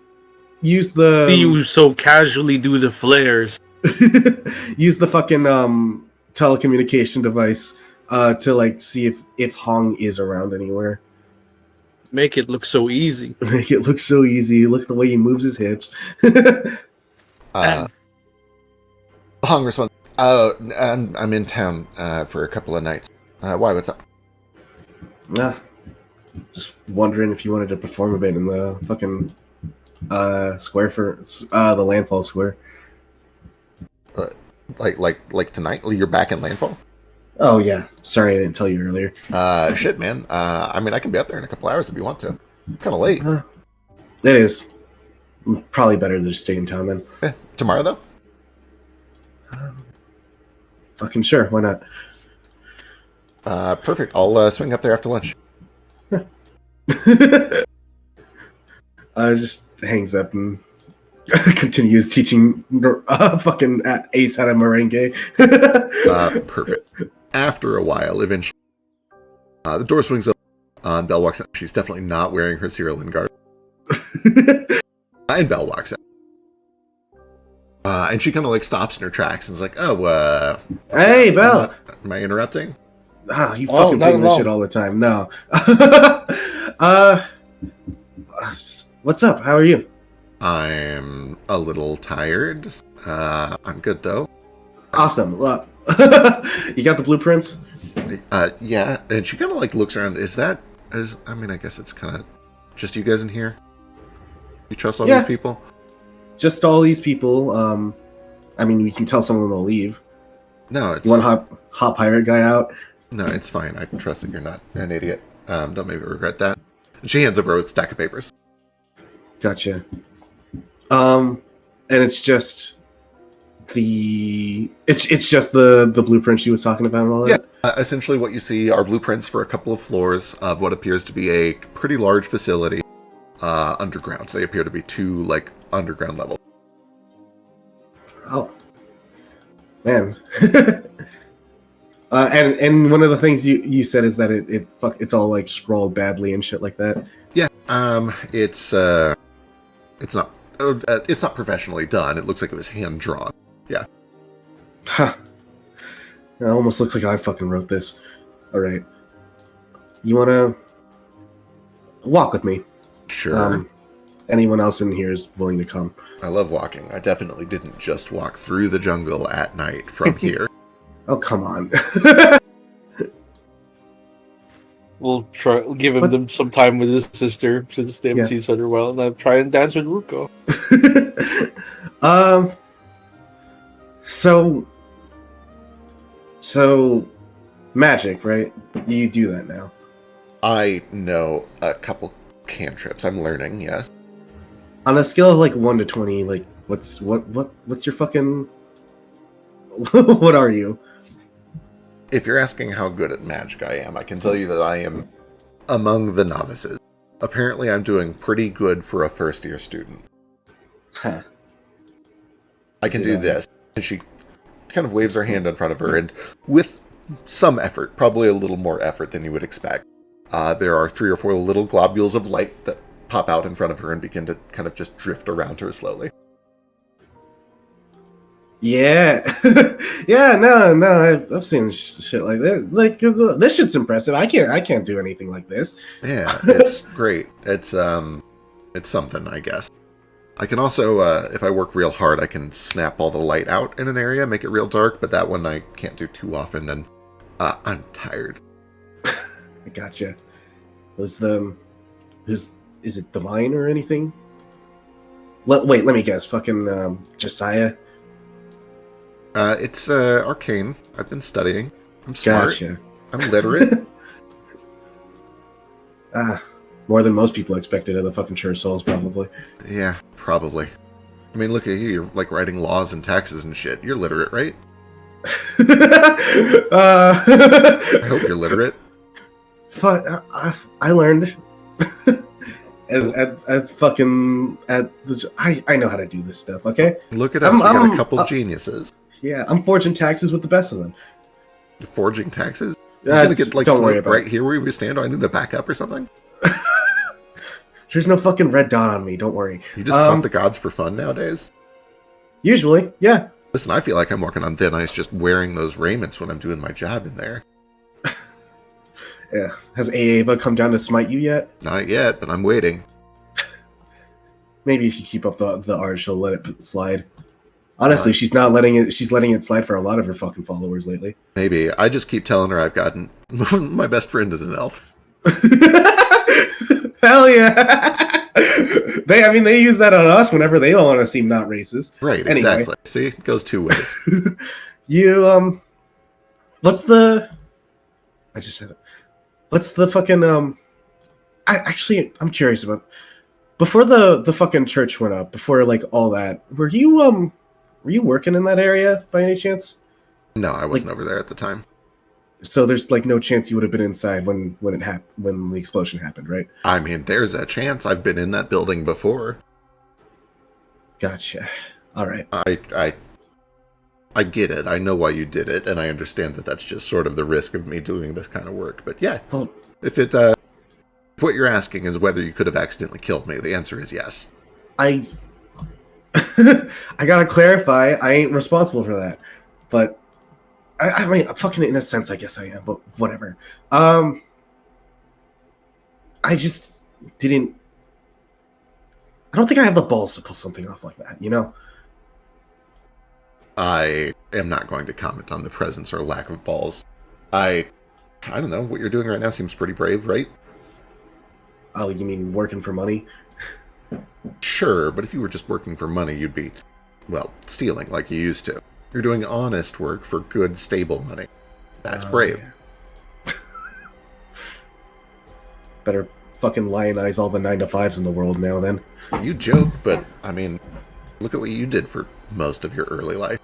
Speaker 5: use the...
Speaker 3: You so casually do the flares.
Speaker 5: use the fucking telecommunication device to, like, see if Hong is around anywhere.
Speaker 3: Make it look so easy.
Speaker 5: Make it look so easy. Look at the way he moves his hips.
Speaker 1: Hong responds, I'm in town for a couple of nights. Why, what's up?
Speaker 5: Nah. Just wondering if you wanted to perform a bit in the fucking square for the landfall square.
Speaker 1: Like tonight? You're back in Landfall?
Speaker 5: Oh yeah. Sorry I didn't tell you earlier.
Speaker 1: Shit, man. I mean, I can be up there in a couple hours if you want to. Kind of late.
Speaker 5: It is. Probably better to just stay in town then.
Speaker 1: Tomorrow, though?
Speaker 5: Fucking sure. Why not?
Speaker 1: Perfect. I'll swing up there after lunch.
Speaker 5: Just hangs up and continues teaching fucking Ace how to merengue.
Speaker 1: Perfect. After a while, eventually, the door swings open. Belle walks in. She's definitely not wearing her Cyrillin garb. And Belle walks in. And she kind of like stops in her tracks and is like, "Oh,
Speaker 5: hey, Belle,
Speaker 1: am I interrupting?"
Speaker 5: You fucking say this shit all the time. No. What's up? How are you?
Speaker 1: I'm a little tired. I'm good though.
Speaker 5: Awesome. Well, you got the blueprints?
Speaker 1: Yeah. And she kind of like looks around. I mean, I guess it's kind of just you guys in here. You trust all these people?
Speaker 5: Just all these people. I mean, we can tell some of them to leave.
Speaker 1: No, it's...
Speaker 5: You want hot pirate guy out?
Speaker 1: No, it's fine. I trust that you're not an idiot. Don't make me regret that. And she hands over a stack of papers.
Speaker 5: Gotcha. And it's just it's just the blueprint she was talking about and all that?
Speaker 1: Yeah. Essentially what you see are blueprints for a couple of floors of what appears to be a pretty large facility underground. They appear to be 2, like, underground levels.
Speaker 5: Oh. Man. And one of the things you said is that it's all like scrawled badly and shit like that.
Speaker 1: Yeah. It's not professionally done. It looks like it was hand drawn. Yeah.
Speaker 5: Huh. It almost looks like I fucking wrote this. All right. You want to walk with me?
Speaker 1: Sure.
Speaker 5: Anyone else in here is willing to come.
Speaker 1: I love walking. I definitely didn't just walk through the jungle at night from here.
Speaker 5: Oh, come on.
Speaker 3: We'll give him some time with his sister since they haven't seen each other well, and I'll try and dance with Ruko.
Speaker 5: So magic, right? You do that now.
Speaker 1: I know a couple cantrips. I'm learning, yes.
Speaker 5: On a scale of like 1 to 20, like what's your fucking what are you?
Speaker 1: If you're asking how good at magic I am, I can tell you that I am among the novices. Apparently, I'm doing pretty good for a first-year student.
Speaker 5: Huh.
Speaker 1: I can do this. And she kind of waves her hand in front of her, and with some effort, probably a little more effort than you would expect, there are 3 or 4 little globules of light that pop out in front of her and begin to kind of just drift around her slowly.
Speaker 5: Yeah. Yeah, no, I've seen shit like that. Like, this shit's impressive. I can't do anything like this.
Speaker 1: Yeah, it's great. It's something, I guess. I can also, if I work real hard, I can snap all the light out in an area, make it real dark, but that one I can't do too often, and I'm tired.
Speaker 5: I gotcha. Is it divine or anything? Wait, let me guess. Fucking Josiah?
Speaker 1: It's arcane. I've been studying. I'm smart.
Speaker 5: Gotcha.
Speaker 1: I'm literate.
Speaker 5: More than most people expected of the fucking Church Souls, probably.
Speaker 1: Yeah, probably. I mean, look at you. You're like writing laws and taxes and shit. You're literate, right? I hope you're literate.
Speaker 5: I learned. at fucking I know how to do this stuff. Okay.
Speaker 1: Look at us. We got a couple geniuses.
Speaker 5: Yeah, I'm forging taxes with the best of them.
Speaker 1: Forging taxes? I'm gonna get like
Speaker 5: don't worry
Speaker 1: smoked
Speaker 5: about
Speaker 1: right
Speaker 5: it.
Speaker 1: here where we stand. Do I need to back up or something?
Speaker 5: There's no fucking red dot on me. Don't worry.
Speaker 1: You just talk the gods for fun nowadays?
Speaker 5: Usually, yeah.
Speaker 1: Listen, I feel like I'm walking on thin ice just wearing those raiments when I'm doing my job in there.
Speaker 5: Yeah. Has Aava come down to smite you yet?
Speaker 1: Not yet, but I'm waiting.
Speaker 5: Maybe if you keep up the art, she'll let it slide. Honestly,
Speaker 1: Uh,
Speaker 5: she's not letting it. She's letting it slide for a lot of her fucking followers lately.
Speaker 1: Maybe. I just keep telling her I've gotten... my best friend is an elf.
Speaker 5: Hell yeah! They use that on us whenever they want to seem not racist.
Speaker 1: Right,
Speaker 5: Anyway.
Speaker 1: exactly. See? It goes two ways.
Speaker 5: You what's the? I just said it. What's the fucking I'm curious about before the fucking church went up. Before like all that, were you working in that area by any chance?
Speaker 1: No, I wasn't over there at the time.
Speaker 5: So there's like no chance you would have been inside when the explosion happened, right?
Speaker 1: I mean, there's a chance. I've been in that building before.
Speaker 5: Gotcha. All right.
Speaker 1: I get it. I know why you did it, and I understand that that's just sort of the risk of me doing this kind of work. But yeah,
Speaker 5: Well,
Speaker 1: if what you're asking is whether you could have accidentally killed me, the answer is yes.
Speaker 5: I gotta clarify. I ain't responsible for that, but I mean, fucking in a sense, I guess I am. But whatever. I just didn't. I don't think I have the balls to pull something off like that. You know.
Speaker 1: I am not going to comment on the presence or lack of balls. I don't know. What you're doing right now seems pretty brave, right?
Speaker 5: Oh, you mean working for money?
Speaker 1: Sure, but if you were just working for money, you'd be, well, stealing like you used to. You're doing honest work for good, stable money. That's brave.
Speaker 5: Yeah. Better fucking lionize all the 9-to-5s in the world now, then.
Speaker 1: You joke, but, I mean, look at what you did for most of your early life.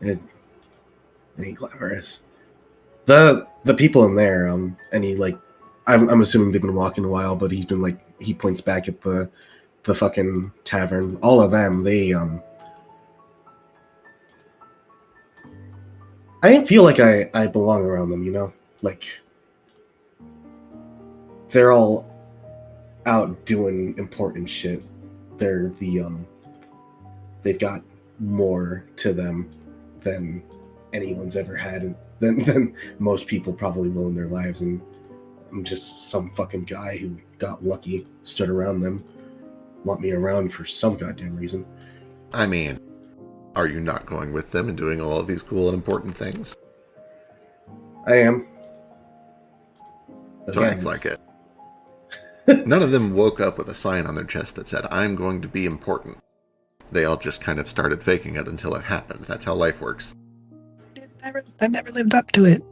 Speaker 5: It ain't glamorous. The people in there, and he like, I'm assuming they've been walking a while, but he's been like, he points back at the fucking tavern. All of them, I didn't feel like I belong around them, you know? Like, they're all out doing important shit. They're they've got more to them than anyone's ever had, and than most people probably will in their lives, and I'm just some fucking guy who got lucky, stood around them, want me around for some goddamn reason.
Speaker 1: I mean, are you not going with them and doing all of these cool and important things?
Speaker 5: I am. But
Speaker 1: Sounds like it. None of them woke up with a sign on their chest that said, "I'm going to be important." They all just kind of started faking it until it happened. That's how life works.
Speaker 2: I never lived up to it.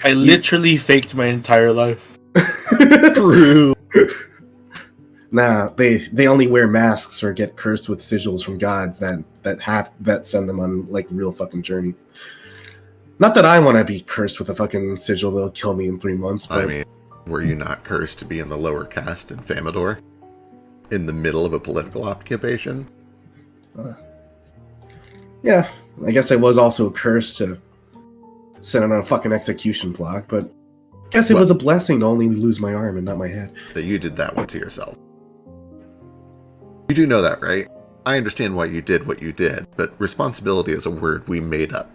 Speaker 3: I literally faked my entire life.
Speaker 1: True.
Speaker 5: Nah, they only wear masks or get cursed with sigils from gods that send them on like real fucking journey. Not that I want to be cursed with a fucking sigil that'll kill me in 3 months. But
Speaker 1: I mean, were you not cursed to be in the lower caste in Famador? In the middle of a political occupation?
Speaker 5: Yeah, I guess I was also cursed to sit on a fucking execution block, but I guess it was a blessing to only lose my arm and not my head.
Speaker 1: That you did that one to yourself. You do know that, right? I understand why you did what you did, but responsibility is a word we made up.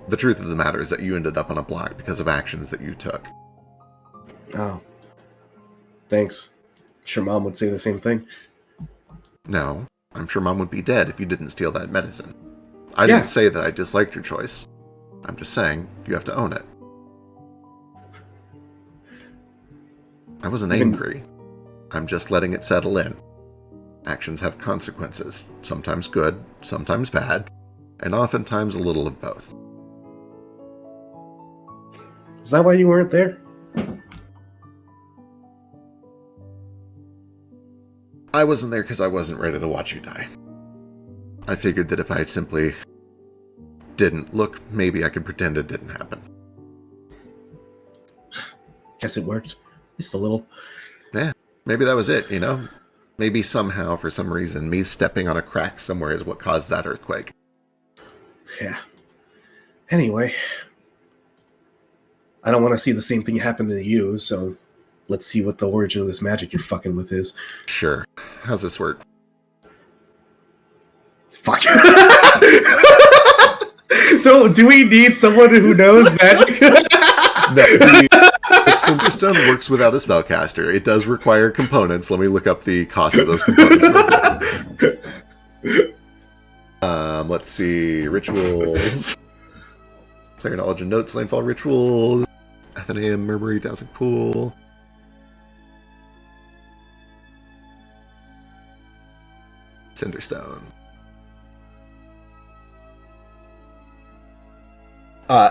Speaker 1: The truth of the matter is that you ended up on a block because of actions that you took.
Speaker 5: Oh. Thanks. Sure Mom would say the same thing.
Speaker 1: No, I'm sure Mom would be dead if you didn't steal that medicine. I didn't say that I disliked your choice. I'm just saying, you have to own it. I wasn't angry. I'm just letting it settle in. Actions have consequences, sometimes good, sometimes bad, and oftentimes a little of both.
Speaker 5: Is that why you weren't there?
Speaker 1: I wasn't there because I wasn't ready to watch you die. I figured that if I simply didn't look, maybe I could pretend it didn't happen.
Speaker 5: Guess it worked. Just a little.
Speaker 1: Yeah, maybe that was it, you know? Maybe somehow, for some reason, me stepping on a crack somewhere is what caused that earthquake.
Speaker 5: Yeah. Anyway, I don't want to see the same thing happen to you, so let's see what the origin of this magic you're fucking with is.
Speaker 1: Sure. How's this work?
Speaker 5: Fuck. Do we need someone who knows magic?
Speaker 1: No, the Cinderstone works without a spellcaster. It does require components. Let me look up the cost of those components. Let's see. Rituals. Player knowledge and notes. Landfall rituals. Athenaeum, Murmury, Dowsing Pool. Cinderstone.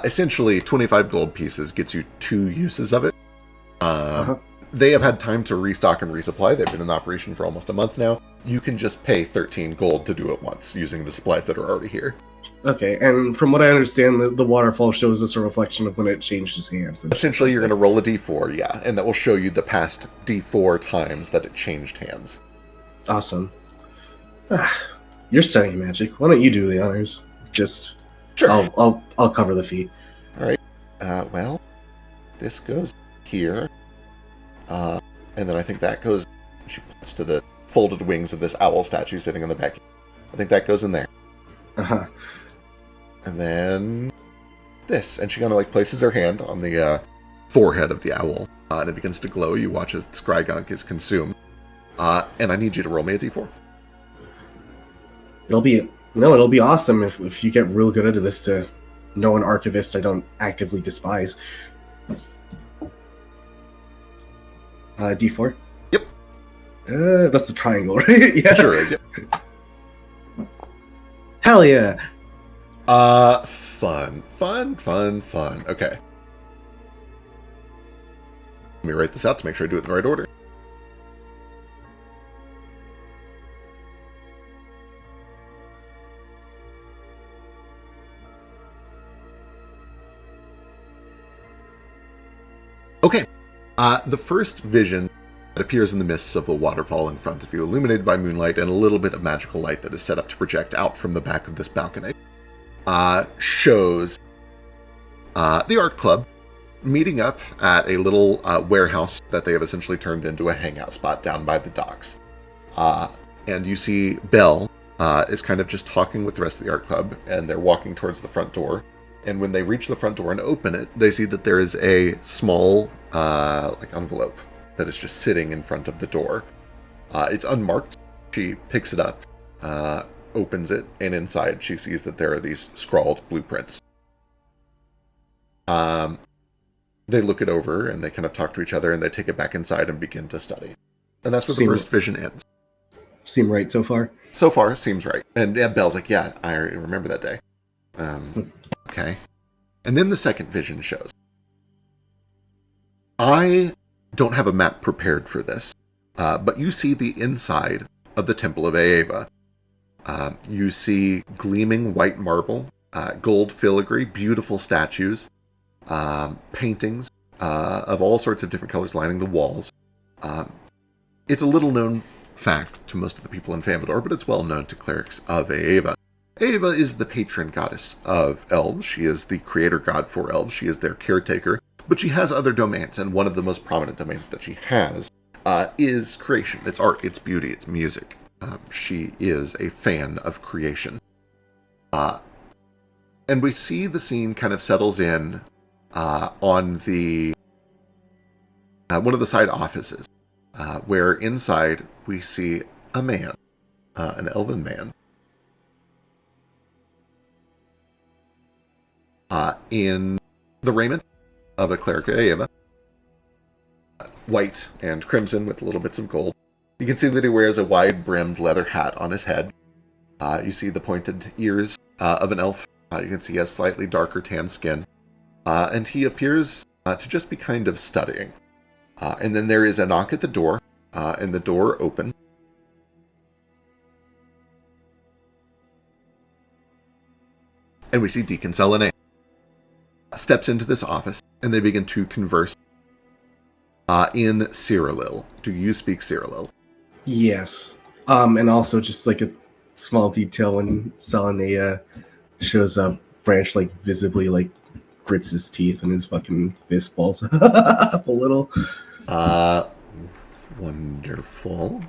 Speaker 1: Essentially, 25 gold pieces gets you 2 uses of it. They have had time to restock and resupply. They've been in operation for almost a month now. You can just pay 13 gold to do it once, using the supplies that are already here.
Speaker 5: Okay, and from what I understand, the waterfall shows us a reflection of when it changed its hands.
Speaker 1: Essentially, you're going to roll a d4, yeah, and that will show you the past d4 times that it changed hands.
Speaker 5: Awesome. You're studying magic. Why don't you do the honors? Just...
Speaker 1: Sure.
Speaker 5: I'll cover the fee.
Speaker 1: All right. Well, this goes here, and then I think that goes. She points to the folded wings of this owl statue sitting on the back. I think that goes in there. And then this, and she kind of like places her hand on the forehead of the owl, and it begins to glow. You watch as the scry gunk is consumed, and I need you to roll me a d4.
Speaker 5: It'll be awesome if you get real good at this to know an archivist I don't actively despise. D4?
Speaker 1: Yep.
Speaker 5: That's the triangle, right? Yeah.
Speaker 1: Sure is, yep.
Speaker 5: Hell yeah.
Speaker 1: Fun. Okay. Let me write this out to make sure I do it in the right order. Okay. The first vision that appears in the mists of the waterfall in front of you, illuminated by moonlight and a little bit of magical light that is set up to project out from the back of this balcony, shows the art club meeting up at a little warehouse that they have essentially turned into a hangout spot down by the docks. And you see Belle is kind of just talking with the rest of the art club, and they're walking towards the front door. And when they reach the front door and open it, they see that there is a small envelope that is just sitting in front of the door. It's unmarked. She picks it up, opens it, and inside she sees that there are these scrawled blueprints. They look it over and they kind of talk to each other, and they take it back inside and begin to study. And that's where the first vision ends.
Speaker 5: Seem right so far?
Speaker 1: So far, seems right. And Belle's like, yeah, I remember that day. Okay. And then the second vision shows. I don't have a map prepared for this, but you see the inside of the Temple of Aeva. You see gleaming white marble, gold filigree, beautiful statues, paintings of all sorts of different colors lining the walls. It's a little known fact to most of the people in Famidor, but it's well known to clerics of Aeva. Aeva is the patron goddess of elves. She is the creator god for elves. She is their caretaker, but she has other domains, and one of the most prominent domains that she has is creation. It's art, it's beauty, it's music. She is a fan of creation. And we see the scene kind of settles in on the one of the side offices, where inside we see a man, an elven man, in the raiment of a cleric of Aeva, white and crimson with little bits of gold. You can see that he wears a wide-brimmed leather hat on his head. You see the pointed ears of an elf. You can see he has slightly darker tan skin. And he appears to just be kind of studying. And then there is a knock at the door, and the door opens. And we see Deacon Selene steps into this office, and they begin to converse in Cyrillil. Do you speak Cyrillil?
Speaker 5: Yes. And also just like a small detail when Salanea shows up, Branch like visibly like grits his teeth and his fucking fist balls up a little.
Speaker 1: Wonderful.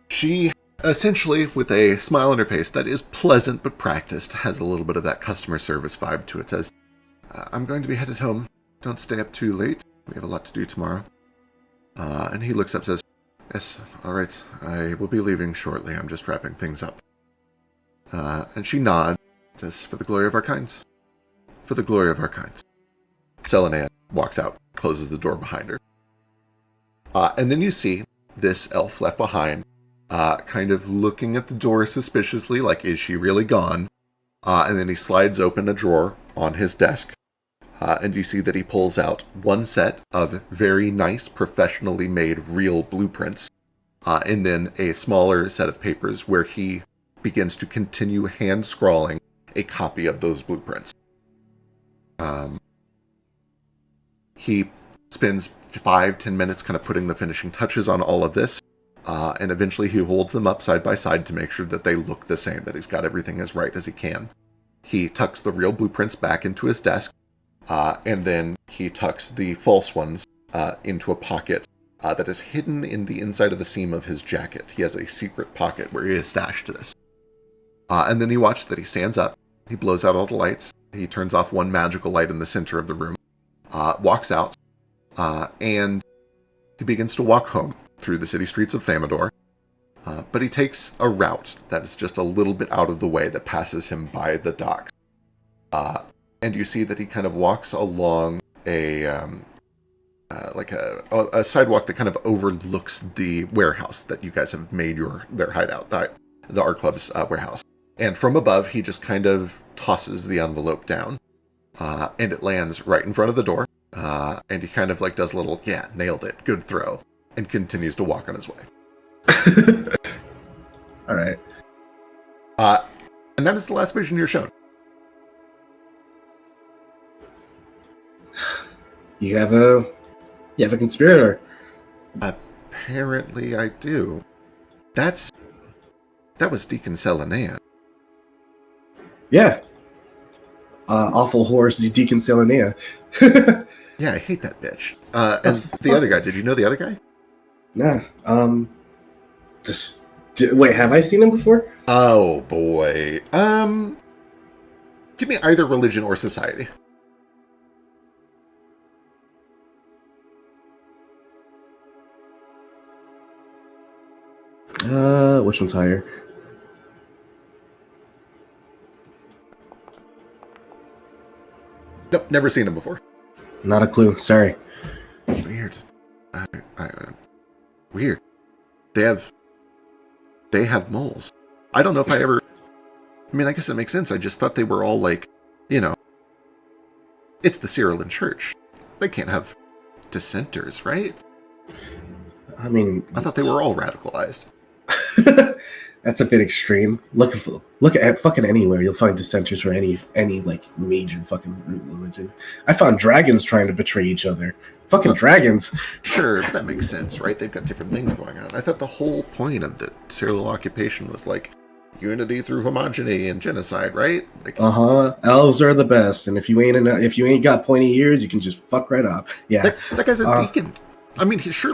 Speaker 1: She essentially, with a smile on her face that is pleasant but practiced, has a little bit of that customer service vibe to it, says, I'm going to be headed home. Don't stay up too late. We have a lot to do tomorrow. And he looks up and says, yes, all right. I will be leaving shortly. I'm just wrapping things up. And she nods, says, for the glory of our kind. For the glory of our kind. Selenea walks out, closes the door behind her. And then you see this elf left behind, kind of looking at the door suspiciously, like, is she really gone? And then he slides open a drawer on his desk. And you see that he pulls out one set of very nice, professionally made real blueprints. And then a smaller set of papers where he begins to continue hand-scrawling a copy of those blueprints. He spends 5-10 minutes kind of putting the finishing touches on all of this. And eventually he holds them up side by side to make sure that they look the same, that he's got everything as right as he can. He tucks the real blueprints back into his desk. And then he tucks the false ones into a pocket that is hidden in the inside of the seam of his jacket. He has a secret pocket where he has stashed this. And then you watch that he stands up, he blows out all the lights, he turns off one magical light in the center of the room, walks out, and he begins to walk home through the city streets of Famador. But he takes a route that is just a little bit out of the way that passes him by the dock. And you see that he kind of walks along a sidewalk that kind of overlooks the warehouse that you guys have made their hideout, the Art Club's warehouse. And from above, he just kind of tosses the envelope down, and it lands right in front of the door. And he kind of like does a little, yeah, nailed it, good throw, and continues to walk on his way.
Speaker 5: All right.
Speaker 1: And that is the last vision you're shown.
Speaker 5: You have a conspirator.
Speaker 1: Apparently I do. That was Deacon Selenea.
Speaker 5: Yeah. Awful horse, Deacon Selenea.
Speaker 1: Yeah, I hate that bitch. And the other guy, did you know the other guy?
Speaker 5: Nah. Wait, have I seen him before?
Speaker 1: Oh, boy. Give me either religion or society.
Speaker 5: Which one's higher?
Speaker 1: Nope, never seen him before.
Speaker 5: Not a clue. Sorry.
Speaker 1: Weird. Weird. They have moles. I don't know if I ever... I mean, I guess it makes sense. I just thought they were all like, it's the Cyrillian Church. They can't have dissenters, right?
Speaker 5: I mean...
Speaker 1: I thought they were all radicalized.
Speaker 5: That's a bit extreme. Look at fucking anywhere. You'll find dissenters for any like major fucking religion. I found dragons trying to betray each other. Fucking dragons.
Speaker 1: Sure, that makes sense, right? They've got different things going on. I thought the whole point of the Cyril occupation was like unity through homogeny and genocide, right? Like,
Speaker 5: Elves are the best, and if you ain't got pointy ears, you can just fuck right off. Yeah.
Speaker 1: That guy's a deacon. I mean, he's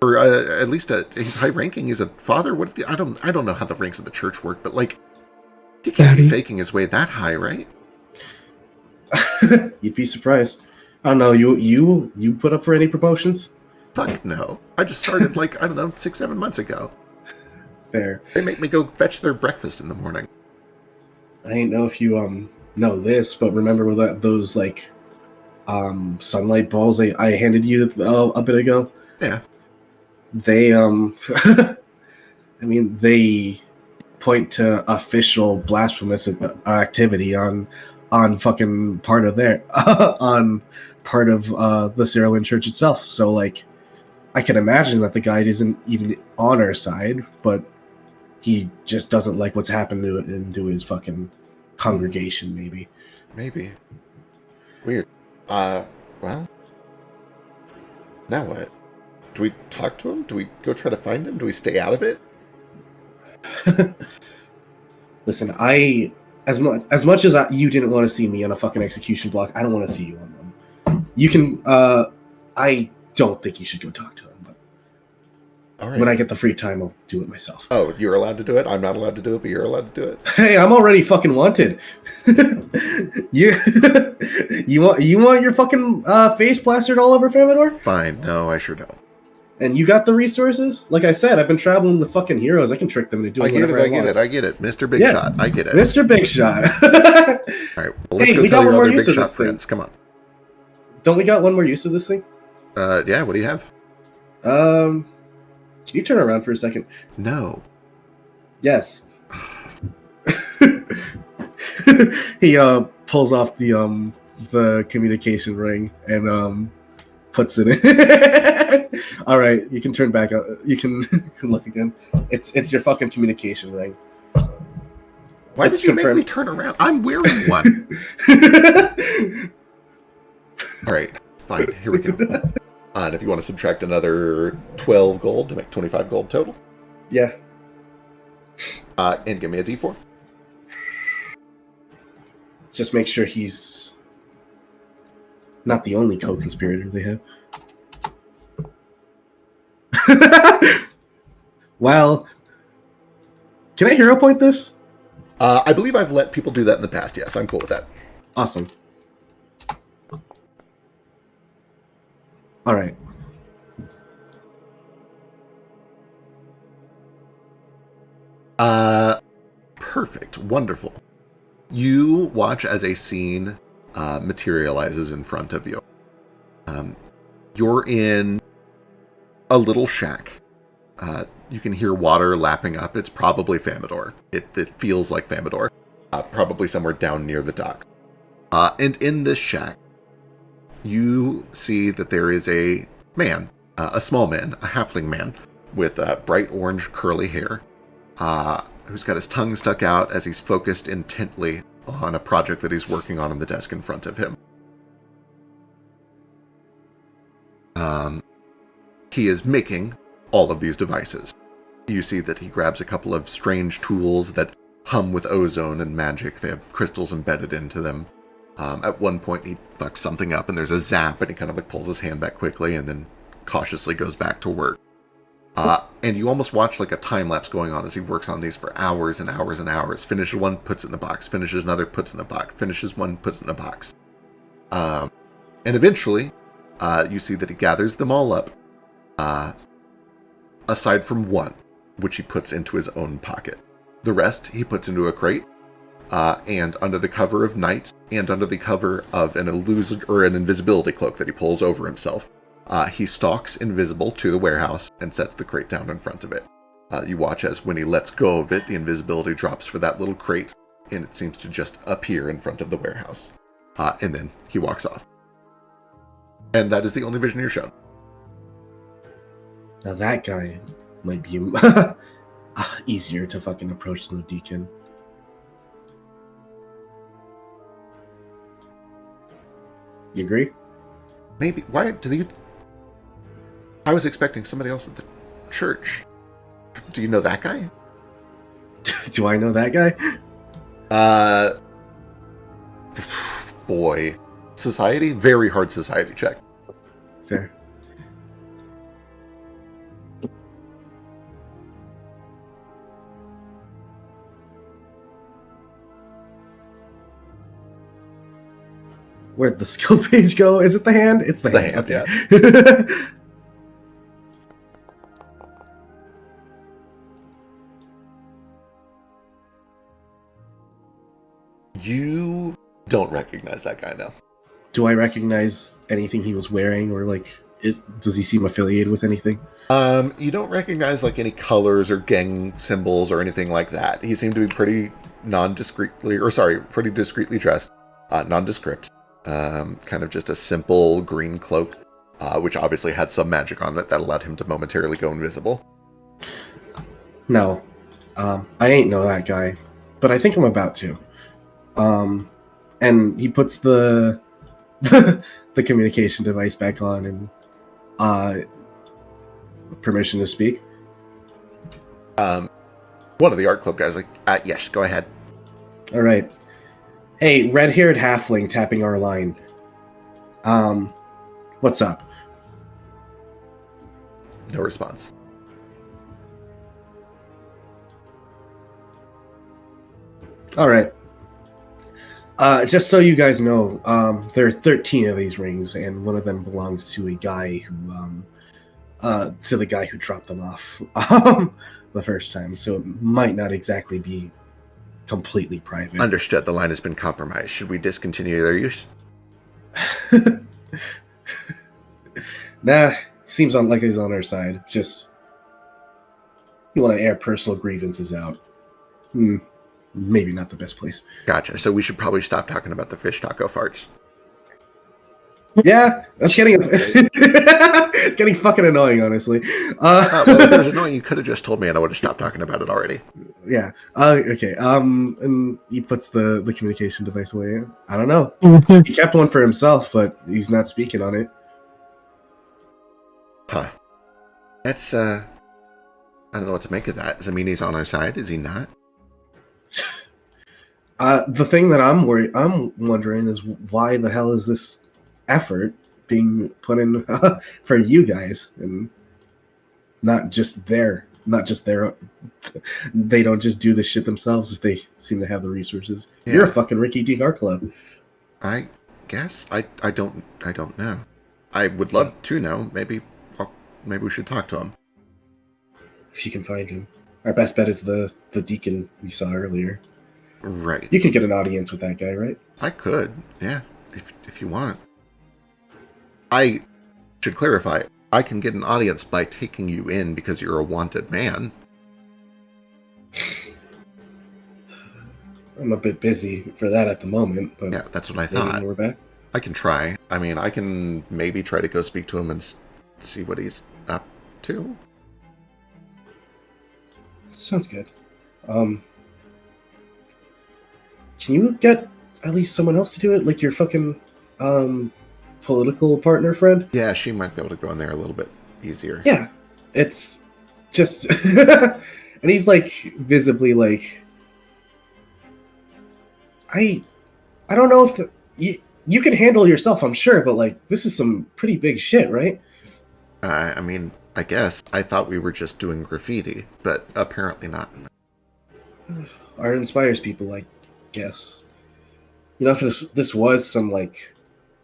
Speaker 1: or at least he's high ranking. He's a father. What? I don't know how the ranks of the church work, but like, he can't be faking his way that high, right?
Speaker 5: You'd be surprised. I don't know. You put up for any promotions?
Speaker 1: Fuck no. I just started 6-7 months ago.
Speaker 5: Fair.
Speaker 1: They make me go fetch their breakfast in the morning.
Speaker 5: I ain't know if you know this, but remember those like sunlight balls I handed you a bit ago?
Speaker 1: Yeah.
Speaker 5: They I mean they point to official blasphemous activity on fucking part of the Cyrillian Church itself. So like I can imagine that the guy isn't even on our side, but he just doesn't like what's happened to his fucking congregation, maybe.
Speaker 1: Maybe. Weird. Well, now what? Do we talk to him? Do we go try to find him? Do we stay out of it?
Speaker 5: Listen, as much as you didn't want to see me on a fucking execution block, I don't want to see you on one. You can. I don't think you should go talk to him. But
Speaker 1: All right.
Speaker 5: when I get the free time, I'll do it myself.
Speaker 1: Oh, you're allowed to do it? I'm not allowed to do it, but you're allowed to do it?
Speaker 5: Hey, I'm already fucking wanted. You want your fucking face plastered all over Famador?
Speaker 1: Fine. No, I sure don't.
Speaker 5: And you got the resources? Like I said, I've been traveling with fucking heroes. I can trick them into doing whatever I want.
Speaker 1: I get it. Mr. Big Shot. I get it.
Speaker 5: Mr. Big Shot.
Speaker 1: All right. Well, let's
Speaker 5: Hey,
Speaker 1: go
Speaker 5: we
Speaker 1: tell
Speaker 5: got
Speaker 1: your
Speaker 5: one more
Speaker 1: other
Speaker 5: use
Speaker 1: Big
Speaker 5: of
Speaker 1: Shot
Speaker 5: this thing.
Speaker 1: friends. Come on.
Speaker 5: Don't we got one more use of this thing?
Speaker 1: Yeah, what do you have?
Speaker 5: Can you turn around for a second?
Speaker 1: No.
Speaker 5: Yes. He pulls off the communication ring and puts it in. All right, you can turn back up. You can look again. It's your fucking communication ring.
Speaker 1: Why
Speaker 5: It's
Speaker 1: did you make
Speaker 5: confirmed.
Speaker 1: me turn around? I'm wearing one. All right, fine. Here we go. And if you want to subtract another 12 gold to make 25 gold total.
Speaker 5: Yeah.
Speaker 1: And give me a d4.
Speaker 5: Just make sure he's not the only co-conspirator they have. Well, can I hero point this?
Speaker 1: I believe I've let people do that in the past. Yes, I'm cool with that.
Speaker 5: Awesome. All right.
Speaker 1: Perfect. Wonderful. You watch as a scene materializes in front of you. You're in a little shack. You can hear water lapping up. It's probably Famador. It feels like Famador. Probably somewhere down near the dock. And in this shack, you see that there is a man, a small man, a halfling man, with bright orange curly hair, who's got his tongue stuck out as he's focused intently on a project that he's working on the desk in front of him. He is making all of these devices. You see that he grabs a couple of strange tools that hum with ozone and magic. They have crystals embedded into them. At one point, he fucks something up, and there's a zap, and he kind of like pulls his hand back quickly, and then cautiously goes back to work. And you almost watch like a time lapse going on as he works on these for hours and hours and hours. Finishes one, puts it in a box. Finishes another, puts it in a box. Finishes one, puts it in a box. And eventually, you see that he gathers them all up, aside from one, which he puts into his own pocket. The rest he puts into a crate, and under the cover of night, and under the cover of an invisibility cloak that he pulls over himself, he stalks invisible to the warehouse and sets the crate down in front of it. You watch as when he lets go of it, the invisibility drops for that little crate, and it seems to just appear in front of the warehouse. And then he walks off. And that is the only vision you're shown.
Speaker 5: Now that guy might be easier to fucking approach than the deacon. You agree?
Speaker 1: Maybe. Why do you... I was expecting somebody else at the church. Do you know that guy?
Speaker 5: Do I know that guy?
Speaker 1: Boy. Society? Very hard society check.
Speaker 5: Fair. Where'd the skill page go? Is it the hand? It's the hand.
Speaker 1: Yeah. You don't recognize that guy now.
Speaker 5: Do I recognize anything he was wearing, or like, does he seem affiliated with anything?
Speaker 1: You don't recognize like any colors or gang symbols or anything like that. He seemed to be pretty pretty discreetly dressed, nondescript. Kind of just a simple green cloak, which obviously had some magic on it that allowed him to momentarily go invisible.
Speaker 5: No, I ain't know that guy, but I think I'm about to. And he puts the the communication device back on and permission to speak.
Speaker 1: One of the art club guys like, yes, go ahead.
Speaker 5: All right. Hey, red-haired halfling tapping our line. What's up?
Speaker 1: No response.
Speaker 5: All right. Just so you guys know, there are 13 of these rings, and one of them belongs to a guy who, to the guy who dropped them off the first time. So it might not exactly be completely private.
Speaker 1: Understood. The line has been compromised. Should we discontinue their use?
Speaker 5: Nah, seems like he's on our side. Just you want to air personal grievances out. Maybe not the best place.
Speaker 1: Gotcha. So we should probably stop talking about the fish taco farts.
Speaker 5: Yeah, that's getting getting fucking annoying, honestly.
Speaker 1: Well, if it was annoying, you could have just told me and I would have stopped talking about it already.
Speaker 5: Yeah. Okay. And he puts the communication device away. I don't know. He kept one for himself, but he's not speaking on it.
Speaker 1: Huh. That's I don't know what to make of that. Does it mean he's on our side? Is he not?
Speaker 5: The thing that I'm wondering is why the hell is this effort being put in for you guys and not just their they don't just do this shit themselves if they seem to have the resources. Yeah. You're a fucking Ricky D. Art Club.
Speaker 1: I guess I don't know. I would love to know. Maybe we should talk to him
Speaker 5: if you can find him. Our best bet is the deacon we saw earlier.
Speaker 1: Right.
Speaker 5: You can get an audience with that guy, right?
Speaker 1: I could, yeah, if you want. I should clarify, I can get an audience by taking you in because you're a wanted man.
Speaker 5: I'm a bit busy for that at the moment, but
Speaker 1: yeah, that's what I thought.
Speaker 5: When we're back.
Speaker 1: I can try. I mean, I can maybe try to go speak to him and see what he's up to.
Speaker 5: Sounds good. Can you get at least someone else to do it? Like your fucking political partner friend?
Speaker 1: Yeah, she might be able to go in there a little bit easier.
Speaker 5: Yeah. It's just and he's like visibly like I don't know if you can handle yourself, I'm sure, but like this is some pretty big shit, right?
Speaker 1: I mean, I guess I thought we were just doing graffiti, but apparently not.
Speaker 5: Art inspires people, I guess. You know, if this was some like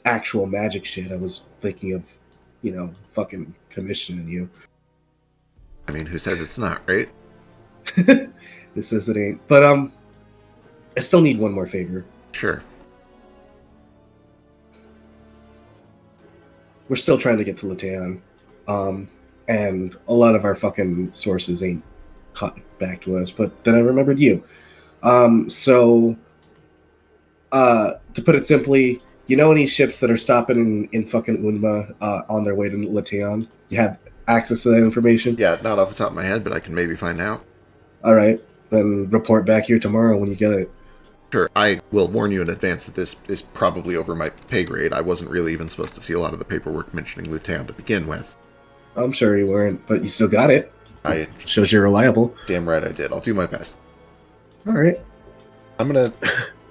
Speaker 5: actual magic shit, I was thinking of, you know, fucking commissioning you.
Speaker 1: I mean, who says it's not, right?
Speaker 5: Who says it ain't? But I still need one more favor.
Speaker 1: Sure.
Speaker 5: We're still trying to get to Latean. And a lot of our fucking sources ain't caught back to us, but then I remembered you. So to put it simply, you know any ships that are stopping in fucking Unma on their way to Latean? You have access to that information?
Speaker 1: Yeah, not off the top of my head, but I can maybe find out.
Speaker 5: All right, then report back here tomorrow when you get it.
Speaker 1: Sure, I will warn you in advance that this is probably over my pay grade. I wasn't really even supposed to see a lot of the paperwork mentioning Latean to begin with.
Speaker 5: I'm sure you weren't, but you still got it. Shows you're reliable.
Speaker 1: Damn right I did. I'll do my best.
Speaker 5: All right.
Speaker 1: I'm gonna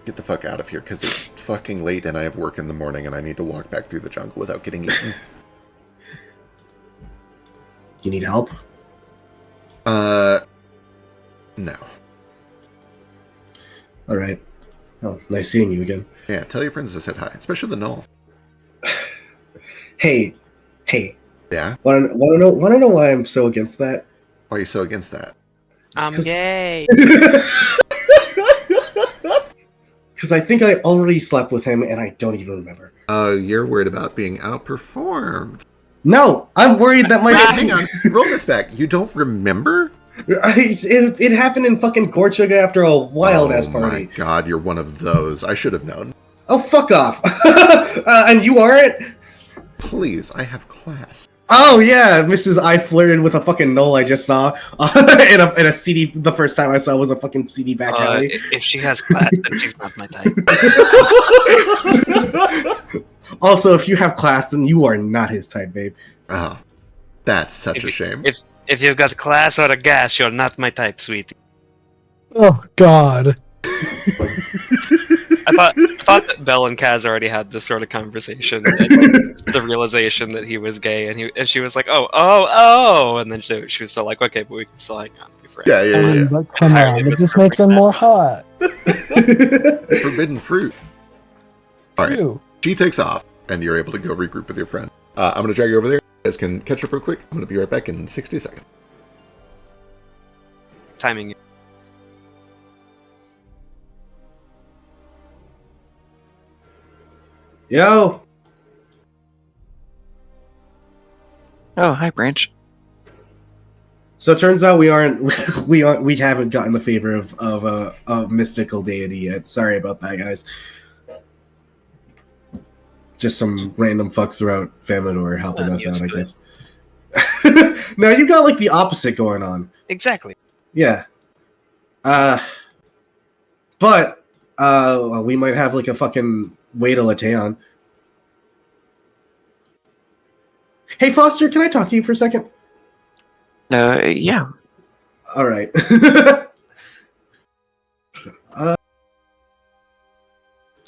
Speaker 1: get the fuck out of here because it's fucking late and I have work in the morning and I need to walk back through the jungle without getting eaten.
Speaker 5: You need help?
Speaker 1: No.
Speaker 5: All right. Oh, nice seeing you again.
Speaker 1: Yeah, tell your friends I said hi, especially the Null.
Speaker 5: Hey.
Speaker 1: Yeah?
Speaker 5: Wanna know why I'm so against that?
Speaker 1: Why are you so against that?
Speaker 7: I'm gay.
Speaker 5: Because I think I already slept with him and I don't even remember.
Speaker 1: Oh, you're worried about being outperformed.
Speaker 5: No, I'm worried that my...
Speaker 1: Hang on, roll this back. You don't remember?
Speaker 5: It happened in fucking Gorchuga after a wild-ass party.
Speaker 1: Oh my god, you're one of those. I should have known.
Speaker 5: Oh, fuck off. And you aren't?
Speaker 1: Please, I have class.
Speaker 5: Oh yeah, Mrs. I flirted with a fucking knoll I just saw in a CD. The first time I saw was a fucking CD back alley.
Speaker 7: If she has class, then she's not my type.
Speaker 5: Also, if you have class, then you are not his type, babe.
Speaker 1: Oh, that's such a shame.
Speaker 7: If you've got class or a gas, you're not my type, sweetie.
Speaker 2: Oh God.
Speaker 7: I thought that Belle and Kaz already had this sort of conversation, and the realization that he was gay, and she was like, oh, and then she was still like, okay, but we can still hang out and be friends.
Speaker 1: Yeah.
Speaker 2: But come on, it just makes them more hot.
Speaker 1: Forbidden fruit. All right.
Speaker 2: Ew.
Speaker 1: She takes off, and you're able to go regroup with your friend. I'm going to drag you over there. You guys can catch up real quick. I'm going to be right back in 60 seconds.
Speaker 7: Timing.
Speaker 5: Yo.
Speaker 6: Oh, hi, Branch.
Speaker 5: So it turns out we haven't gotten the favor of a mystical deity yet. Sorry about that, guys. Just some random fucks throughout Famidor helping us out, I guess. No, you got like the opposite going on.
Speaker 7: Exactly.
Speaker 5: Yeah. But we might have like a fucking way to Lateon. Hey Foster, can I talk to you for a second?
Speaker 6: Yeah.
Speaker 5: All right.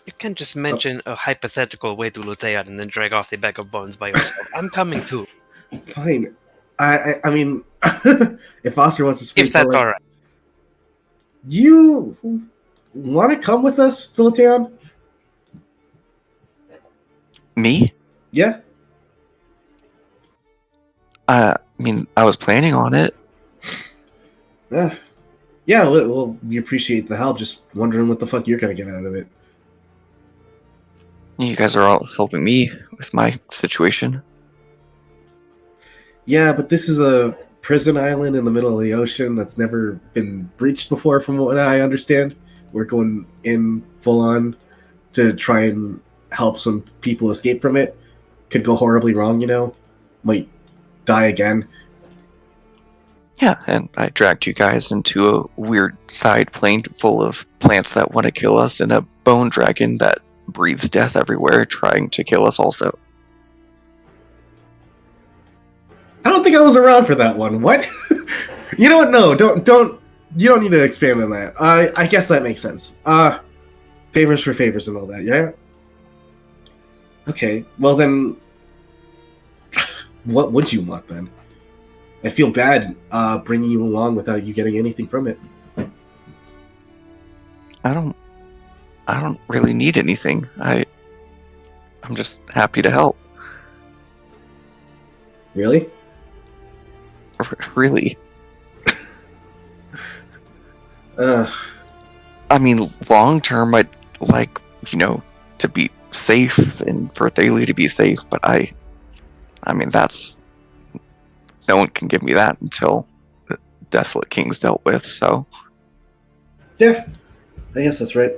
Speaker 7: You can just mention a hypothetical way to Lutead and then drag off the bag of bones by yourself. I'm coming too.
Speaker 5: Fine. I mean, if Foster wants to speak,
Speaker 7: If that's alright.
Speaker 5: You want to come with us to Lateon?
Speaker 6: Me?
Speaker 5: Yeah.
Speaker 6: I mean, I was planning on it.
Speaker 5: Yeah, well, we appreciate the help. Just wondering what the fuck you're gonna get out of it.
Speaker 6: You guys are all helping me with my situation.
Speaker 5: Yeah, but this is a prison island in the middle of the ocean that's never been breached before, from what I understand. We're going in full on to try and help some people escape from it. Could go horribly wrong, you know? Might die again.
Speaker 6: Yeah, and I dragged you guys into a weird side plane full of plants that want to kill us and a bone dragon that breathes death everywhere trying to kill us also.
Speaker 5: I don't think I was around for that one. What? You know what? No, don't. You don't need to expand on that. I guess that makes sense. Favors for favors and all that. Yeah. Okay. Well then, what would you want then? I feel bad bringing you along without you getting anything from it.
Speaker 6: I don't really need anything. I'm just happy to help.
Speaker 5: Really?
Speaker 6: Really.
Speaker 5: I
Speaker 6: mean, long term, I'd like, to be safe and for Thalie to be safe, but I mean, that's... No one can give me that until the Desolate King's dealt with, so...
Speaker 5: Yeah, I guess that's right.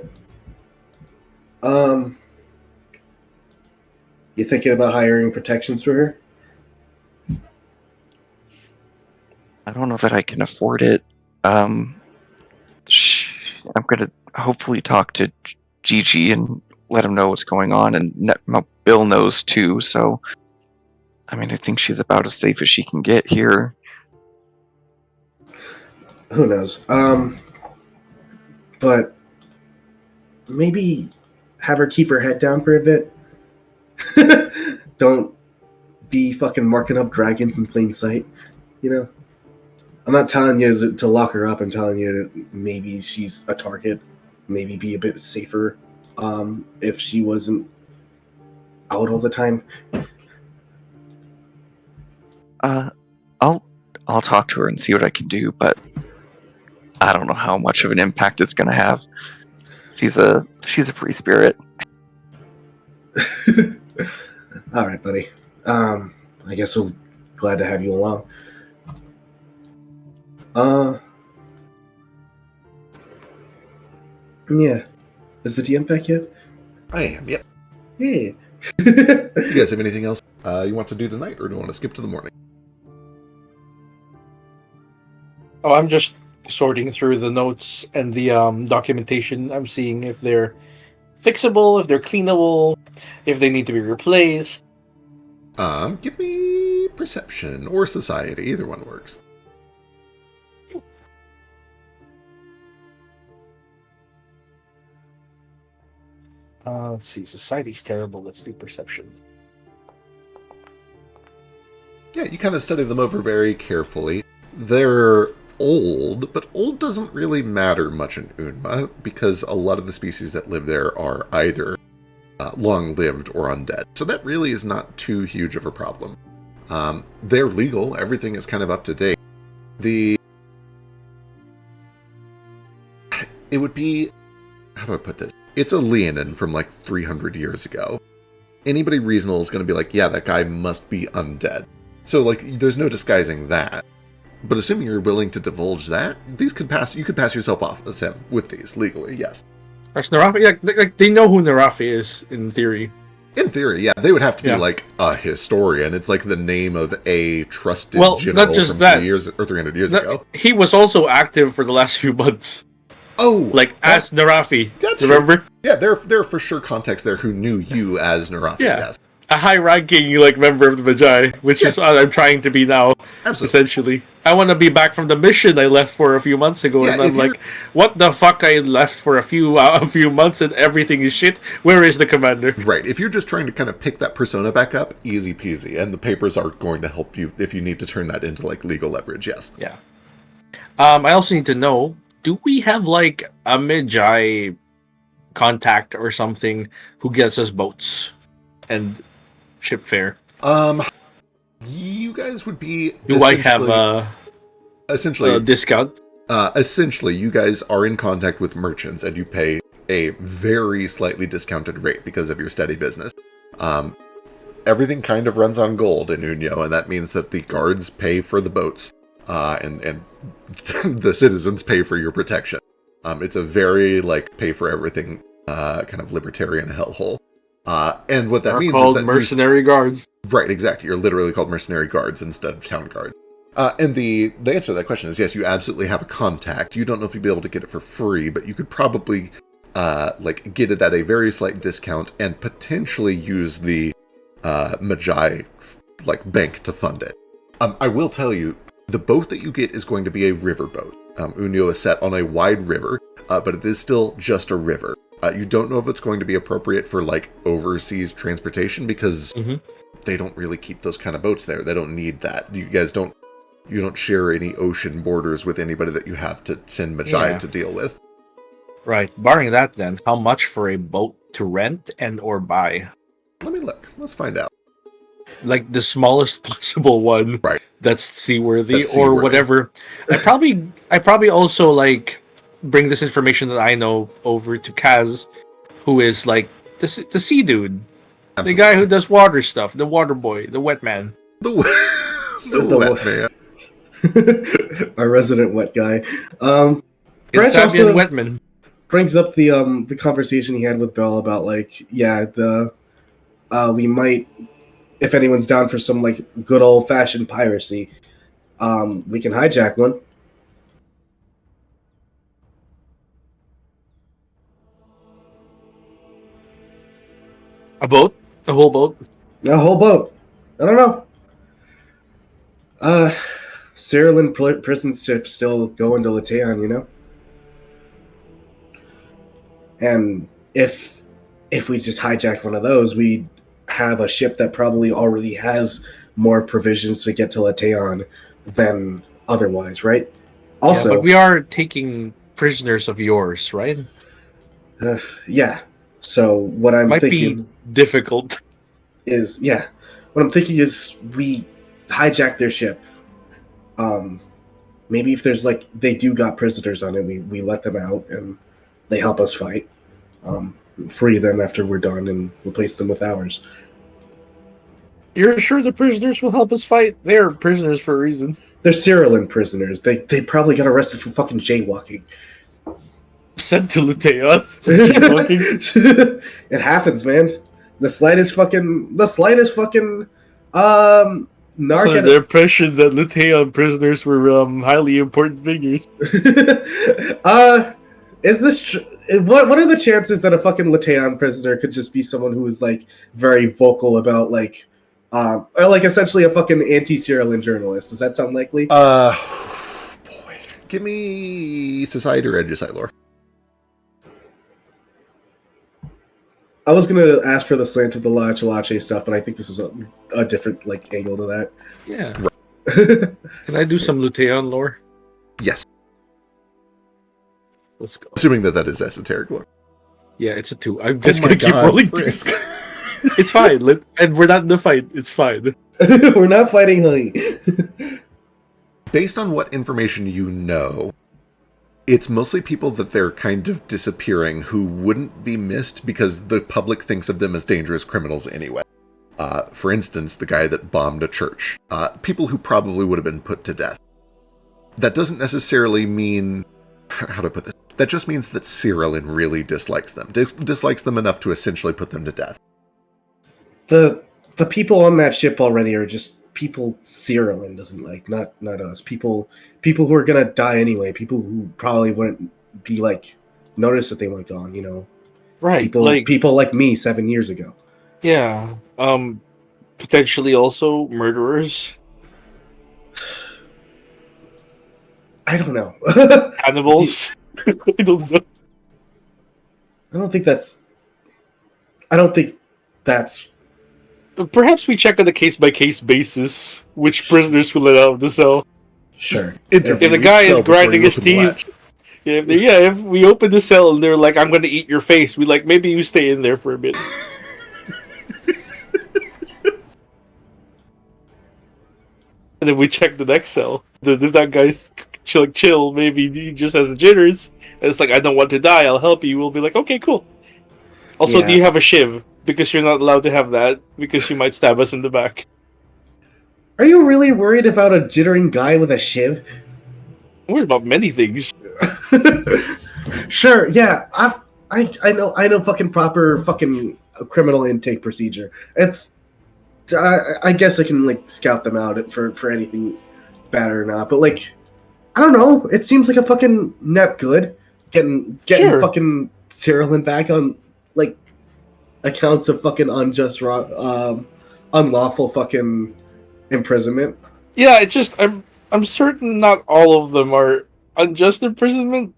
Speaker 5: You thinking about hiring protections for her?
Speaker 6: I don't know that I can afford it. I'm gonna hopefully talk to Gigi and let him know what's going on, and Bill knows too, so... I mean, I think she's about as safe as she can get here.
Speaker 5: Who knows? But maybe have her keep her head down for a bit. Don't be fucking marking up dragons in plain sight, you know? I'm not telling you to lock her up. I'm telling you that maybe she's a target. Maybe be a bit safer if she wasn't out all the time.
Speaker 6: I'll talk to her and see what I can do, but I don't know how much of an impact it's gonna have. She's a free spirit.
Speaker 5: All right, buddy. I guess we're glad to have you along. Yeah. Is the DM back yet?
Speaker 1: I am, yep.
Speaker 5: Hey.
Speaker 1: You guys have anything else you want to do tonight, or do you want to skip to the morning?
Speaker 3: Oh, I'm just sorting through the notes and the documentation. I'm seeing if they're fixable, if they're cleanable, if they need to be replaced.
Speaker 1: Give me perception or society. Either one works.
Speaker 3: Let's see. Society's terrible. Let's do perception.
Speaker 1: Yeah, you kind of study them over very carefully. They're old, but old doesn't really matter much in Unma, because a lot of the species that live there are either long-lived or undead. So that really is not too huge of a problem. They're legal. Everything is kind of up to date. It would be... How do I put this? It's a Leonin from like 300 years ago. Anybody reasonable is going to be like, yeah, that guy must be undead. So, like, there's no disguising that. But assuming you're willing to divulge that, you could pass yourself off as him with these, legally, yes.
Speaker 3: That's Narafi. Like they know who Narafi is, in theory.
Speaker 1: In theory, yeah. They would have to be like a historian. It's like the name of a trusted general
Speaker 3: not just
Speaker 1: from
Speaker 3: that.
Speaker 1: 3 years or 300 years ago.
Speaker 3: He was also active for the last few months.
Speaker 1: Oh!
Speaker 3: Like, as Narafi.
Speaker 1: That's
Speaker 3: remember?
Speaker 1: True. Yeah, there are for sure contexts there who knew you as Narafi, yes.
Speaker 3: A high-ranking, like, member of the Magi, which is what I'm trying to be now, essentially. I want to be back from the mission I left for a few months ago, and I'm like, what the fuck, I left for a few months and everything is shit? Where is the commander?
Speaker 1: Right, if you're just trying to kind of pick that persona back up, easy peasy, and the papers are going to help you if you need to turn that into, like, legal leverage, yes.
Speaker 3: Yeah. I also need to know, do we have, like, a Magi contact or something who gets us boats and ship fare?
Speaker 1: You guys would be...
Speaker 3: Do I have
Speaker 1: essentially
Speaker 3: a discount?
Speaker 1: Essentially, you guys are in contact with merchants, and you pay a very slightly discounted rate because of your steady business. Everything kind of runs on gold in Unyo, and that means that the guards pay for the boats, and the citizens pay for your protection. It's a very, like, pay for everything kind of libertarian hellhole. And what that means is that
Speaker 3: mercenary guards.
Speaker 1: Right, exactly. You're literally called mercenary guards instead of town guards. And the answer to that question is yes, you absolutely have a contact. You don't know if you'd be able to get it for free, but you could probably like get it at a very slight discount and potentially use the Magi like bank to fund it. I will tell you, the boat that you get is going to be a river boat. Unyo is set on a wide river, but it is still just a river. You don't know if it's going to be appropriate for like overseas transportation because they don't really keep those kind of boats there. They don't need that. You don't share any ocean borders with anybody that you have to send Magi to deal with.
Speaker 3: Right. Barring that, then, how much for a boat to rent and or buy?
Speaker 1: Let me look. Let's find out.
Speaker 3: Like the smallest possible one,
Speaker 1: right?
Speaker 3: That's seaworthy or whatever. I probably also like bring this information that I know over to Kaz, who is like the sea dude, Absolutely. The guy who does water stuff, the water boy, the wet man,
Speaker 1: the wet
Speaker 5: man, our resident wet guy.
Speaker 3: It's Sabian Wetman.
Speaker 5: Brings up the conversation he had with Bell about like we might, if anyone's down for some like good old fashioned piracy, we can hijack one.
Speaker 3: A boat? A whole boat?
Speaker 5: A whole boat. I don't know. Cyrilin prison ships still going to Latean, you know? And if we just hijacked one of those, we'd have a ship that probably already has more provisions to get to Latean than otherwise, right? Also,
Speaker 3: but we are taking prisoners of yours, right?
Speaker 5: Yeah. So what I'm thinking
Speaker 3: be difficult
Speaker 5: is what I'm thinking is we hijack their ship. Maybe if there's like they do got prisoners on it, we let them out and they help us fight. Free them after we're done and replace them with ours.
Speaker 3: You're sure the prisoners will help us fight? They're prisoners for a reason.
Speaker 5: They're Cyrilin prisoners. They probably got arrested for fucking jaywalking.
Speaker 3: Sent to Luteon.
Speaker 5: It happens, man. The slightest fucking
Speaker 3: So
Speaker 5: Narc
Speaker 3: the impression that Lutean prisoners were highly important figures.
Speaker 5: is this what are the chances that a fucking Latean prisoner could just be someone who is like very vocal about like or like essentially a fucking anti-Cyrillin journalist? Does that sound likely?
Speaker 1: Boy. Give me society or Regicide lore.
Speaker 5: I was gonna ask for the slant of the La Chalache stuff, but I think this is a different like angle to that.
Speaker 3: Yeah.
Speaker 5: Right.
Speaker 3: Can I do some Lutean lore?
Speaker 1: Yes.
Speaker 3: Let's go.
Speaker 1: Assuming that is esoteric lore.
Speaker 3: Yeah, it's a 2. I'm just
Speaker 1: my
Speaker 3: gonna keep
Speaker 1: God,
Speaker 3: rolling
Speaker 1: Frisk.
Speaker 3: these. It's fine. And we're not in the fight. It's fine.
Speaker 5: We're not fighting honey.
Speaker 1: Based on what information you know, it's mostly people that they're kind of disappearing who wouldn't be missed because the public thinks of them as dangerous criminals anyway. For instance, the guy that bombed a church. People who probably would have been put to death. That doesn't necessarily mean... How do I put this? That just means that Cyrillin really dislikes them. Dislikes them enough to essentially put them to death.
Speaker 5: The people on that ship already are just people Cyrillin doesn't like, not us. People who are gonna die anyway. People who probably wouldn't be like notice that they went gone. You know,
Speaker 3: Right.
Speaker 5: people like me 7 years ago.
Speaker 3: Yeah. Potentially also murderers.
Speaker 5: I don't know.
Speaker 3: Cannibals. I don't know.
Speaker 5: I don't think that's.
Speaker 3: Perhaps we check on a case-by-case basis which prisoners we let out of the cell.
Speaker 5: Sure.
Speaker 3: If the guy is grinding his teeth, if we open the cell and they're like, "I'm going to eat your face," we like, maybe you stay in there for a bit. And then we check the next cell. If that guy's chill, maybe he just has the jitters, and it's like, "I don't want to die. I'll help you." We'll be like, "Okay, cool." Also,
Speaker 5: Yeah.
Speaker 3: do you have a shiv? Because you're not allowed to have that, because you might stab us in the back.
Speaker 5: Are you really worried about a jittering guy with a shiv?
Speaker 3: I'm worried about many things.
Speaker 5: Sure. Yeah. I know. Fucking proper fucking criminal intake procedure. It's. I guess I can like scout them out for anything bad or not, but like, I don't know. It seems like a fucking net good getting
Speaker 3: Sure.
Speaker 5: fucking Cyrillin back on like accounts of fucking unlawful fucking imprisonment.
Speaker 3: Yeah, it's just I'm certain not all of them are unjust imprisonment.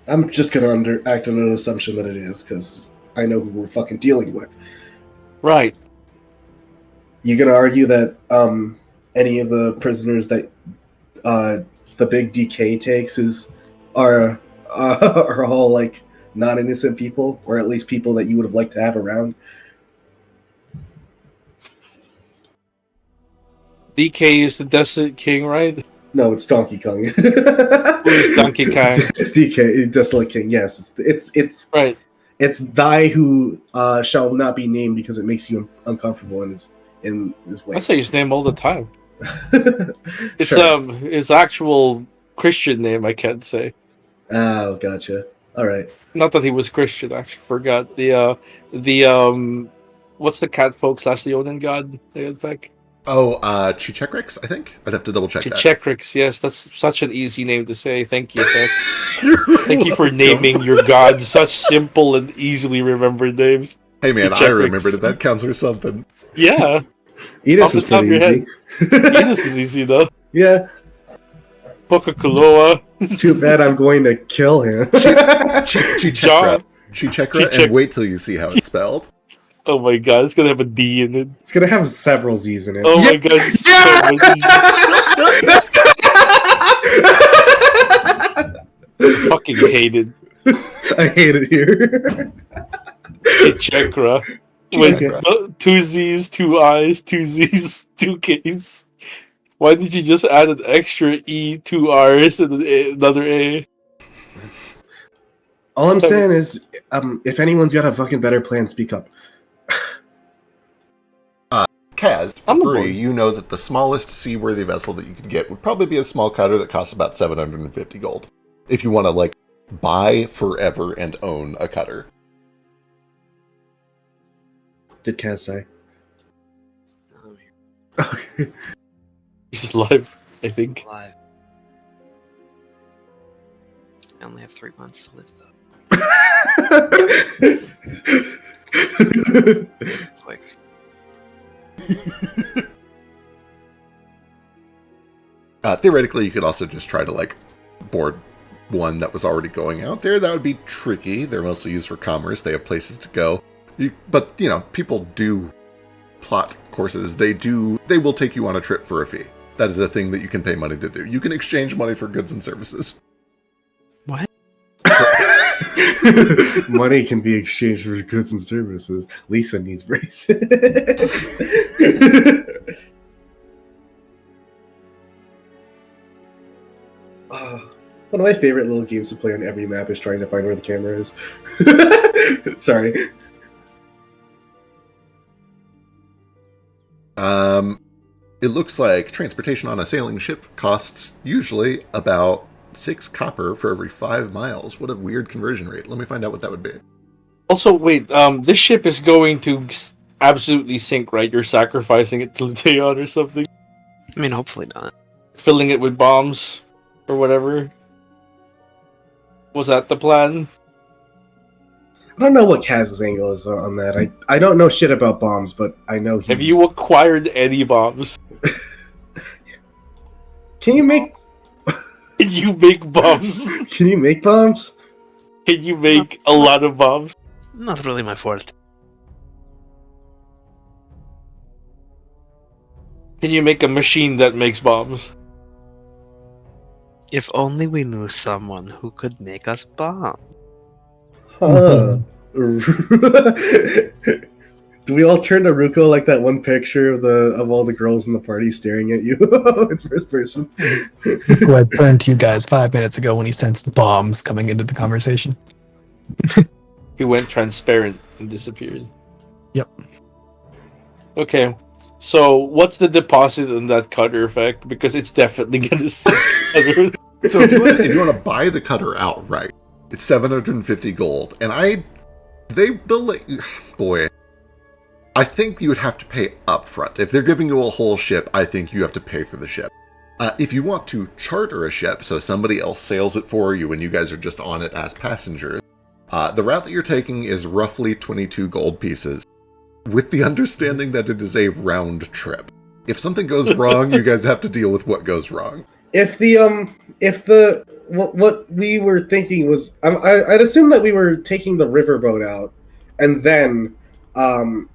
Speaker 5: I'm just gonna act on an assumption that it is because I know who we're fucking dealing with.
Speaker 3: Right.
Speaker 5: You gonna argue that any of the prisoners that the big DK takes are all like non-innocent people, or at least people that you would have liked to have around?
Speaker 3: DK is the Desolate King, right?
Speaker 5: No, it's Donkey Kong.
Speaker 3: Who's Donkey Kong?
Speaker 5: It's DK, Desolate King. Yes, it's
Speaker 3: Right.
Speaker 5: It's thy who shall not be named because it makes you uncomfortable in his way.
Speaker 3: I say his name all the time. It's
Speaker 5: Sure.
Speaker 3: his actual Christian name. I can't say.
Speaker 5: Oh, gotcha. All right.
Speaker 3: Not that he was Christian. I actually forgot the what's the cat folks / Leonin god they had back?
Speaker 1: Oh, Chichekrix, I think? I'd have to double check that.
Speaker 3: Chichekrix, yes, that's such an easy name to say. Thank you, Beck. Thank you for naming your god such simple and easily remembered names.
Speaker 1: Hey man, I
Speaker 3: Chichekrix.
Speaker 1: remembered it. That counts for something.
Speaker 3: Yeah,
Speaker 5: Enos
Speaker 3: Off the
Speaker 5: is
Speaker 3: top of
Speaker 5: pretty
Speaker 3: your
Speaker 5: easy.
Speaker 3: this is easy though.
Speaker 5: Yeah.
Speaker 3: Pokakuloa.
Speaker 5: Too bad I'm going to kill him.
Speaker 1: Chichekra.
Speaker 3: Chichek-
Speaker 1: And wait till you see how it's spelled.
Speaker 3: Oh my god, it's gonna have a D in it.
Speaker 5: It's gonna have several Z's in it.
Speaker 3: Oh my god, I fucking hate it.
Speaker 5: I hate it here.
Speaker 3: Chakra. With
Speaker 5: Chakra.
Speaker 3: 2 Z's, 2 I's, 2 Z's, 2 K's. Why did you just add an extra E, 2 R's, and another A?
Speaker 5: All I'm saying is, if anyone's got a fucking better plan, speak up.
Speaker 1: Kaz,
Speaker 3: I'm
Speaker 1: for
Speaker 3: aboard.
Speaker 1: free, you know that the smallest seaworthy vessel that you could get would probably be a small cutter that costs about 750 gold. If you want to, like, buy forever and own a cutter.
Speaker 5: Did Kaz die? Okay.
Speaker 3: He's alive, I think.
Speaker 7: Alive. I only have 3 months to live, though. Quick.
Speaker 1: Theoretically, you could also just try to like board one that was already going out there. That would be tricky. They're mostly used for commerce. They have places to go. But people do plot courses. They will take you on a trip for a fee. That is a thing that you can pay money to do. You can exchange money for goods and services.
Speaker 7: What?
Speaker 5: Money can be exchanged for goods and services. Lisa needs braces. One of my favorite little games to play on every map is trying to find where the camera is. Sorry.
Speaker 1: It looks like transportation on a sailing ship costs usually about 6 copper for every 5 miles. What a weird conversion rate. Let me find out what that would be.
Speaker 3: Also, wait, this ship is going to absolutely sink, right? You're sacrificing it to Leon or something?
Speaker 7: I mean, hopefully not.
Speaker 3: Filling it with bombs or whatever? Was that the plan?
Speaker 5: I don't know what Kaz's angle is on that. I don't know shit about bombs, but I know he...
Speaker 3: Have you acquired any bombs?
Speaker 5: Can you make...
Speaker 3: Can you make bombs?
Speaker 5: Can you make bombs?
Speaker 3: Can you make a lot of bombs?
Speaker 7: Not really my fault.
Speaker 3: Can you make a machine that makes bombs?
Speaker 7: If only we knew someone who could make us bombs.
Speaker 5: Huh. Do we all turn to Ruko like that one picture of all the girls in the party staring at you in first person?
Speaker 2: Who had turned to you guys 5 minutes ago when he sensed bombs coming into the conversation.
Speaker 3: He went transparent and disappeared.
Speaker 2: Yep.
Speaker 3: Okay, so what's the deposit on that cutter effect? Because it's definitely gonna sink.
Speaker 1: So if you want to buy the cutter outright, it's 750 gold. And boy, I think you would have to pay up front. If they're giving you a whole ship, I think you have to pay for the ship. If you want to charter a ship, so somebody else sails it for you and you guys are just on it as passengers, the route that you're taking is roughly 22 gold pieces, with the understanding that it is a round trip. If something goes wrong, you guys have to deal with what goes wrong.
Speaker 5: What we were thinking was, I'd assume that we were taking the riverboat out, and then, and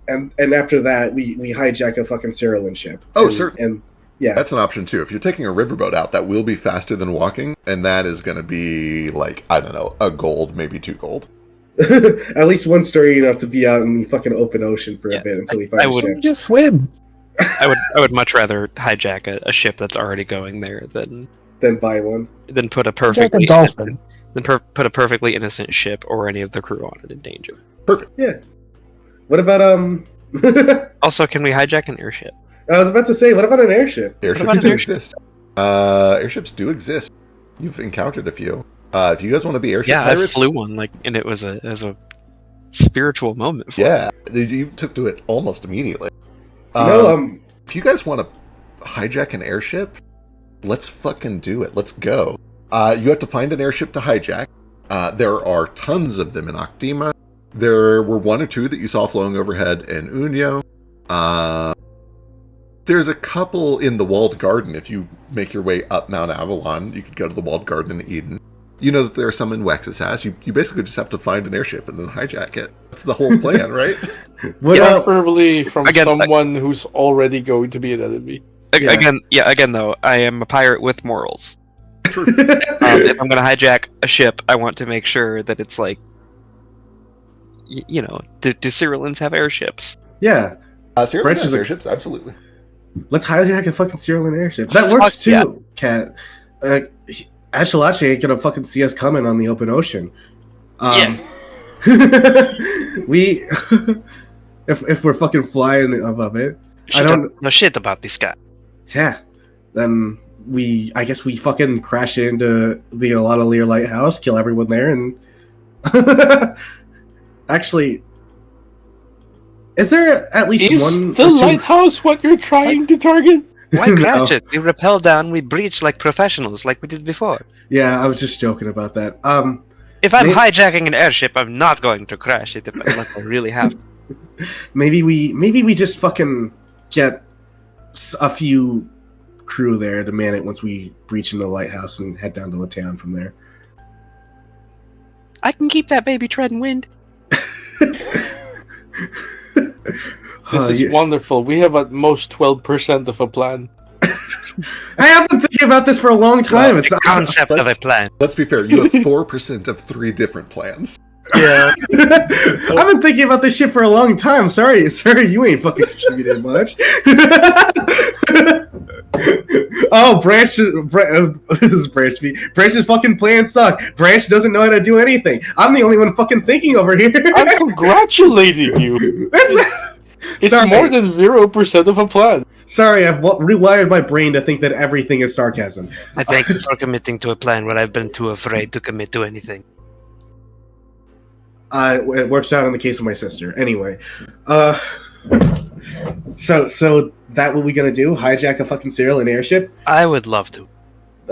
Speaker 5: after that, we hijack a fucking Cerulean ship.
Speaker 1: Oh, certainly.
Speaker 5: And yeah,
Speaker 1: that's an option too. If you're taking a riverboat out, that will be faster than walking, and that is going to be like, I don't know, a gold, maybe 2 gold.
Speaker 5: at least one story enough to be out in the fucking open ocean for a bit until we find a ship.
Speaker 2: Just swim.
Speaker 7: I would much rather hijack a ship that's already going there than
Speaker 5: buy one.
Speaker 7: Than put a
Speaker 2: Jack
Speaker 7: perfectly
Speaker 2: a dolphin.
Speaker 7: put a perfectly innocent ship or any of the crew on it in danger.
Speaker 1: Perfect.
Speaker 5: Yeah. What about
Speaker 7: Also, can we hijack an airship?
Speaker 5: I was about to say, what about an airship?
Speaker 1: Airships
Speaker 7: about an
Speaker 1: do
Speaker 7: airship?
Speaker 1: exist. Airships do exist. You've encountered a few. If you guys want to be airship pirates,
Speaker 7: I flew one, and it was a spiritual moment for me.
Speaker 1: you took to it almost immediately. If you guys want to hijack an airship, let's fucking do it. Let's go. You have to find an airship to hijack. There are tons of them in Octima. There were 1 or 2 that you saw flowing overhead in Unio. There's a couple in the Walled Garden. If you make your way up Mount Avalon, you could go to the Walled Garden in Eden. You know that there are some in Wexas. You basically just have to find an airship and then hijack it. That's the whole plan, right?
Speaker 3: Preferably from someone who's already going to be an enemy.
Speaker 7: Again, though, I am a pirate with morals. If I'm going to hijack a ship, I want to make sure that it's like, do Ceruleans have airships?
Speaker 5: Yeah.
Speaker 1: Cerulean has airships, absolutely.
Speaker 5: Let's hijack a fucking Cerulean airship. That works too, Kat. Ashalachi ain't gonna fucking see us coming on the open ocean. We, if we're fucking flying above it,
Speaker 7: I don't know shit about this guy.
Speaker 5: Yeah, then I guess we fucking crash into the Alataleer Lighthouse, kill everyone there, and actually, Is there at least
Speaker 3: Is
Speaker 5: one
Speaker 3: the
Speaker 5: or two?
Speaker 3: lighthouse what you're trying to target?
Speaker 7: Why
Speaker 5: No.
Speaker 7: crash it? We rappel down, we breach like professionals, like we did before.
Speaker 5: Yeah, I was just joking about that.
Speaker 7: If I'm
Speaker 5: May-
Speaker 7: hijacking an airship, I'm not going to crash it unless I really have to.
Speaker 5: maybe we just fucking get a few crew there to man it once we breach into the lighthouse and head down to the town from there.
Speaker 7: I can keep that baby treading wind.
Speaker 3: This is wonderful. We have at most 12% of a plan.
Speaker 5: I have been thinking about this for a long time.
Speaker 7: The concept of a plan.
Speaker 1: Let's be fair. You have 4% of 3 different plans.
Speaker 3: Yeah.
Speaker 5: I've been thinking about this shit for a long time. Sorry, you ain't fucking contributed much. Oh, Branch, this is Branch B. Branch's fucking plans suck. Branch doesn't know how to do anything. I'm the only one fucking thinking over here.
Speaker 3: I'm congratulating you. It's
Speaker 5: Sorry.
Speaker 3: more than 0% of a plan.
Speaker 5: Sorry, I've rewired my brain to think that everything is sarcasm.
Speaker 7: I thank you for committing to a plan where I've been too afraid to commit to anything.
Speaker 5: It works out in the case of my sister. Anyway, so that what we gonna do? Hijack a fucking serial and airship?
Speaker 7: I would love to.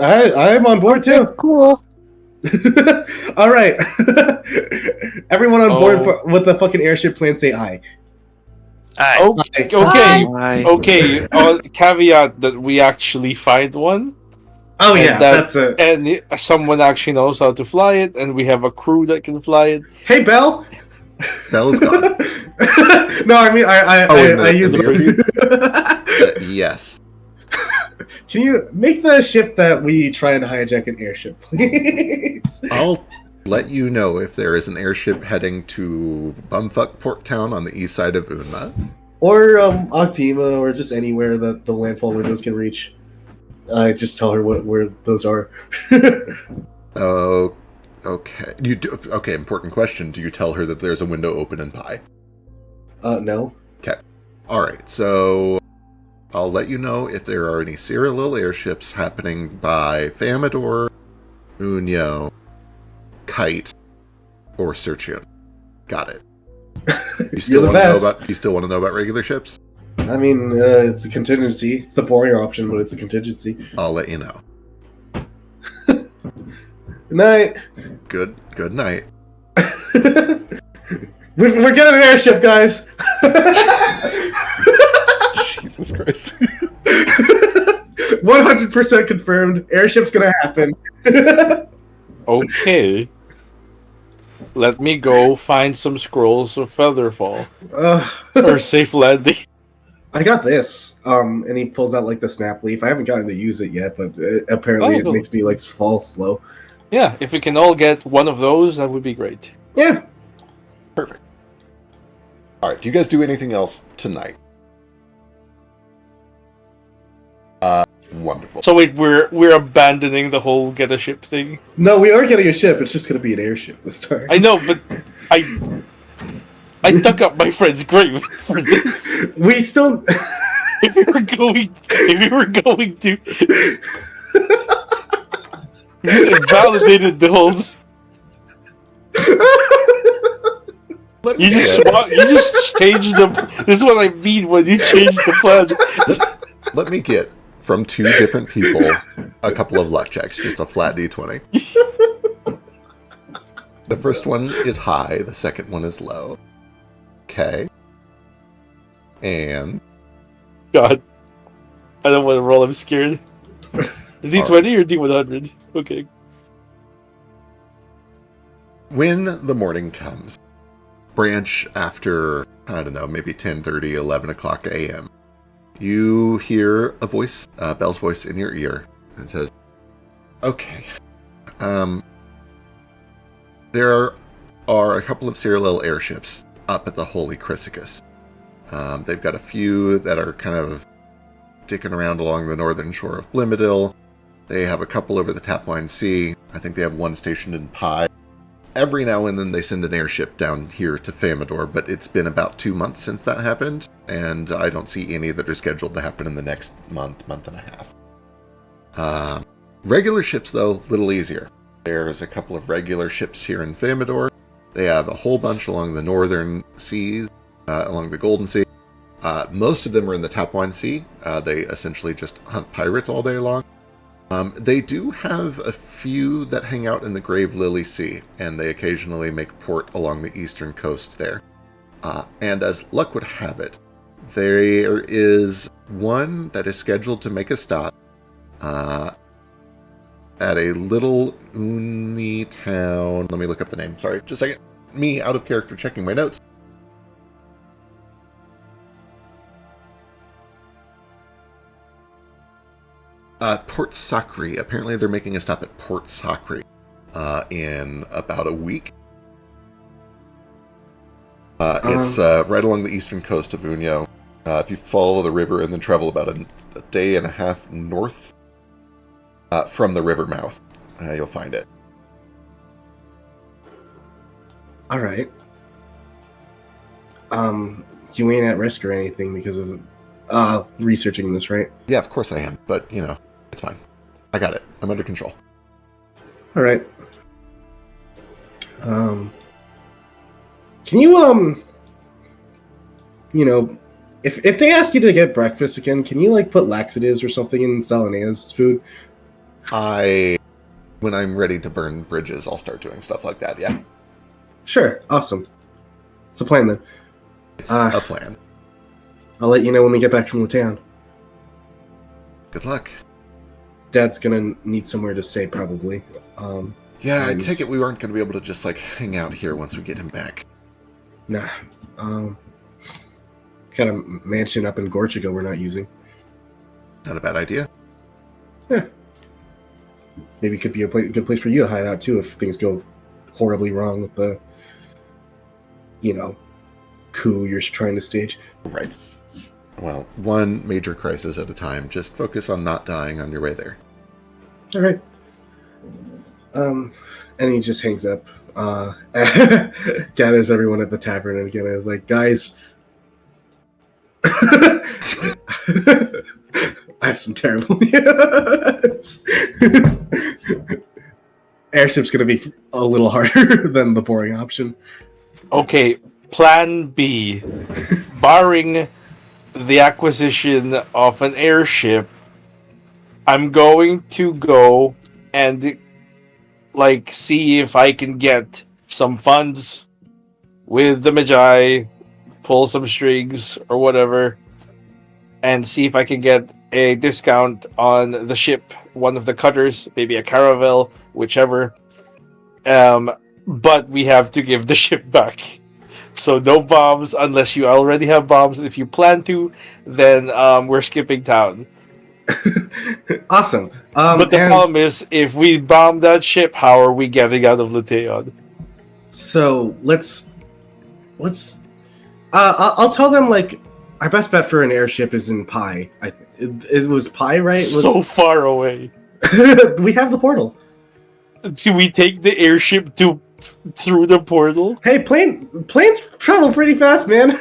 Speaker 5: I'm on board too.
Speaker 3: Cool.
Speaker 5: All right, everyone on board
Speaker 3: Oh.
Speaker 5: with the fucking airship plan. Say aye.
Speaker 7: Aye.
Speaker 3: Okay. Caveat that we actually find one.
Speaker 5: Oh
Speaker 3: And
Speaker 5: yeah,
Speaker 3: that-
Speaker 5: that's it.
Speaker 3: And someone actually knows how to fly it, and we have a crew that can fly it.
Speaker 5: Hey, Belle.
Speaker 1: Bell is gone.
Speaker 5: No, I mean I use
Speaker 1: in
Speaker 5: the.
Speaker 1: Yes.
Speaker 5: Can you make the ship that we try and hijack an airship, please?
Speaker 1: I'll let you know if there is an airship heading to Bumfuck Port Town on the east side of Unma.
Speaker 5: Or Octima, or just anywhere that the landfall windows can reach. I just tell her where those are.
Speaker 1: Oh, okay. You do. Okay, important question. Do you tell her that there's a window open in Pi?
Speaker 5: No.
Speaker 1: All right. So I'll let you know if there are any serial airships happening by Famador, Unyo, Kite, or Serchun. Got it. You still
Speaker 5: You're the
Speaker 1: want to know
Speaker 5: best.
Speaker 1: about? You still want to know about regular ships?
Speaker 5: I mean, it's a contingency. It's the boring option, but it's a contingency.
Speaker 1: I'll let you know.
Speaker 5: Good night.
Speaker 1: Good night.
Speaker 5: We're getting an airship, guys.
Speaker 1: Jesus Christ.
Speaker 5: 100% confirmed. Airship's gonna happen.
Speaker 3: Okay. Let me go find some scrolls of Featherfall or safe landing.
Speaker 5: I got this. And he pulls out like the snap leaf. I haven't gotten to use it yet, but apparently it makes me like fall slow.
Speaker 3: Yeah, if we can all get one of those, that would be great.
Speaker 5: Yeah.
Speaker 1: Perfect. All right. Do you guys do anything else tonight? Wonderful.
Speaker 3: So wait, we're abandoning the whole get a ship thing.
Speaker 5: No, we are getting a ship. It's just gonna be an airship this time.
Speaker 3: I know, but I dug up my friend's grave for this.
Speaker 5: We still.
Speaker 3: If we were going to, we just invalidated the whole.
Speaker 1: Let
Speaker 3: You
Speaker 1: me
Speaker 3: just changed the. This is what I mean when you change the plan.
Speaker 1: Let me get from 2 different people a couple of luck checks, just a flat d20. The first one is high, the second one is low. Okay. And
Speaker 3: God, I don't want to roll. I'm scared. D20 or D100? Okay.
Speaker 1: when the morning comes, Branch, after, I don't know, maybe 10:30, 11 o'clock a.m., you hear a voice, Belle's voice in your ear, and says, okay, there are a couple of serial airships up at the Holy Chryssicus. They've got a few that are kind of dicking around along the northern shore of Blimidil. They have a couple over the Tapline Sea. I think they have one stationed in Pi. Every now and then they send an airship down here to Famador, but it's been about 2 months since that happened, and I don't see any that are scheduled to happen in the next month and a half. Regular ships, though, little easier. There's a couple of regular ships here in Famador. They have a whole bunch along the northern seas, along the Golden Sea. Most of them are in the Tapwine Sea. They essentially just hunt pirates all day long. They do have a few that hang out in the Grave Lily Sea, and they occasionally make port along the eastern coast there. And as luck would have it, there is one that is scheduled to make a stop at a little Uni town. Let me look up the name. Sorry, just a second. Me, out of character, checking my notes. Port Sacre. Apparently they're making a stop at Port Sacre in about a week. It's right along the eastern coast of Unio. If you follow the river and then travel about a day and a half north from the river mouth, you'll find it.
Speaker 5: All right. You ain't at risk or anything because of researching this, right?
Speaker 1: Yeah, of course I am, but, you know, it's fine. I got it. I'm under control.
Speaker 5: All right. Can you, you know, if they ask you to get breakfast again, can you, like, put laxatives or something in Selena's food?
Speaker 1: When I'm ready to burn bridges, I'll start doing stuff like that, yeah.
Speaker 5: Sure. Awesome. It's a plan, then.
Speaker 1: It's a plan.
Speaker 5: I'll let you know when we get back from the town.
Speaker 1: Good luck.
Speaker 5: Dad's gonna need somewhere to stay, probably.
Speaker 1: Yeah, I take it we weren't going to be able to just, like, hang out here once we get him back.
Speaker 5: Nah. Got a mansion up in Gorchigo we're not using.
Speaker 1: Not a bad idea.
Speaker 5: Yeah. Maybe it could be a good place for you to hide out, too, if things go horribly wrong with the, you know, coup you're trying to stage.
Speaker 1: Right. Well, one major crisis at a time. Just focus on not dying on your way there.
Speaker 5: All right. And he just hangs up. Gathers everyone at the tavern and again is like, guys, I have some terrible news. Airship's gonna be a little harder than the boring option.
Speaker 3: Okay, plan B. Barring the acquisition of an airship, I'm going to go and like see if I can get some funds with the Magi, pull some strings or whatever, and see if I can get a discount on the ship, one of the cutters, maybe a caravel, whichever. But we have to give the ship back. So no bombs unless you already have bombs. If you plan to, then we're skipping town.
Speaker 5: Awesome.
Speaker 3: But the problem is, if we bomb that ship, how are we getting out of Luteon?
Speaker 5: So let's. I'll tell them like our best bet for an airship is in Pi. It was Pi, right?
Speaker 3: So far away.
Speaker 5: We have the portal.
Speaker 3: Do we take the airship through the portal?
Speaker 5: Hey, planes travel pretty fast, man.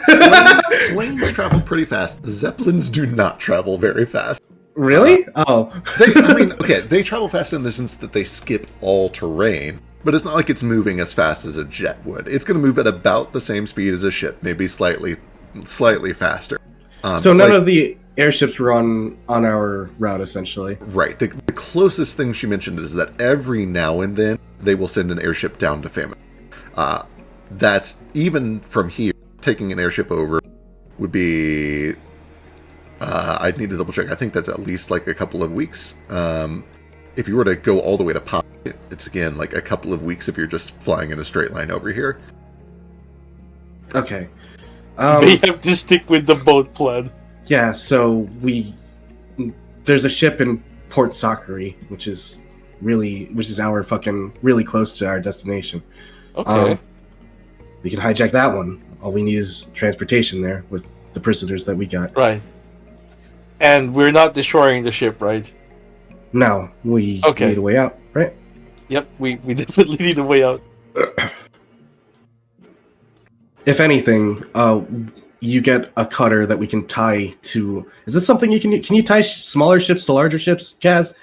Speaker 1: Planes travel pretty fast. Zeppelins do not travel very fast.
Speaker 5: Really?
Speaker 1: They travel fast in the sense that they skip all terrain, but it's not like it's moving as fast as a jet would. It's going to move at about the same speed as a ship, maybe slightly faster.
Speaker 5: So none of the airships were on our route, essentially.
Speaker 1: Right. The closest thing she mentioned is that every now and then they will send an airship down to Famine. That's even from here. Taking an airship over would be... I'd need to double check. I think that's at least like a couple of weeks. If you were to go all the way to Pop, it's again like a couple of weeks if you're just flying in a straight line over here.
Speaker 5: Okay.
Speaker 3: They have to stick with the boat plan.
Speaker 5: Yeah, so there's a ship in Port Sacre, which is our fucking really close to our destination.
Speaker 3: Okay.
Speaker 5: We can hijack that one. All we need is transportation there with the prisoners that we got.
Speaker 3: Right. And we're not destroying the ship, right?
Speaker 5: No, we need a way out, right?
Speaker 3: Yep, we definitely need a way out.
Speaker 5: If anything, you get a cutter that we can tie to... Is this something you can you tie smaller ships to larger ships, Kaz?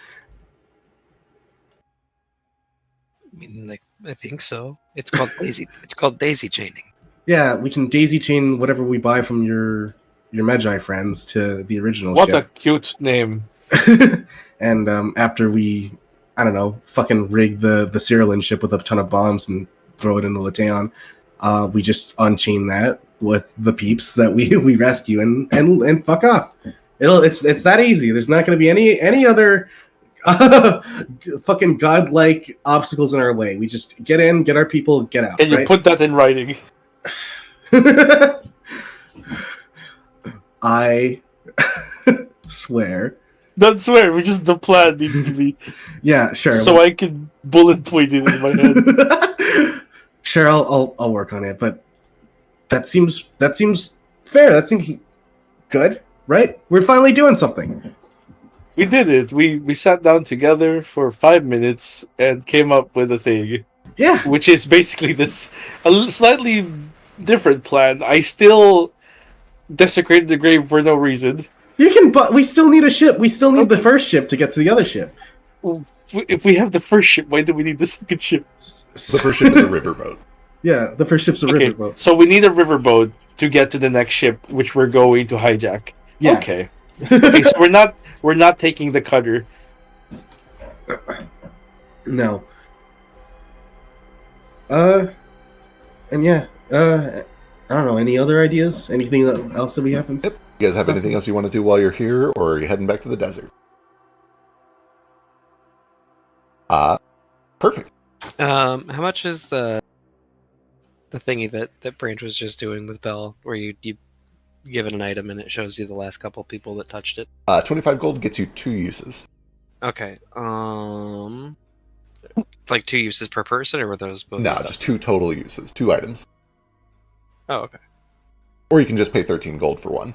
Speaker 7: I mean, like, I think so. It's called daisy. It's called daisy chaining.
Speaker 5: Yeah, we can daisy chain whatever we buy from your Magi friends to the original
Speaker 3: What a
Speaker 5: ship.
Speaker 3: cute name.
Speaker 5: And after we, I don't know, fucking rig the Cyrillin ship with a ton of bombs and throw it into Lateon, we just unchain that with the peeps that we rescue and fuck off. It's that easy. There's not going to be any other fucking godlike obstacles in our way. We just get in, get our people, get out.
Speaker 3: Can you
Speaker 5: right?
Speaker 3: put that in writing?
Speaker 5: I swear.
Speaker 3: Not swear, but just the plan needs to be
Speaker 5: Yeah, sure.
Speaker 3: so I can bullet point it in my head.
Speaker 5: Sure, I'll work on it, but that seems fair. That seems good, right? We're finally doing something.
Speaker 3: We did it. We sat down together for 5 minutes and came up with a thing,
Speaker 5: Yeah.
Speaker 3: which is basically this slightly different plan. I still desecrated the grave for no reason.
Speaker 5: You can, but we still need a ship. We still need the first ship to get to the other ship.
Speaker 3: If we have the first ship, why do we need the second ship?
Speaker 1: The first ship is a riverboat.
Speaker 5: Yeah, the first ship's a
Speaker 3: Okay,
Speaker 5: riverboat.
Speaker 3: so we need a riverboat to get to the next ship, which we're going to hijack.
Speaker 5: Yeah.
Speaker 3: Okay. Okay, so we're not taking the cutter.
Speaker 5: No. And yeah. I don't know. Any other ideas? Anything else that we have?
Speaker 1: Yep. You guys have anything else you want to do while you're here, or are you heading back to the desert? Perfect.
Speaker 7: How much is the thingy that Branch was just doing with Bell, where you give it an item and it shows you the last couple people that touched it?
Speaker 1: 25 gold gets you 2 uses.
Speaker 7: Okay. Like 2 uses per person, or were those both?
Speaker 1: No, just 2 total uses. 2 items.
Speaker 7: Oh, okay.
Speaker 1: Or you can just pay 13 gold for one.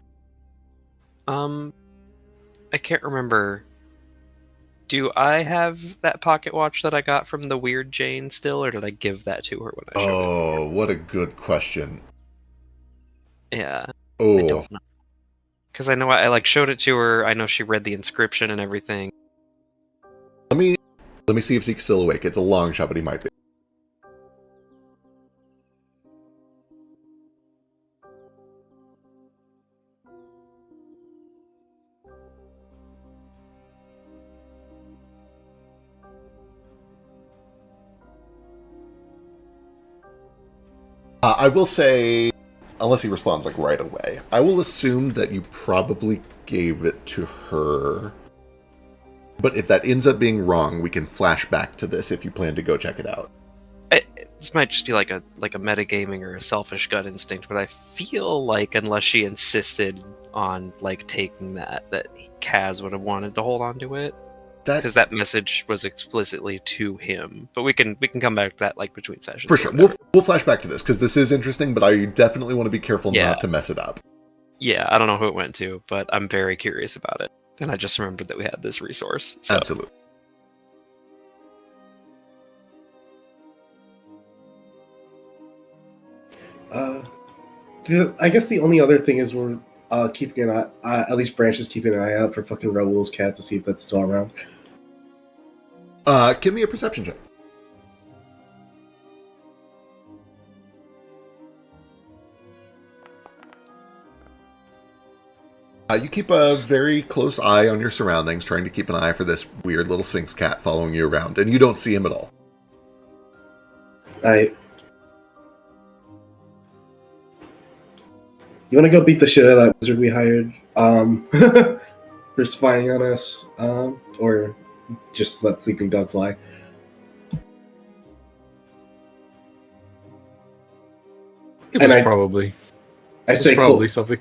Speaker 7: I can't remember. Do I have that pocket watch that I got from the weird Jane still, or did I give that to her when I showed it?
Speaker 1: Oh, what a good question.
Speaker 7: Yeah,
Speaker 1: Oh,
Speaker 7: I don't know. Because I know I like showed it to her. I know she read the inscription and everything.
Speaker 1: let me see if Zeke's still awake. It's a long shot, but he might be. I will say, unless he responds like right away, I will assume that you probably gave it to her. But if that ends up being wrong, we can flash back to this if you plan to go check it out.
Speaker 7: This might just be like a metagaming or a selfish gut instinct, but I feel like unless she insisted on like taking that Kaz would have wanted to hold on to it. Because that message was explicitly to him, but we can come back to that like between sessions.
Speaker 1: For sure, we'll flash back to this because this is interesting, but I definitely want to be careful not to mess it up.
Speaker 7: Yeah, I don't know who it went to, but I'm very curious about it, and I just remembered that we had this resource. So.
Speaker 1: Absolutely.
Speaker 5: I guess the only other thing is we're keeping an eye. At least Branch is keeping an eye out for fucking Raoul's cat to see if that's still around.
Speaker 1: Give me a perception check. You keep a very close eye on your surroundings, trying to keep an eye for this weird little Sphinx cat following you around, and you don't see him at all.
Speaker 5: You want to go beat the shit out of that wizard we hired for spying on us, or just let sleeping dogs lie?
Speaker 3: Probably.
Speaker 5: I say
Speaker 3: probably something.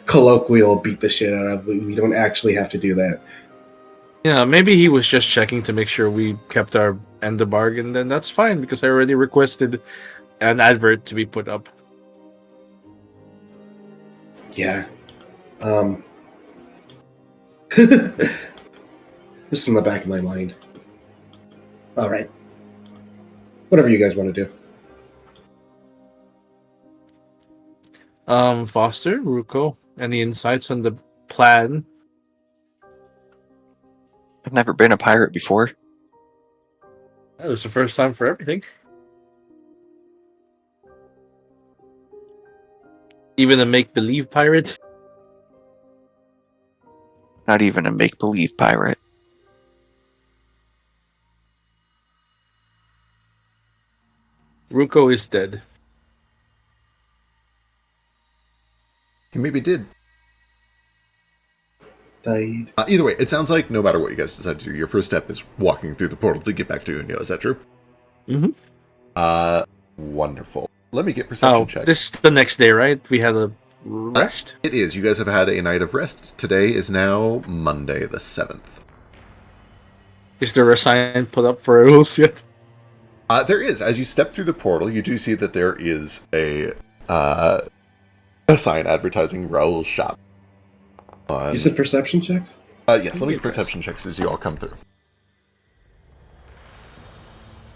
Speaker 5: Colloquial beat the shit out of. We don't actually have to do that.
Speaker 3: Yeah, maybe he was just checking to make sure we kept our end of the bargain. Then that's fine because I already requested an advert to be put up.
Speaker 5: Yeah. Just in the back of my mind. All right. Whatever you guys want to do.
Speaker 3: Foster, Ruko, any insights on the plan?
Speaker 6: I've never been a pirate before.
Speaker 3: It was the first time for everything. Even a make-believe pirate?
Speaker 6: Not even a make-believe pirate.
Speaker 3: Ruko is dead.
Speaker 1: He maybe did.
Speaker 5: Died.
Speaker 1: Either way, it sounds like no matter what you guys decide to do, your first step is walking through the portal to get back to Unio. Is that true?
Speaker 3: Mm-hmm.
Speaker 1: Wonderful. Let me get perception check.
Speaker 3: This is the next day, right? We had a rest?
Speaker 1: It is. You guys have had a night of rest. Today is now Monday the 7th.
Speaker 3: Is there a sign put up for rules yet?
Speaker 1: There is. As you step through the portal, you do see that there is a sign advertising Raoul's shop.
Speaker 5: You said perception checks?
Speaker 1: Yes, let me get perception checks as you all come through.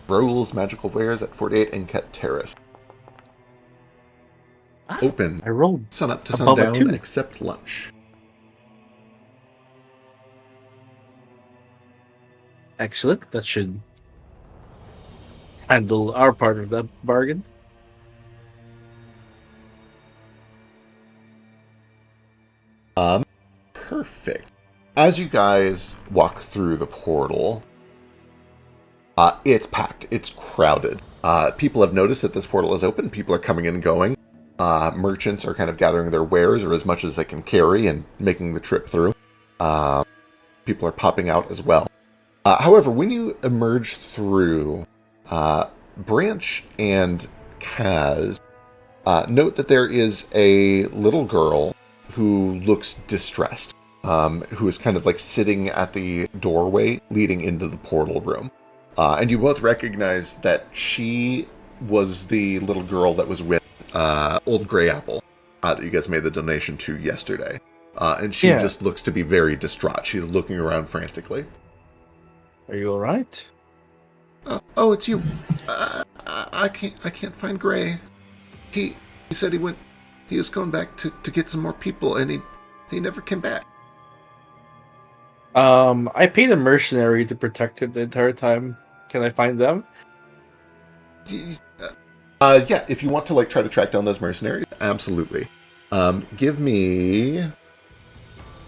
Speaker 1: Raoul's Magical Wares at 48 Enket Terrace. Open.
Speaker 3: I rolled
Speaker 1: Sun up to
Speaker 3: above a
Speaker 1: sundown,
Speaker 3: 2.
Speaker 1: except lunch.
Speaker 3: Excellent. That should handle our part of the bargain.
Speaker 1: Perfect. As you guys walk through the portal, it's packed. It's crowded. People have noticed that this portal is open. People are coming and going. Merchants are kind of gathering their wares or as much as they can carry and making the trip through. People are popping out as well. However, when you emerge through, Branch and Kaz note that there is a little girl who looks distressed, who is kind of like sitting at the doorway leading into the portal room. And you both recognize that she was the little girl that was with Old Grey Apple that you guys made the donation to yesterday. And she just looks to be very distraught. She's looking around frantically.
Speaker 3: Are you alright?
Speaker 1: Oh, it's you. I can't find Grey. He said he was going back to get some more people, and he never came back.
Speaker 3: I paid a mercenary to protect him the entire time. Can I find them?
Speaker 1: Yeah, if you want to try to track down those mercenaries, absolutely. Give me. I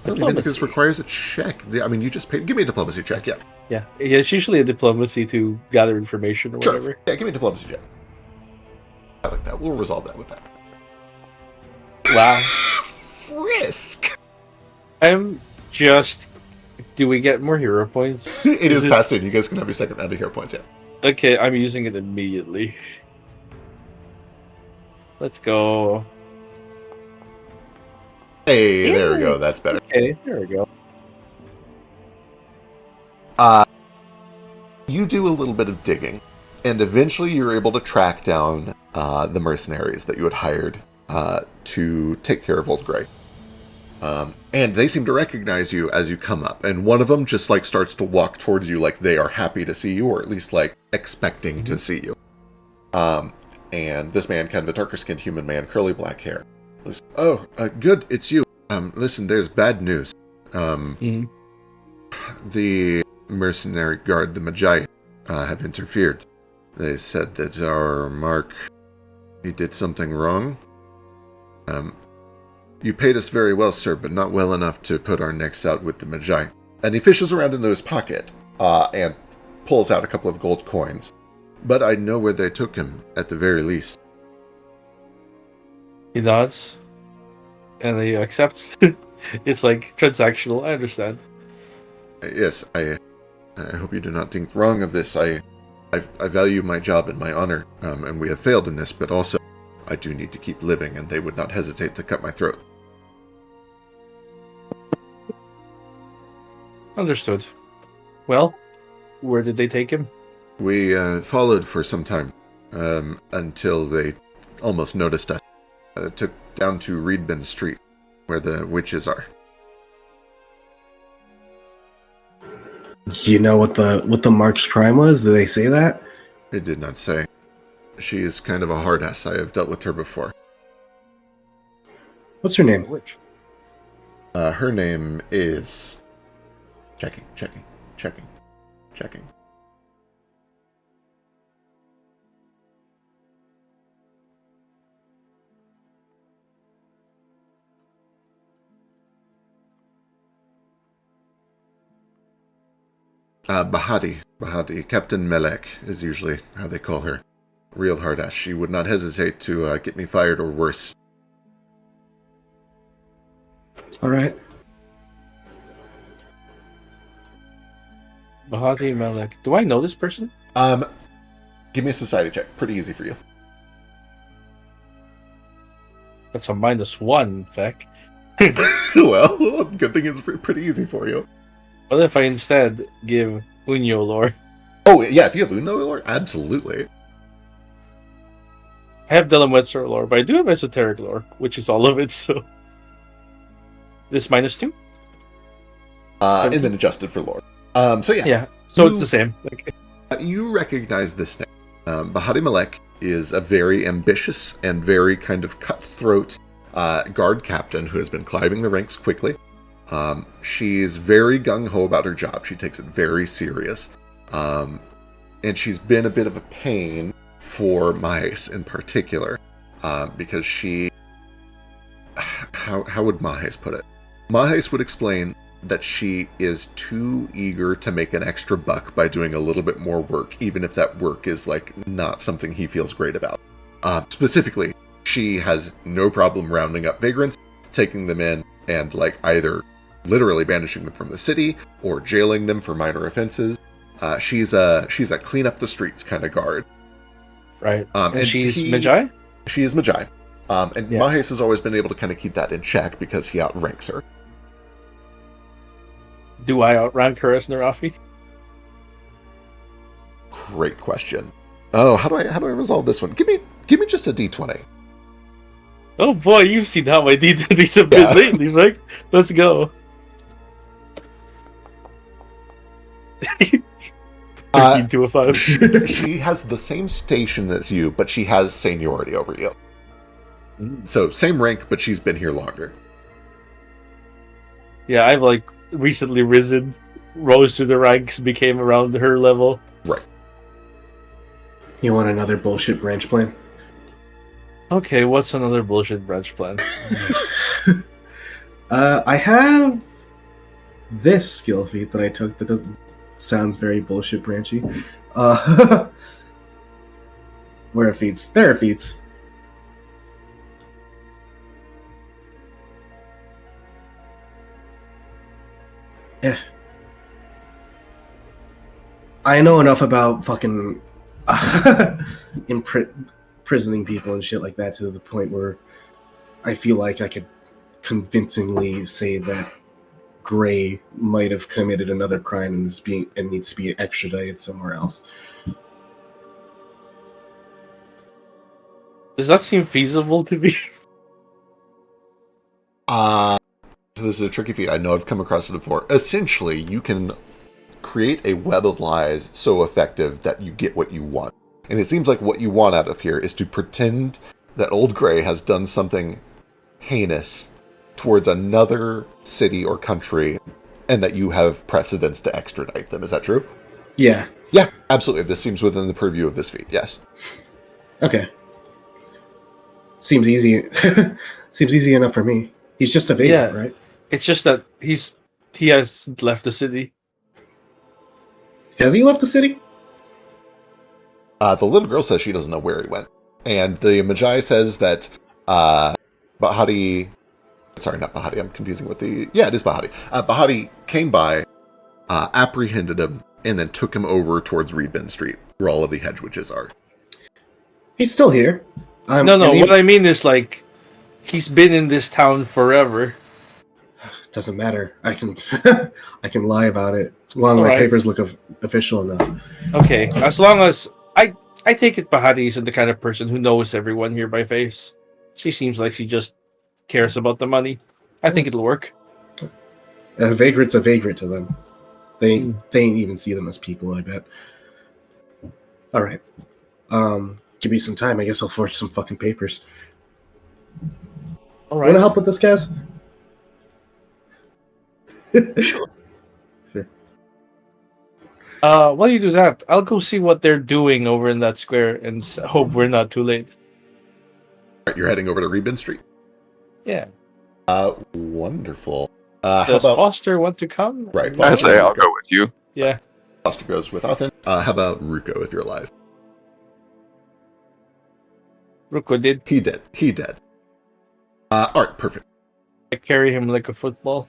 Speaker 1: don't even think this requires a check. I mean, you just paid. Give me a diplomacy check, yeah.
Speaker 3: Yeah, it's usually a diplomacy to gather information or whatever.
Speaker 1: Yeah, give me a diplomacy check. I like that. We'll resolve that with that.
Speaker 3: Wow.
Speaker 1: Frisk!
Speaker 3: Do we get more hero points?
Speaker 1: It is passed in. You guys can have your second round of hero points, yeah.
Speaker 3: Okay, I'm using it immediately. Let's go.
Speaker 1: Hey, there we go. That's better.
Speaker 3: Okay, there we go.
Speaker 1: You do a little bit of digging, and eventually you're able to track down the mercenaries that you had hired to take care of Old Grey. And they seem to recognize you as you come up, and one of them just starts to walk towards you like they are happy to see you, or at least expecting to see you. And this man, kind of a darker-skinned human man, curly black hair. Goes, "Oh, good, it's you. Listen, there's bad news. The mercenary guard, the Magi, have interfered. They said that our Mark, he did something wrong. You paid us very well, sir, but not well enough to put our necks out with the Magi." And he fishes around into his pocket and pulls out a couple of gold coins. "But I know where they took him, at the very least."
Speaker 3: He nods, and he accepts. It's transactional. I understand.
Speaker 1: "Yes, I hope you do not think wrong of this. I value my job and my honor, and we have failed in this, but also I do need to keep living, and they would not hesitate to cut my throat."
Speaker 3: Understood. Well, where did they take him?
Speaker 1: We followed for some time, until they almost noticed us. Took down to Reedbin Street, where the witches are.
Speaker 5: Do you know what the Mark's crime was? Did they say that?
Speaker 1: It did not say. She is kind of a hard ass. I have dealt with her before.
Speaker 5: What's her name?
Speaker 3: Which?
Speaker 1: Her name is... Checking. Bahati. Captain Melek is usually how they call her. Real hard ass. She would not hesitate to get me fired or worse.
Speaker 5: All right.
Speaker 3: Bahati Malek. Do I know this person?
Speaker 1: Give me a society check. Pretty easy for you.
Speaker 3: That's a -1, Feck.
Speaker 1: Well, good thing it's pretty easy for you.
Speaker 3: What if I instead give Unyo lore?
Speaker 1: Oh, yeah, if you have Uno lore, absolutely.
Speaker 3: I have Delametro lore, but I do have esoteric lore, which is all of it, so. This -2?
Speaker 1: And then adjusted for lore. So yeah.
Speaker 3: Yeah, so
Speaker 1: You-
Speaker 3: it's the same. Like,
Speaker 1: You recognize this name. Bahati Malek is a very ambitious and very kind of cutthroat guard captain who has been climbing the ranks quickly. She's very gung-ho about her job. She takes it very serious. And she's been a bit of a pain for Mahis in particular. Because she... How would Mahis put it? Mahis would explain that she is too eager to make an extra buck by doing a little bit more work, even if that work is, like, not something he feels great about. Specifically, she has no problem rounding up vagrants, taking them in, and, like, either literally banishing them from the city, or jailing them for minor offenses. She's a clean up the streets kind of guard.
Speaker 3: right.
Speaker 1: And
Speaker 3: And she's Magi?
Speaker 1: She is Magi. And
Speaker 3: Yeah.
Speaker 1: Mahis has always been able to kind of keep that in check because he outranks her.
Speaker 3: Do I outrank her as Narafi?
Speaker 1: Great question. Oh, how do I resolve this one? Give me just a D20.
Speaker 3: Oh boy, you've seen how my D20's a bit
Speaker 1: Yeah.
Speaker 3: lately, Mike. Let's go. 13 to a 5.
Speaker 1: She has the same station as you, but she has seniority over you. So same rank, but she's been here longer.
Speaker 3: Yeah, I've like recently risen, rose through the ranks, became around her level.
Speaker 1: Right.
Speaker 5: You want another bullshit branch plan?
Speaker 3: Okay, what's another bullshit branch plan?
Speaker 5: I have this skill feat that I took that doesn't sounds very bullshit branchy. Where are feats? There are feats. Yeah. I know enough about fucking imprisoning people and shit like that to the point where I feel like I could convincingly say that Gray might have committed another crime and needs to be extradited somewhere else.
Speaker 3: Does that seem feasible to me?
Speaker 1: So this is a tricky feat. I know I've come across it before. Essentially, you can create a web of lies so effective that you get what you want. And it seems like what you want out of here is to pretend that Old Gray has done something heinous towards another city or country, and that you have precedence to extradite them. Is that true?
Speaker 5: Yeah.
Speaker 1: Yeah, absolutely. This seems within the purview of this feat, yes.
Speaker 5: Okay. Seems easy. Seems easy enough for me. He's just a vagrant, right?
Speaker 3: It's just that he has left the city.
Speaker 5: Has he left the city?
Speaker 1: The little girl says she doesn't know where he went. And the Magi says that Bahati... Sorry, not Bahati. I'm confusing with the... Yeah, it is Bahati. Bahati came by, apprehended him, and then took him over towards Reedbin Street, where all of the hedge witches are.
Speaker 5: He's still here.
Speaker 3: No, what I mean is, like, he's been in this town forever.
Speaker 5: Doesn't matter. I can I can lie about it as long as my
Speaker 3: Alright.
Speaker 5: papers look official enough.
Speaker 3: Okay, as long as... I take it Bahati isn't the kind of person who knows everyone here by face. She seems like she just cares about the money. I think it'll work.
Speaker 5: A vagrant's a vagrant to them. They ain't even see them as people, I bet. All right. Give me some time. I guess I'll forge some fucking papers.
Speaker 3: All
Speaker 5: Want
Speaker 3: right.
Speaker 5: to help with this, Kaz?
Speaker 7: Sure.
Speaker 3: While you do that, I'll go see what they're doing over in that square and hope we're not too late.
Speaker 1: Right, you're heading over to Reedbin Street.
Speaker 3: Yeah.
Speaker 1: Wonderful. How
Speaker 3: Does
Speaker 1: about...
Speaker 3: Foster want to come?
Speaker 1: Right,
Speaker 6: I
Speaker 1: Foster.
Speaker 6: say I'll go with you.
Speaker 3: Yeah.
Speaker 1: Foster goes with Athen. How about Ruko if you're alive?
Speaker 3: Ruko did.
Speaker 1: He did. Alright, perfect.
Speaker 3: I carry him like a football,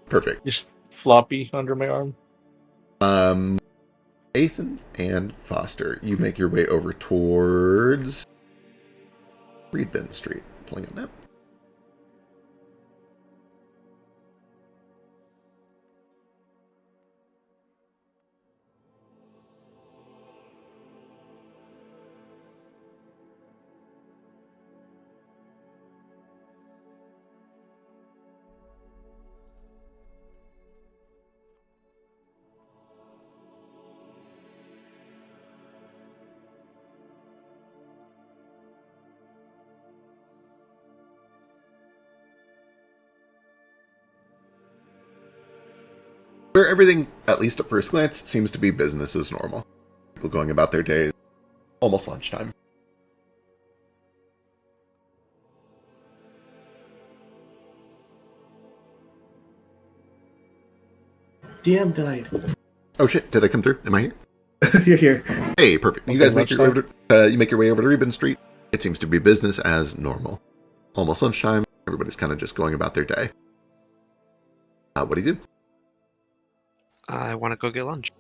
Speaker 1: Perfect.
Speaker 3: just floppy under my arm.
Speaker 1: Athen and Foster, you make your way over towards Reedbin Street. Pulling a map. Where everything, at least at first glance, seems to be business as normal. People going about their days, almost lunchtime.
Speaker 5: DM died.
Speaker 1: Oh shit, did I come through? Am I here?
Speaker 5: You're here.
Speaker 1: Hey, perfect. You
Speaker 3: Okay,
Speaker 1: guys make your way
Speaker 3: lunchtime.
Speaker 1: over to, you make your way over to Reedbin Street. It seems to be business as normal. Almost lunchtime. Everybody's kind of just going about their day. What do you do?
Speaker 7: I want to go get lunch.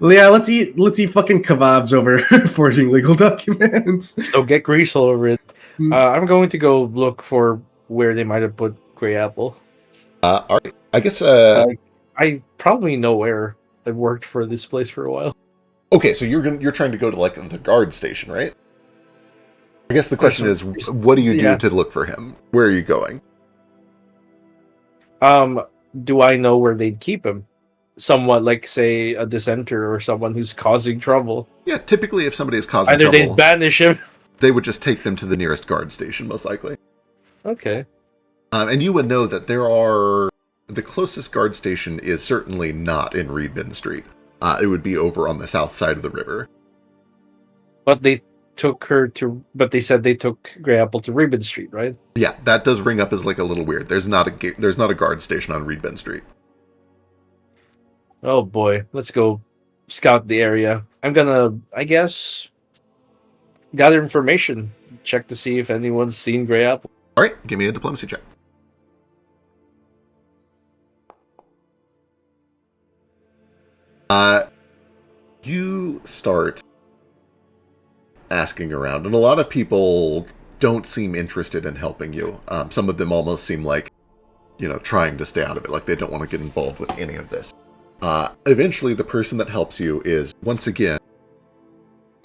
Speaker 5: Yeah, let's eat fucking kebabs over forging legal documents.
Speaker 3: So get grease all over it. I'm going to go look for where they might have put Grey Apple.
Speaker 1: All right. I guess.
Speaker 3: I probably know where. I've worked for this place for a while.
Speaker 1: Okay, so you're trying to go to like the guard station, right? I guess the question is, what do you do
Speaker 3: Yeah.
Speaker 1: to look for him? Where are you going?
Speaker 3: Do I know where they'd keep him? Someone like, say, a dissenter or someone who's causing trouble.
Speaker 1: Yeah, typically if somebody is causing
Speaker 3: Either
Speaker 1: trouble,
Speaker 3: they'd banish him.
Speaker 1: they would just take them to the nearest guard station, most likely.
Speaker 3: Okay.
Speaker 1: And you would know that the closest guard station is certainly not in Reedbin Street. It would be over on the south side of the river.
Speaker 3: But they said they took Grey Apple to Ribbon Street, right?
Speaker 1: Yeah, that does ring up as like a little weird. There's not a guard station on Reedbin Street.
Speaker 3: Oh boy, let's go scout the area. I'm gonna, I guess, gather information, check to see if anyone's seen Grey Apple.
Speaker 1: All right, give me a diplomacy check. You start asking around, and a lot of people don't seem interested in helping you. Some of them almost seem like, trying to stay out of it, like they don't want to get involved with any of this. Eventually, the person that helps you is, once again,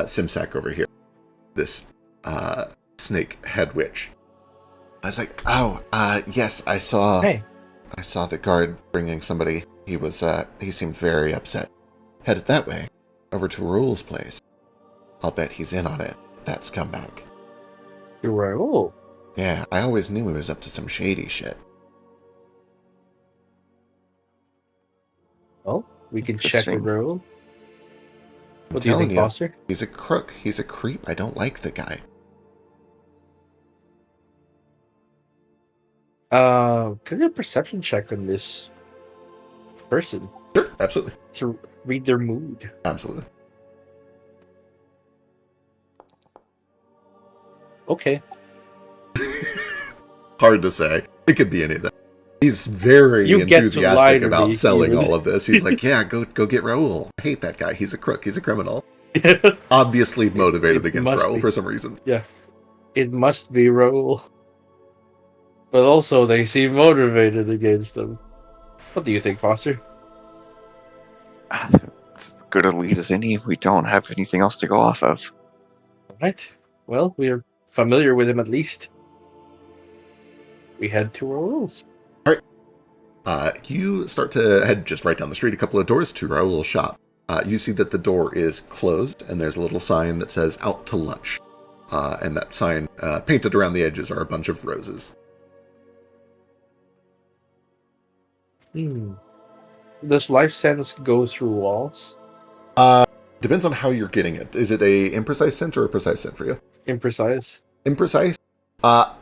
Speaker 1: Simsak over here. This snake head witch. I was like, yes, I saw the guard bringing somebody. He seemed very upset. Headed that way, over to Rule's place. I'll bet he's in on it, that scumbag.
Speaker 3: You're right. Oh,
Speaker 1: Yeah, I always knew he was up to some shady shit.
Speaker 3: well, we can check with
Speaker 6: Interesting.
Speaker 3: Raoul.
Speaker 1: I'm
Speaker 3: What do you
Speaker 1: telling
Speaker 3: think, Foster?
Speaker 1: He's a crook. He's a creep. I don't like the guy.
Speaker 3: Can you do a perception check on this person
Speaker 1: Sure, absolutely.
Speaker 3: to read their mood?
Speaker 1: Absolutely.
Speaker 3: Okay.
Speaker 1: Hard to say. It could be anything. He's very
Speaker 3: You get to lie
Speaker 1: enthusiastic
Speaker 3: to
Speaker 1: about
Speaker 3: me,
Speaker 1: selling
Speaker 3: Ian.
Speaker 1: all of this. He's like, yeah, go get Raoul. I hate that guy. He's a crook. He's a criminal. Obviously motivated
Speaker 3: It
Speaker 1: against
Speaker 3: must
Speaker 1: Raoul
Speaker 3: be.
Speaker 1: for some reason.
Speaker 3: It must be Raoul. But also, they seem motivated against them. What do you think, Foster?
Speaker 6: It's as good a lead as any. We don't have anything else to go off of.
Speaker 3: Right. Well, we are familiar with him at least. We head to Raoul's.
Speaker 1: You start to head just right down the street, a couple of doors to Raoul's shop. You see that the door is closed, and there's a little sign that says "Out to Lunch." And that sign, painted around the edges, are a bunch of roses.
Speaker 3: Does life sense go through walls?
Speaker 1: Depends on how you're getting it. Is it a imprecise scent or a precise scent for you?
Speaker 3: Imprecise?
Speaker 1: Imprecise?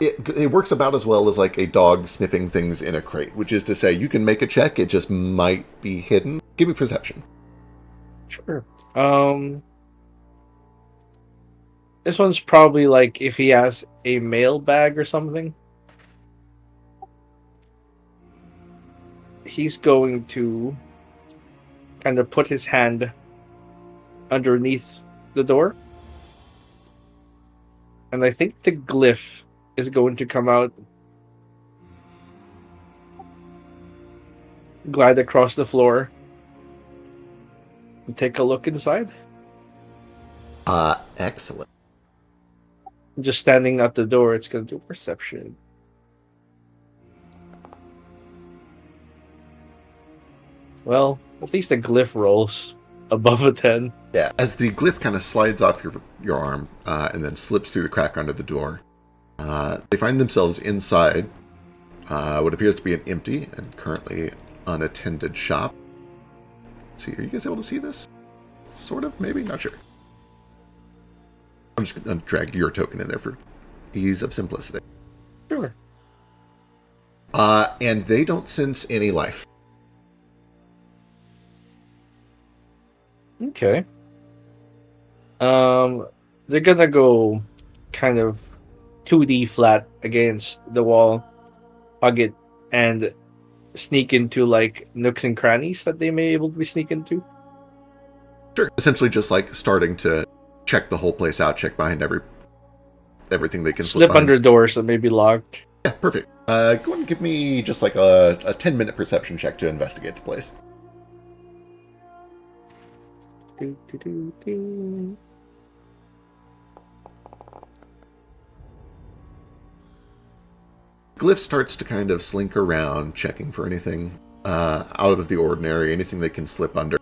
Speaker 1: It works about as well as like a dog sniffing things in a crate, which is to say you can make a check, it just might be hidden. Give me perception.
Speaker 3: Sure. This one's probably like if he has a mail bag or something. He's going to kind of put his hand underneath the door. And I think the glyph is going to come out, glide across the floor, and take a look inside.
Speaker 1: Excellent.
Speaker 3: Just standing at the door, it's going to do perception. Well, at least the glyph rolls above a 10.
Speaker 1: Yeah, as the glyph kind of slides off your arm and then slips through the crack under the door, they find themselves inside what appears to be an empty and currently unattended shop. Let's see, are you guys able to see this? Sort of, maybe? Not sure. I'm just going to drag your token in there for ease of simplicity.
Speaker 3: Sure.
Speaker 1: And they don't sense any life.
Speaker 3: Okay. They're gonna go kind of 2D flat against the wall, hug it, and sneak into like nooks and crannies that they may be able to sneak into.
Speaker 1: Sure. Essentially just like starting to check the whole place out, check behind everything they can
Speaker 3: Slip
Speaker 1: behind.
Speaker 3: under doors that may be locked.
Speaker 1: Yeah, perfect. Go ahead and give me just like a 10-minute perception check to investigate the place. Glyph starts to kind of slink around, checking for anything out of the ordinary, anything they can slip under.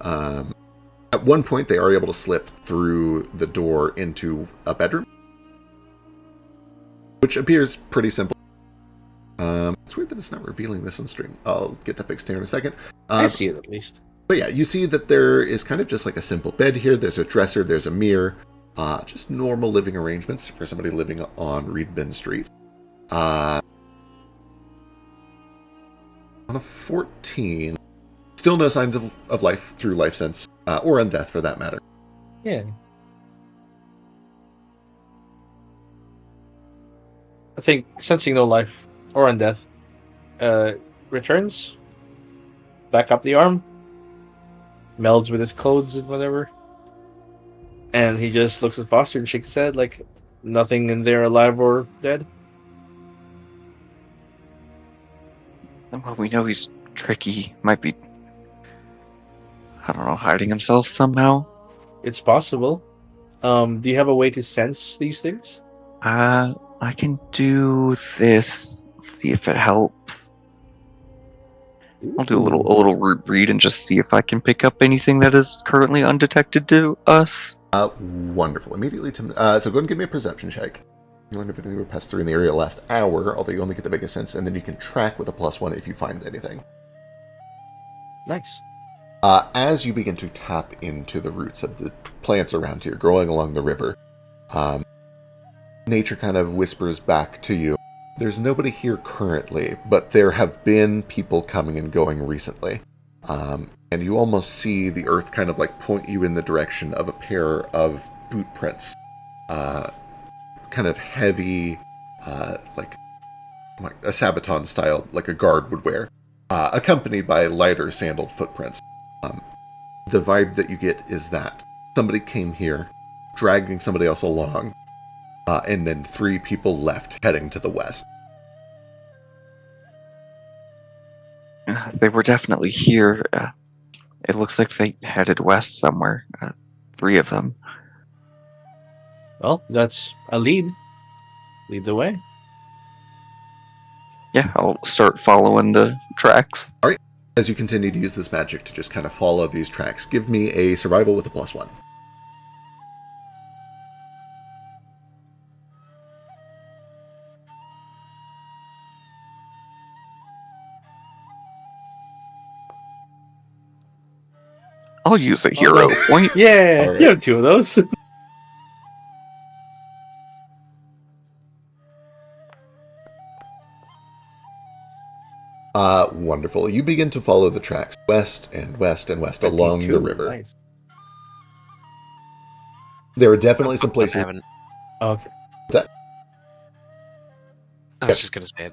Speaker 1: At one point, they are able to slip through the door into a bedroom, which appears pretty simple. It's weird that it's not revealing this on stream. I'll get that fixed here in a second.
Speaker 3: I see it at least.
Speaker 1: But yeah, you see that there is kind of just like a simple bed here. There's a dresser, there's a mirror. Just normal living arrangements for somebody living on Reedbin Street. On a 14, still no signs of life through life sense, or undeath for that matter.
Speaker 3: Yeah. I think sensing no life or undeath, returns, back up the arm, melds with his clothes and whatever, and he just looks at Foster and shakes his head like nothing in there alive or dead.
Speaker 6: Well, we know he's tricky. Might be, I don't know, hiding himself somehow.
Speaker 3: It's possible. Do you have a way to sense these things?
Speaker 6: I can do this. See if it helps. I'll do a little root read and just see if I can pick up anything that is currently undetected to us.
Speaker 1: Wonderful. Immediately to so go ahead and give me a perception check. You learn if anything were passed through in the area last hour, although you only get the biggest sense, and then you can track with a +1 if you find anything.
Speaker 3: Nice.
Speaker 1: As you begin to tap into the roots of the plants around here, growing along the river, nature kind of whispers back to you. There's nobody here currently, but there have been people coming and going recently. And you almost see the earth kind of like point you in the direction of a pair of boot prints. Kind of heavy, like a Sabaton style, like a guard would wear, accompanied by lighter sandaled footprints. The vibe that you get is that somebody came here, dragging somebody else along, and then 3 people left, heading to the west.
Speaker 6: They were definitely here. It looks like they headed west somewhere. 3 of them.
Speaker 3: Well, that's a lead. Lead the way.
Speaker 6: Yeah, I'll start following the tracks.
Speaker 1: All right. As you continue to use this magic to just kind of follow these tracks, give me a survival with a +1.
Speaker 6: I'll use a hero point.
Speaker 3: Yeah,
Speaker 1: All right.
Speaker 3: you have 2 of those.
Speaker 1: Wonderful. You begin to follow the tracks west and west and west along the
Speaker 3: 22,
Speaker 1: river.
Speaker 3: Nice.
Speaker 1: There are definitely some
Speaker 7: I
Speaker 1: places.
Speaker 7: haven't.
Speaker 3: Okay.
Speaker 7: I was just gonna say,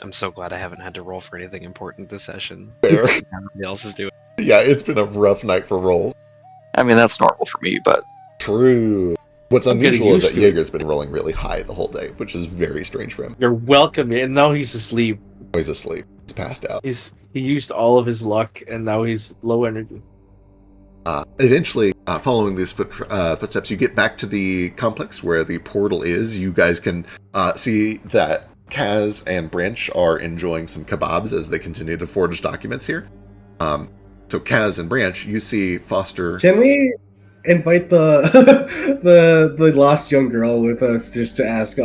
Speaker 7: I'm so glad I haven't had to roll for anything important this session.
Speaker 1: Fair.
Speaker 7: Everybody else is doing.
Speaker 1: Yeah, it's been a rough night for rolls.
Speaker 6: I mean, that's normal for me, but
Speaker 1: True. What's
Speaker 3: I'm getting
Speaker 1: unusual is that
Speaker 3: used to it.
Speaker 1: Jaeger's been rolling really high the whole day, which is very strange for him.
Speaker 3: You're welcome. And now he's asleep.
Speaker 1: He's asleep. He's passed out.
Speaker 3: He used all of his luck, and now he's low energy.
Speaker 1: Eventually, following these footsteps, you get back to the complex where the portal is. You guys can see that Kaz and Branch are enjoying some kebabs as they continue to forge documents here. So Kaz and Branch, you see Foster.
Speaker 5: Can we invite the the lost young girl with us just to ask,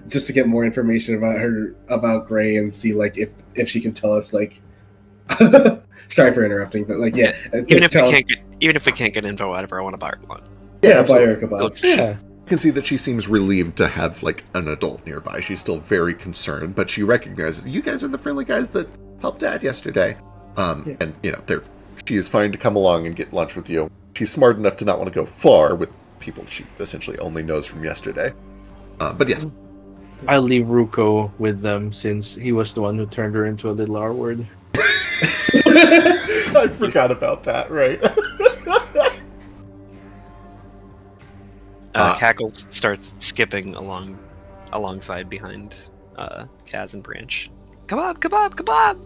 Speaker 5: just to get more information about her, about Gray, and see like if she can tell us like. Sorry for interrupting, but like
Speaker 7: Even if we can't get info out of her, I want to buy her lunch.
Speaker 5: Yeah, buy her a kebab.
Speaker 3: Yeah.
Speaker 1: You can see that she seems relieved to have like an adult nearby. She's still very concerned, but she recognizes you guys are the friendly guys that helped Dad yesterday. And she is fine to come along and get lunch with you. She's smart enough to not want to go far with people she essentially only knows from yesterday. But yes,
Speaker 3: I'll leave Ruko with them since he was the one who turned her into a little R word.
Speaker 1: I forgot about that. Right.
Speaker 7: Cackle starts skipping alongside behind Kaz and Branch. Kebab, kebab, kebab!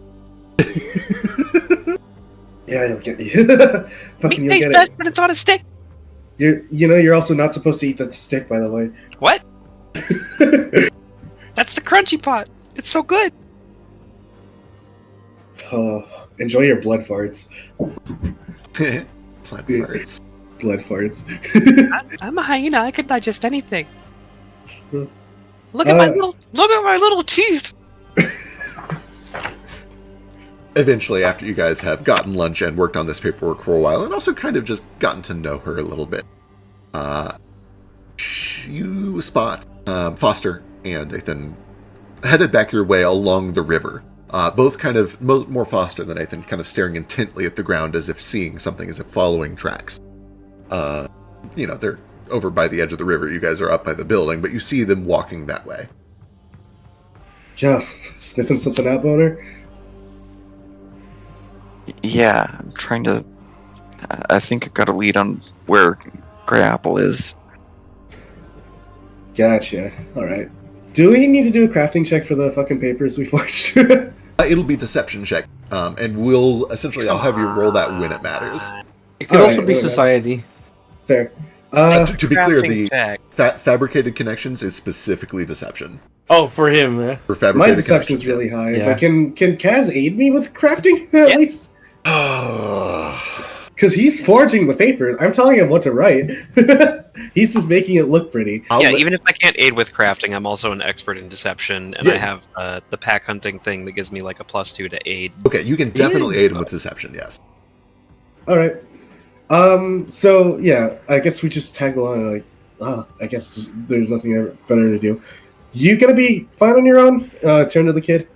Speaker 5: Yeah, you'll get you. Fucking, you'll
Speaker 7: Tastes
Speaker 5: get
Speaker 7: best
Speaker 5: it.
Speaker 7: when it's on a stick.
Speaker 5: You're also not supposed to eat that stick, by the way.
Speaker 7: What? That's the crunchy part. It's so good.
Speaker 5: Oh, enjoy your blood farts.
Speaker 1: Blood farts.
Speaker 5: Blood farts.
Speaker 7: I'm a hyena. I could digest anything.
Speaker 5: Hmm.
Speaker 7: Look at my little teeth.
Speaker 1: Eventually, after you guys have gotten lunch and worked on this paperwork for a while, and also kind of just gotten to know her a little bit, you spot Foster and Nathan headed back your way along the river. Both kind of, more Foster than Nathan, kind of staring intently at the ground as if seeing something, as if following tracks. They're over by the edge of the river. You guys are up by the building, but you see them walking that way.
Speaker 5: Yeah, sniffing something out, boner?
Speaker 6: yeah, I'm trying to. I think I've got a lead on where Grey Apple is.
Speaker 5: Gotcha. Alright. Do we need to do a crafting check for the fucking papers we forged?
Speaker 1: It'll be deception check, and I'll have you roll that when it matters.
Speaker 3: It could
Speaker 5: All
Speaker 3: also
Speaker 5: right,
Speaker 3: be
Speaker 5: whatever.
Speaker 3: society.
Speaker 5: Fair.
Speaker 1: To be clear,
Speaker 7: Crafting
Speaker 1: the
Speaker 7: check.
Speaker 1: fabricated connections is specifically deception.
Speaker 3: Oh, for him. Yeah.
Speaker 1: For fabricated
Speaker 5: My deception's
Speaker 1: connections,
Speaker 5: really high,
Speaker 3: Yeah.
Speaker 5: but can Kaz aid me with crafting at
Speaker 7: Yeah.
Speaker 5: least?
Speaker 1: yeah.
Speaker 5: Because he's forging the papers. I'm telling him what to write. He's just making it look pretty.
Speaker 7: Even if I can't aid with crafting, I'm also an expert in deception, and I have the pack hunting thing that gives me like a +2 to aid.
Speaker 1: Okay, you can definitely aid him with deception, yes.
Speaker 5: All right. So yeah, I guess we just tag along. Like, I guess there's nothing better to do. You gonna be fine on your own? Turn to the kid.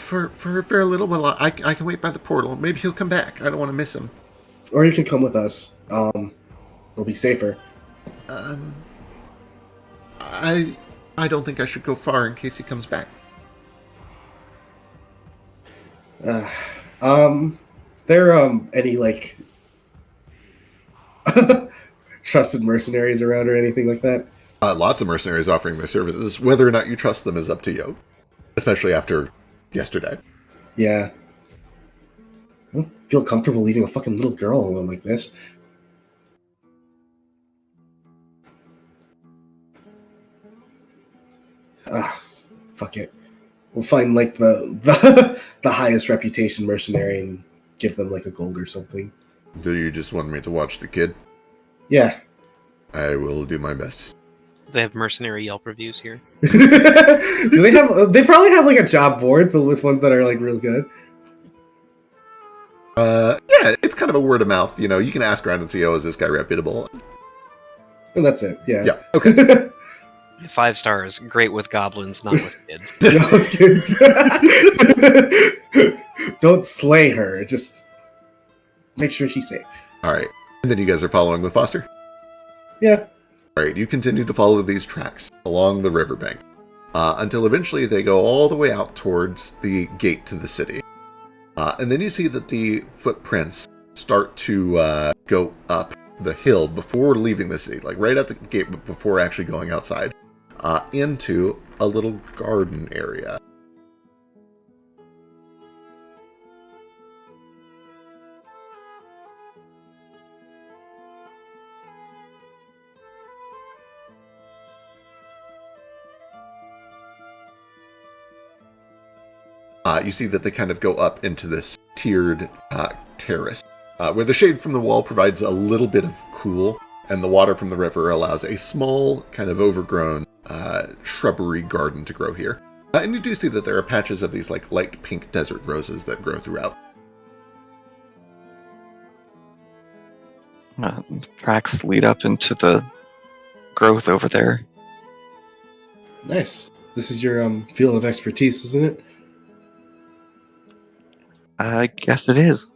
Speaker 1: For a little while, I can wait by the portal. Maybe he'll come back. I don't want to miss him.
Speaker 5: Or you can come with us. It'll be safer.
Speaker 1: I don't think I should go far in case he comes back.
Speaker 5: Is there any like trusted mercenaries around or anything like that?
Speaker 1: Lots of mercenaries offering their services. Whether or not you trust them is up to you, especially after yesterday.
Speaker 5: Yeah. I don't feel comfortable leaving a fucking little girl alone like this. Fuck it. We'll find like the highest reputation mercenary and give them like a gold or something.
Speaker 1: Do you just want me to watch the kid?
Speaker 5: Yeah.
Speaker 1: I will do my best.
Speaker 7: They have mercenary Yelp reviews here.
Speaker 5: Do they have? They probably have like a job board filled with ones that are like real good.
Speaker 1: Yeah, it's kind of a word of mouth. You know, you can ask around and see, oh, is this guy reputable?
Speaker 5: And that's it. Yeah.
Speaker 1: Yeah. Okay.
Speaker 7: 5 stars. Great with goblins, not with kids.
Speaker 5: No, kids. Don't slay her. Just make sure she's safe.
Speaker 1: All right. And then you guys are following with Foster?
Speaker 5: Yeah.
Speaker 1: All right. You continue to follow these tracks along the riverbank until eventually they go all the way out towards the gate to the city. And then you see that the footprints start to go up the hill before leaving the city, like right at the gate, but before actually going outside, into a little garden area. You see that they kind of go up into this tiered terrace, where the shade from the wall provides a little bit of cool, and the water from the river allows a small, kind of overgrown shrubbery garden to grow here. And you do see that there are patches of these like light pink desert roses that grow throughout.
Speaker 6: Tracks lead up into the growth over there.
Speaker 5: Nice. This is your field of expertise, isn't it?
Speaker 6: I guess it is.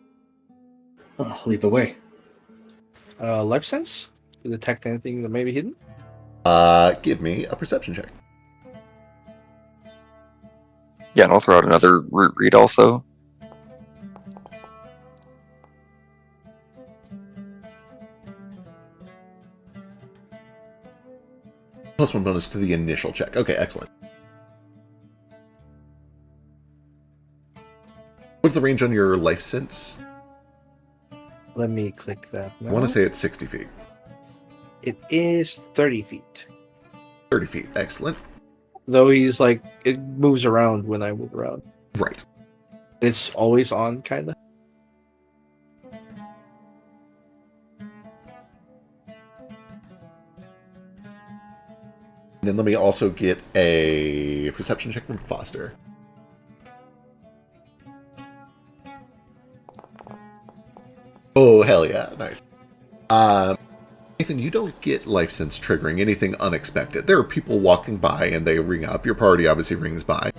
Speaker 5: Oh, lead the way.
Speaker 3: Life sense? To detect anything that may be hidden?
Speaker 1: Give me a perception check.
Speaker 6: Yeah, and I'll throw out another root read also.
Speaker 1: +1 bonus to the initial check. Okay, excellent. What's the range on your life sense?
Speaker 3: Let me click that now.
Speaker 1: I want to say it's 60 feet.
Speaker 3: It is 30 feet.
Speaker 1: 30 feet, excellent.
Speaker 3: Though he's like, it moves around when I move around.
Speaker 1: Right.
Speaker 3: It's always on, kind of.
Speaker 1: And then let me also get a perception check from Foster. Oh, hell yeah. Nice. Nathan, you don't get life sense triggering anything unexpected. There are people walking by and they ring up. Your party obviously rings by.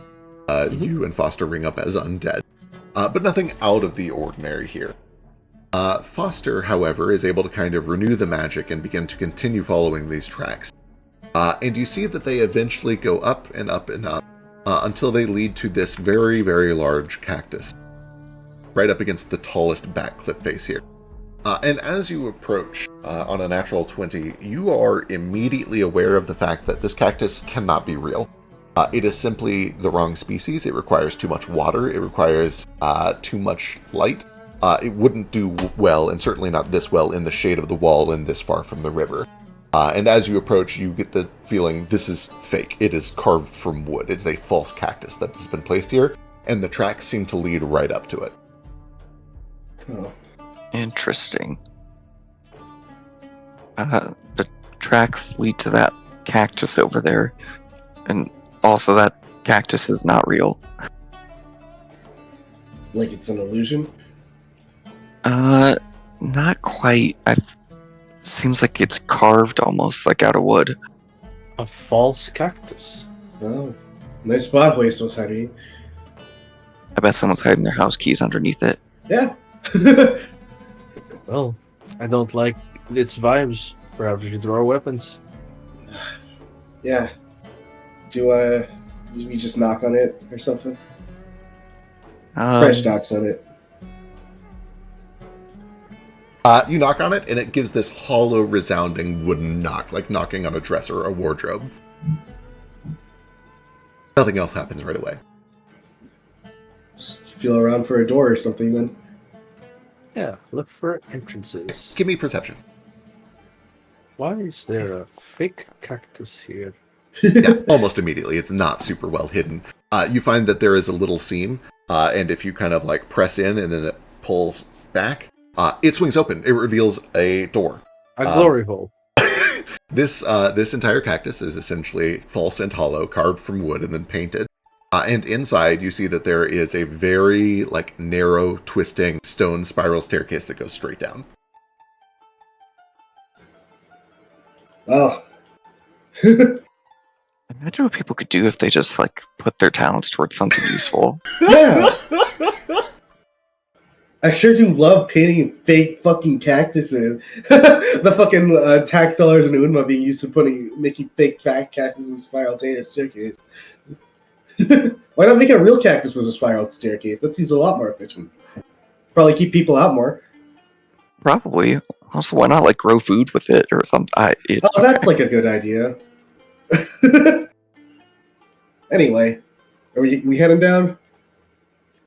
Speaker 1: You and Foster ring up as undead. But nothing out of the ordinary here. Foster, however, is able to kind of renew the magic and begin to continue following these tracks. And you see that they eventually go up and up and up until they lead to this very, very large cactus. Right up against the tallest back cliff face here. And as you approach on a natural 20, you are immediately aware of the fact that this cactus cannot be real. It is simply the wrong species. It requires too much water. It requires too much light. It wouldn't do well, and certainly not this well, in the shade of the wall and this far from the river. And as you approach, you get the feeling this is fake. It is carved from wood. It's a false cactus that has been placed here, and the tracks seem to lead right up to it.
Speaker 5: Oh.
Speaker 6: Interesting. The tracks lead to that cactus over there, and also that cactus is not real.
Speaker 5: Like it's an illusion?
Speaker 6: Not quite. Seems like it's carved almost like out of wood.
Speaker 3: A false cactus.
Speaker 5: Oh. Nice spot, Huesos, Harry.
Speaker 6: I bet someone's hiding their house keys underneath it.
Speaker 5: Yeah.
Speaker 3: Well, I don't like its vibes. Perhaps we should draw our weapons.
Speaker 5: Yeah. Do we just knock on it or something? Fresh knocks on it.
Speaker 1: You knock on it, and it gives this hollow, resounding wooden knock, like knocking on a dresser or a wardrobe. Nothing else happens right away.
Speaker 5: Just feel around for a door or something then.
Speaker 3: Yeah, look for entrances.
Speaker 1: Give me perception.
Speaker 3: Why is there a fake cactus here?
Speaker 1: Yeah, almost immediately. It's not super well hidden. You find that there is a little seam, and if you kind of like press in and then it pulls back, it swings open. It reveals a door.
Speaker 3: A glory hole.
Speaker 1: This entire cactus is essentially false and hollow, carved from wood and then painted. And inside, you see that there is a very like narrow, twisting stone spiral staircase that goes straight down.
Speaker 5: Well,
Speaker 6: Imagine what people could do if they just like put their talents towards something useful.
Speaker 5: Yeah, I sure do love painting fake fucking cactuses. The fucking tax dollars in Unma being used for making fake fat cactuses with spiral staircase. Why not make a real cactus with a spiral staircase? That seems a lot more efficient. Probably keep people out more.
Speaker 6: Probably. Also, why not like grow food with it or something?
Speaker 5: Oh, that's like a good idea. Anyway, are we heading down?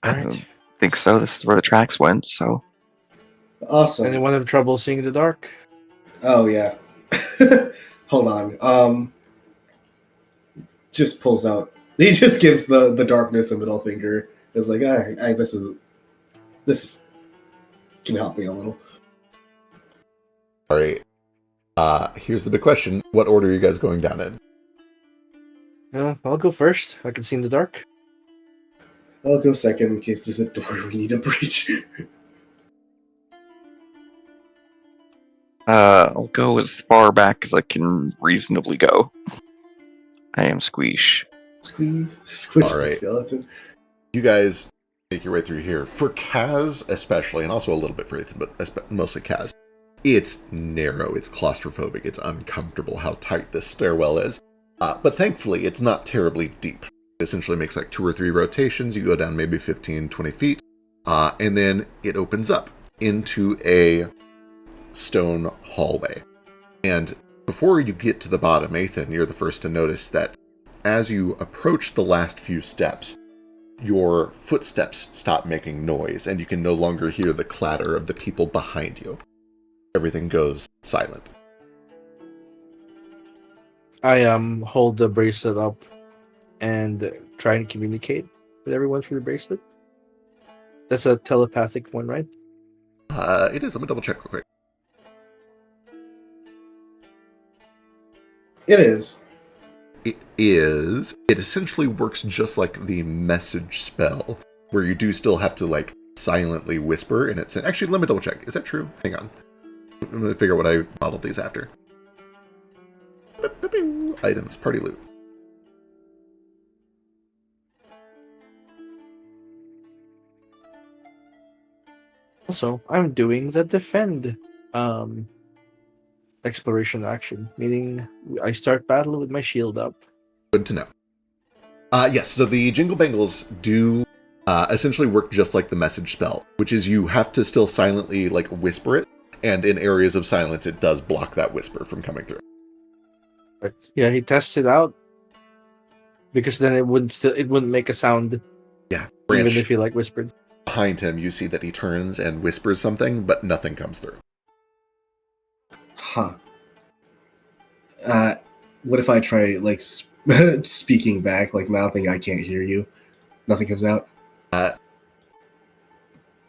Speaker 6: I
Speaker 3: Right.
Speaker 6: don't think so. This is where the tracks went. So
Speaker 5: Awesome.
Speaker 3: Anyone have trouble seeing in the dark?
Speaker 5: Oh yeah. Hold on. Just pulls out. He just gives the darkness a middle finger. It's like, this can help me a little.
Speaker 1: All right. Here's the big question: what order are you guys going down in?
Speaker 3: I'll go first. I can see in the dark.
Speaker 5: I'll go second in case there's a door we need to breach.
Speaker 6: I'll go as far back as I can reasonably go. I am Squeesh.
Speaker 5: Squish
Speaker 1: All
Speaker 5: the
Speaker 1: right.
Speaker 5: skeleton.
Speaker 1: You guys make your way through here. For Kaz, especially, and also a little bit for Ethan, but mostly Kaz, it's narrow, it's claustrophobic, it's uncomfortable how tight this stairwell is. But thankfully, it's not terribly deep. It essentially makes like 2 or 3 rotations. You go down maybe 15, 20 feet, and then it opens up into a stone hallway. And before you get to the bottom, Ethan, you're the first to notice that as you approach the last few steps, your footsteps stop making noise, and you can no longer hear the clatter of the people behind you. Everything goes silent.
Speaker 3: I hold the bracelet up and try and communicate with everyone through the bracelet. That's a telepathic one, right?
Speaker 1: It is. Let me double check real quick.
Speaker 5: It is.
Speaker 1: It is. It essentially works just like the message spell, where you do still have to like silently whisper, and it's actually. Let me double check. Is that true? Hang on. I'm gonna figure out what I modeled these after. Items, party loot.
Speaker 3: Also, I'm doing the defend exploration action, meaning I start battle with my shield up.
Speaker 1: Good to know. Yes, so the Jingle Bangles do essentially work just like the message spell, which is you have to still silently like whisper it, and in areas of silence it does block that whisper from coming through.
Speaker 3: But yeah, he tests it out because then it wouldn't make a sound
Speaker 1: Yeah,
Speaker 3: even
Speaker 1: Branch,
Speaker 3: if he like whispered.
Speaker 1: behind him you see that he turns and whispers something, but nothing comes through.
Speaker 5: Huh. What if I try like speaking back, like mouthing, "I can't hear you"? Nothing comes out.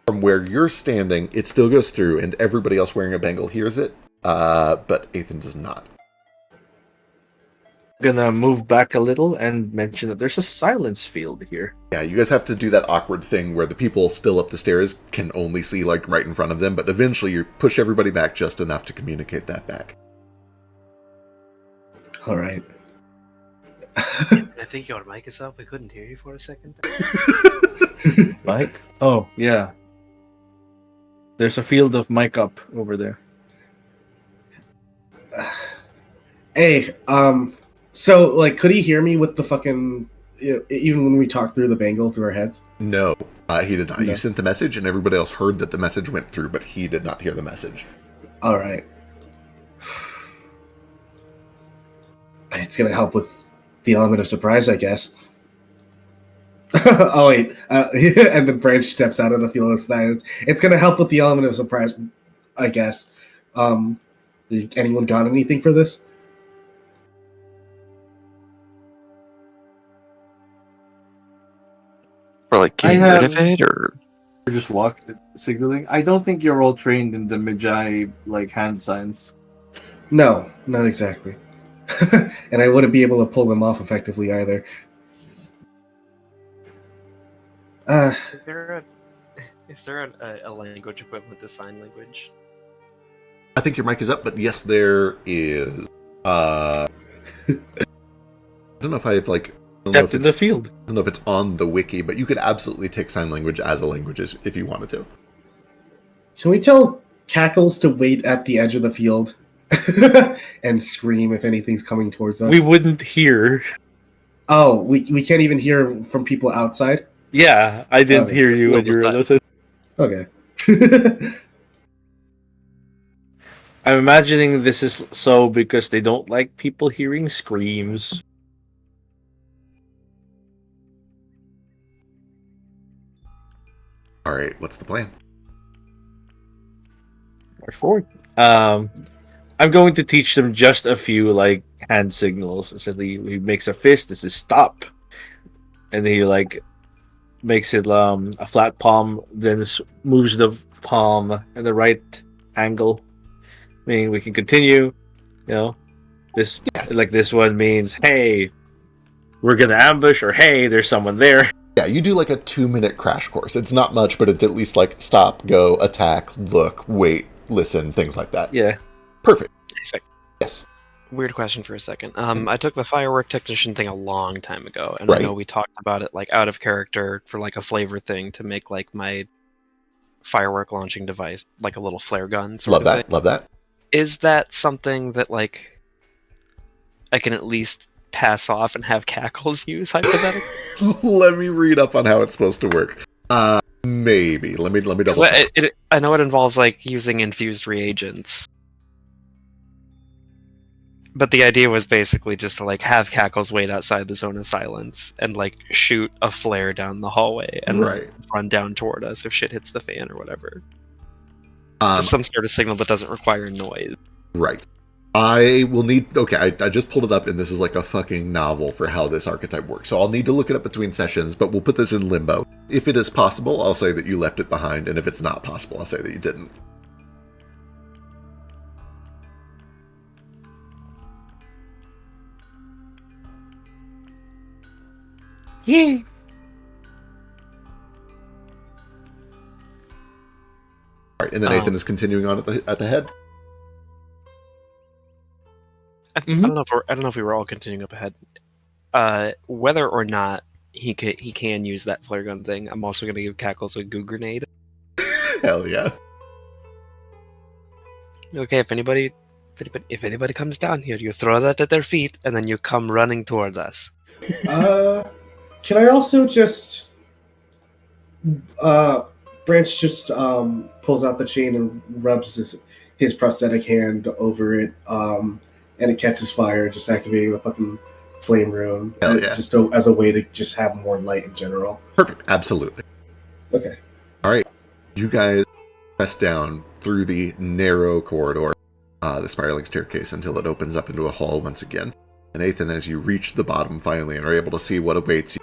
Speaker 1: From where you're standing, it still goes through, and everybody else wearing a bangle hears it, but Ethan does not.
Speaker 3: Gonna move back a little and mention that there's a silence field here.
Speaker 1: Yeah, you guys have to do that awkward thing where the people still up the stairs can only see like right in front of them, but eventually you push everybody back just enough to communicate that back.
Speaker 5: All right.
Speaker 7: I think your mic is up. We couldn't hear you for a second.
Speaker 3: Mike? Oh, yeah. There's a field of mic up over there.
Speaker 5: Hey, so like, could he hear me with the fucking? Even when we talked through the bangle through our heads?
Speaker 1: No, he did not.
Speaker 5: No.
Speaker 1: You sent the message, and everybody else heard that the message went through, but he did not hear the message.
Speaker 5: All right. It's gonna help with the element of surprise, I guess. Oh wait, and the branch steps out of the field of silence. It's gonna help with the element of surprise, I guess. Anyone got anything for this?
Speaker 6: For like getting rid of it, or
Speaker 3: Just walk signaling. I don't think you're all trained in the Magi like hand signs.
Speaker 5: No, not exactly. And I wouldn't be able to pull them off effectively either.
Speaker 7: Is there a language equivalent to sign language?
Speaker 1: I think your mic is up, but yes, there is. don't know if I have like. I don't know
Speaker 3: Stepped
Speaker 1: if
Speaker 3: in
Speaker 1: it's-
Speaker 3: the field.
Speaker 1: I don't know if it's on the wiki, but you could absolutely take sign language as a language if you wanted to.
Speaker 5: Can we tell Cackles to wait at the edge of the field and scream if anything's coming towards us?
Speaker 3: We wouldn't hear.
Speaker 5: Oh, we can't even hear from people outside?
Speaker 3: Yeah, I didn't
Speaker 5: Okay.
Speaker 3: hear you
Speaker 7: No,
Speaker 3: when you were
Speaker 7: but-
Speaker 3: listening.
Speaker 5: Okay.
Speaker 3: I'm imagining this is so because they don't like people hearing screams.
Speaker 1: All right, what's the plan?
Speaker 3: March forward. I'm going to teach them just a few like hand signals. Essentially, he makes a fist. This is stop, and then he like makes it a flat palm. Then moves the palm in the right angle, meaning we can continue. You know, this like this one means hey, we're gonna ambush, or hey, there's someone there.
Speaker 1: Yeah, you do like a 2-minute crash course. It's not much, but it's at least like stop, go, attack, look, wait, listen, things like that.
Speaker 3: Yeah.
Speaker 1: Perfect.
Speaker 7: Perfect.
Speaker 1: Yes.
Speaker 7: Weird question for a second. I took the firework technician thing a long time ago, and
Speaker 1: Right.
Speaker 7: I know we talked about it like out of character for like a flavor thing to make like my firework launching device like a little flare gun sort
Speaker 1: Love
Speaker 7: of
Speaker 1: that.
Speaker 7: thing.
Speaker 1: Love that.
Speaker 7: Is that something that like I can at least pass off and have Cackles use hypothetically?
Speaker 1: Let me read up on how it's supposed to work. Maybe. Let me double
Speaker 7: 'Cause
Speaker 1: check.
Speaker 7: I know it involves like using infused reagents. But the idea was basically just to like have Cackles wait outside the zone of silence and like shoot a flare down the hallway and
Speaker 1: Right.
Speaker 7: run down toward us if shit hits the fan or whatever.
Speaker 1: Um,
Speaker 7: Just some sort of signal that doesn't require noise.
Speaker 1: right. I will need... Okay, I just pulled it up, and this is like a fucking novel for how this archetype works. So I'll need to look it up between sessions, but we'll put this in limbo. If it is possible, I'll say that you left it behind, and if it's not possible, I'll say that you didn't.
Speaker 3: Yeah.
Speaker 1: All right, and then
Speaker 7: Oh.
Speaker 1: Nathan is continuing on at the head.
Speaker 7: I don't know if I don't know if we were all continuing up ahead. Whether or not he can use that flare gun thing, I'm also going to give Cackles a goo grenade.
Speaker 1: Hell yeah.
Speaker 7: Okay, if anybody comes down here, you throw that at their feet, and then you come running towards us.
Speaker 5: Can I also just Branch just pulls out the chain and rubs his prosthetic hand over it, and it catches fire, just activating the fucking flame rune,
Speaker 1: Hell yeah.
Speaker 5: just as a way to just have more light in general.
Speaker 1: Perfect. Absolutely.
Speaker 5: Okay.
Speaker 1: All right. You guys press down through the narrow corridor, the spiraling staircase, until it opens up into a hall once again. And Nathan, as you reach the bottom finally and are able to see what awaits you,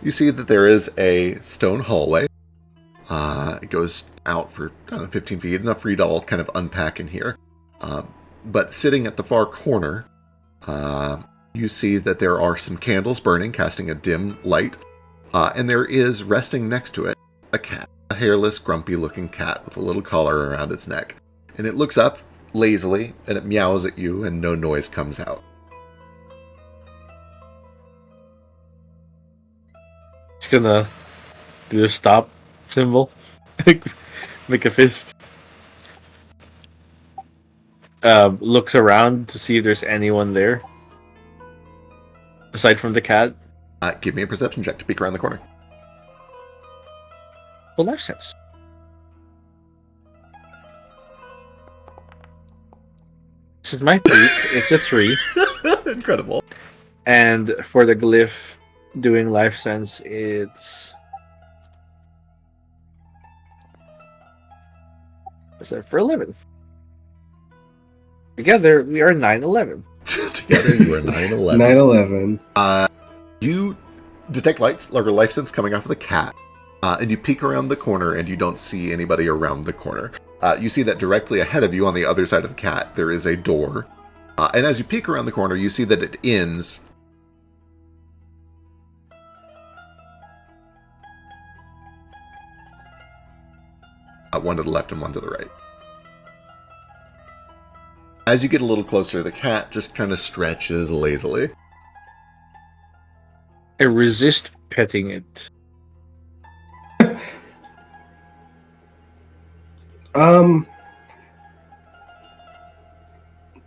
Speaker 1: you see that there is a stone hallway. It goes out for 15 feet, enough for you to all kind of unpack in here. But sitting at the far corner, you see that there are some candles burning, casting a dim light. And there is, resting next to it, a cat. A hairless, grumpy-looking cat with a little collar around its neck. And it looks up lazily, and it meows at you, and no noise comes out.
Speaker 3: It's gonna do a stop symbol. Make a fist. Looks around to see if there's anyone there. Aside from the cat.
Speaker 1: Give me a perception check to peek around the corner.
Speaker 3: Well, life sense. This is my peak. It's a 3.
Speaker 1: Incredible.
Speaker 3: And for the glyph doing life sense, it's... for 11. Together, we are 9/11.
Speaker 1: Together, you are 9/11.
Speaker 5: 9/11.
Speaker 1: You detect life sense coming off of the cat, and you peek around the corner, and you don't see anybody around the corner. You see that directly ahead of you, on the other side of the cat, there is a door. And as you peek around the corner, you see that it ends... one to the left and one to the right. As you get a little closer, the cat just kind of stretches lazily.
Speaker 3: I resist petting it.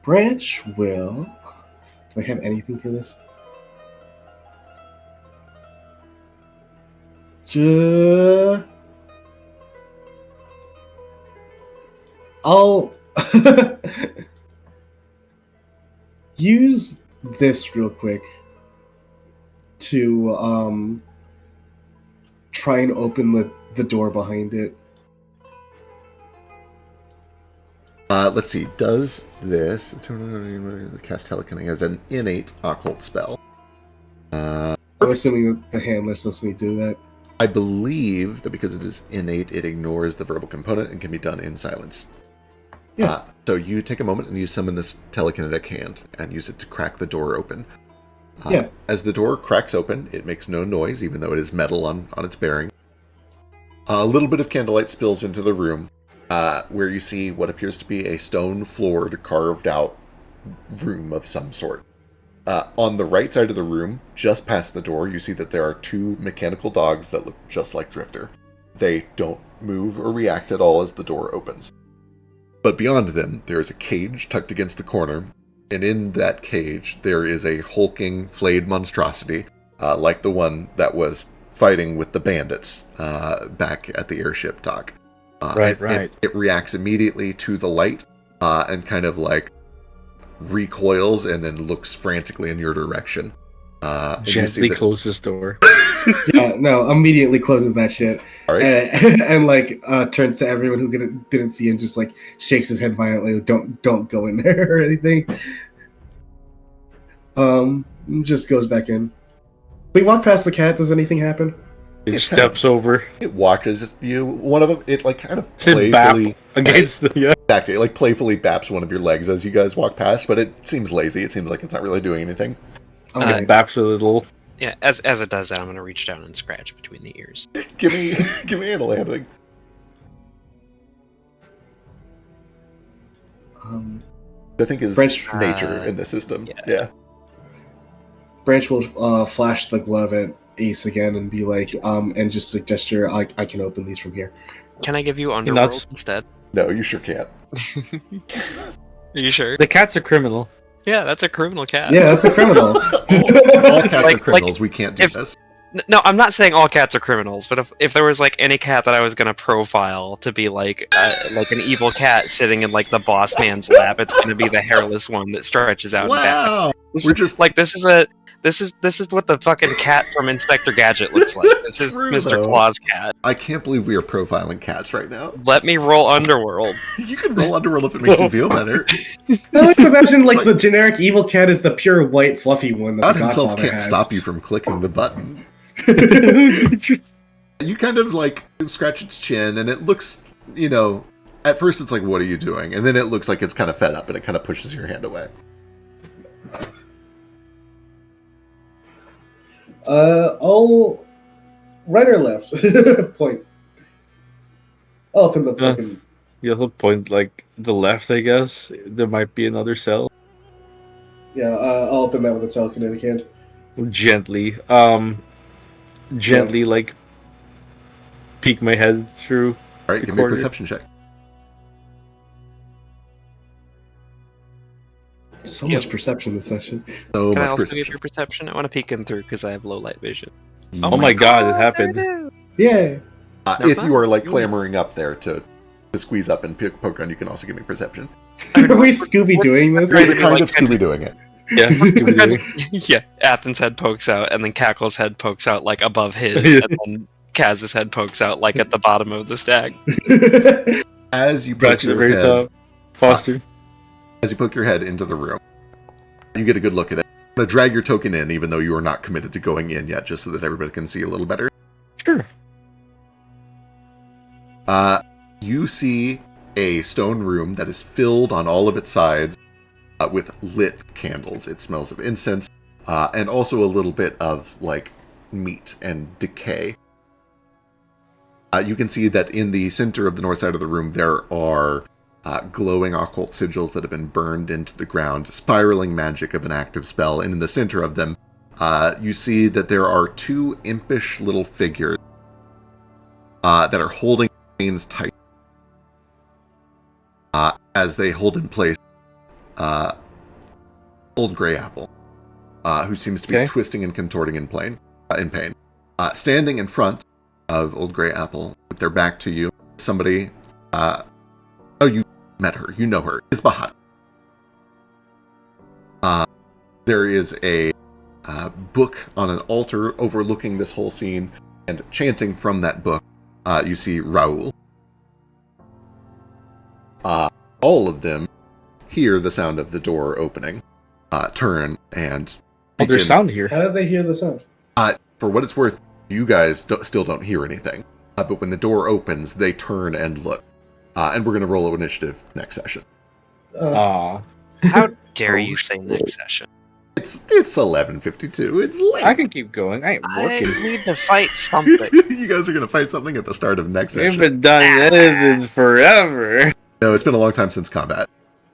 Speaker 5: Branch will. Do I have anything for this? I'll use this real quick to try and open the door behind it.
Speaker 1: Let's see. Does this cast telekinetic as an innate occult spell?
Speaker 5: I'm assuming that the handlers lets me do that.
Speaker 1: I believe that because it is innate, it ignores the verbal component and can be done in silence.
Speaker 5: Yeah.
Speaker 1: So you take a moment and you summon this telekinetic hand and use it to crack the door open.
Speaker 5: Yeah.
Speaker 1: As the door cracks open, it makes no noise, even though it is metal on its bearing. A little bit of candlelight spills into the room, where you see what appears to be a stone-floored, carved-out room of some sort. On the right side of the room, just past the door, you see that there are two mechanical dogs that look just like Drifter. They don't move or react at all as the door opens. But beyond them, there is a cage tucked against the corner, and in that cage, there is a hulking, flayed monstrosity, like the one that was fighting with the bandits back at the airship dock.
Speaker 3: Right.
Speaker 1: It reacts immediately to the light and kind of like recoils and then looks frantically in your direction.
Speaker 3: Gently closes door.
Speaker 5: Yeah, no, immediately closes that shit.
Speaker 1: All right.
Speaker 5: And like turns to everyone who didn't see and just like shakes his head violently. Don't go in there or anything. Just goes back in. We walk past the cat. Does anything happen?
Speaker 3: It steps over.
Speaker 1: It watches you. One of them, it like kind of
Speaker 3: Sit
Speaker 1: playfully
Speaker 3: against the
Speaker 1: exactly, it like playfully baps one of your legs as you guys walk past, but it seems lazy. It seems like it's not really doing anything.
Speaker 5: Okay.
Speaker 3: Baps a little.
Speaker 7: Yeah, as it does that, I'm gonna reach down and scratch between the ears.
Speaker 1: give me handle handling. I think is
Speaker 5: Branch-
Speaker 1: nature in the system. Yeah.
Speaker 5: Branch will flash the glove at Ace again and be like, and just suggest I can open these from here.
Speaker 7: Can I give you Underworld instead?
Speaker 1: No, you sure can't.
Speaker 7: Are you sure?
Speaker 3: The cat's a criminal.
Speaker 7: Yeah, that's a criminal cat.
Speaker 5: Yeah, that's a criminal.
Speaker 1: All cats
Speaker 7: Like-
Speaker 1: are criminals. We can't do this.
Speaker 7: No, I'm not saying all cats are criminals, but if there was like any cat that I was gonna profile to be like an evil cat sitting in like the boss man's lap, it's gonna be the hairless one that stretches out.
Speaker 1: Wow.
Speaker 7: This
Speaker 1: We're
Speaker 7: is-
Speaker 1: just
Speaker 7: like this is what the fucking cat from Inspector Gadget looks like. This is
Speaker 1: True,
Speaker 7: Mr.
Speaker 1: though.
Speaker 7: Claus cat.
Speaker 1: I can't believe we are profiling cats right now.
Speaker 7: Let me roll Underworld.
Speaker 1: You can roll Underworld if it makes you feel better.
Speaker 5: I like to imagine like the generic evil cat is the pure white fluffy one that
Speaker 1: God
Speaker 5: the
Speaker 1: himself
Speaker 5: Godfather
Speaker 1: can't
Speaker 5: has.
Speaker 1: stop you from clicking the button. You kind of like scratch its chin, and it looks, at first it's like, what are you doing? And then it looks like it's kind of fed up, and it kind of pushes your hand away.
Speaker 5: I'll right or left point. Oh, up in the fucking.
Speaker 3: You'll point like the left, I guess. There might be another cell.
Speaker 5: Yeah, I'll open that with a telekinetic hand.
Speaker 3: Gently, like peek my head through.
Speaker 1: All right,
Speaker 3: The
Speaker 1: give me a
Speaker 3: corner.
Speaker 1: perception check.
Speaker 5: So much perception this session.
Speaker 1: So
Speaker 7: Can I
Speaker 1: much
Speaker 7: also
Speaker 1: perception.
Speaker 7: give you perception? I want to peek in through because I have low light vision.
Speaker 3: Oh my god, it happened.
Speaker 5: Yeah.
Speaker 1: If you are like clambering up there to squeeze up and poke around, you can also give me perception.
Speaker 5: Are we Scooby doing this?
Speaker 1: There's a
Speaker 7: Maybe
Speaker 1: kind
Speaker 7: like
Speaker 1: of Scooby doing it.
Speaker 3: Yeah, Scooby-Doo.
Speaker 7: Yeah, Athens' head pokes out, and then Cackle's head pokes out like above his, and then Kaz's head pokes out like at the bottom of the stack.
Speaker 1: As you poke
Speaker 3: Branch at the
Speaker 1: your
Speaker 3: very
Speaker 1: head,
Speaker 3: top. Foster.
Speaker 1: as you poke your head into the room, you get a good look at it. I'm gonna drag your token in, even though you are not committed to going in yet, just so that everybody can see a little better.
Speaker 3: Sure.
Speaker 1: You see a stone room that is filled on all of its sides with lit candles. It smells of incense and also a little bit of like meat and decay. You can see that in the center of the north side of the room there are glowing occult sigils that have been burned into the ground, spiraling magic of an active spell, and in the center of them you see that there are two impish little figures that are holding chains tight as they hold in place Old Grey Apple, who seems to be twisting and contorting in pain. Standing in front of Old Grey Apple, with their back to you, somebody. You met her. You know her. Isbahat. There is a book on an altar overlooking this whole scene, and chanting from that book, you see Raoul. All of them hear the sound of the door opening, turn, and begin.
Speaker 3: There's sound here.
Speaker 5: How did they hear the sound?
Speaker 1: For what it's worth, you guys still don't hear anything. But when the door opens, they turn and look. And we're going to roll initiative next session.
Speaker 3: Aw.
Speaker 7: How dare you say next session?
Speaker 1: It's 11:52. It's late.
Speaker 3: I can keep going. I ain't
Speaker 7: I
Speaker 3: working.
Speaker 7: need to fight something.
Speaker 1: You guys are going to fight something at the start of next
Speaker 3: We
Speaker 1: session.
Speaker 3: haven't done anything forever.
Speaker 1: No, it's been a long time since combat.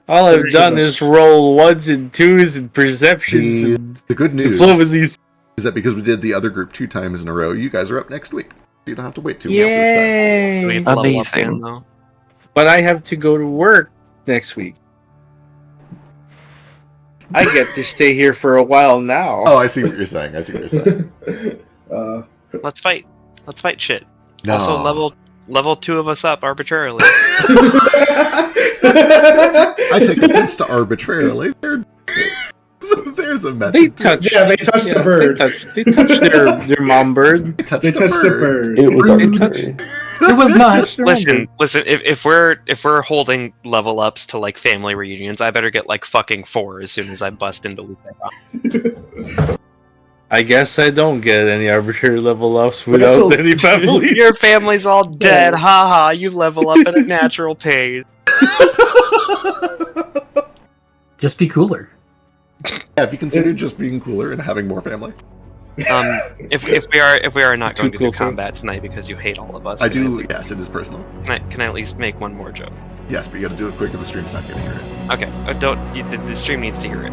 Speaker 3: All I've done is roll 1s and 2s and perceptions and
Speaker 1: The good news
Speaker 3: diplomacies.
Speaker 1: is that because we did the other group 2 times in a row, you guys are up next week. You don't have to wait 2 weeks this
Speaker 7: Do we
Speaker 3: Yay!
Speaker 7: have to level up
Speaker 6: Amazing.
Speaker 7: again, though?
Speaker 3: But I have to go to work next week. I get to stay here for a while now.
Speaker 1: time. Oh, I see what you're saying.
Speaker 7: Let's fight. Let's fight shit.
Speaker 1: No.
Speaker 7: Also, level 2 of us up arbitrarily.
Speaker 1: I take offense to arbitrarily. There's a method.
Speaker 3: They
Speaker 1: to it.
Speaker 3: touched.
Speaker 5: Yeah, they touched a bird.
Speaker 3: They touched their mom bird.
Speaker 1: They touched,
Speaker 5: They touched a bird.
Speaker 4: It was
Speaker 3: They
Speaker 4: arbitrary.
Speaker 2: It was not.
Speaker 7: Listen. If we're holding level ups to like family reunions, I better get like fucking 4 as soon as I bust into Lupe.
Speaker 3: I guess I don't get any arbitrary level ups without
Speaker 4: But
Speaker 3: any family.
Speaker 7: Your family's all dead. Haha. You level up at a natural pace.
Speaker 2: Just be cooler.
Speaker 1: Have you considered just being cooler and having more family?
Speaker 7: If we are not
Speaker 3: Too
Speaker 7: going to
Speaker 3: cool
Speaker 7: do
Speaker 3: for-
Speaker 7: combat tonight because you hate all of us,
Speaker 1: I
Speaker 7: can
Speaker 1: do. Yes, it is personal.
Speaker 7: Can I at least make one more joke?
Speaker 1: Yes, but you got to do it quick, or the stream's not going to hear it.
Speaker 7: Okay, the stream needs to hear it.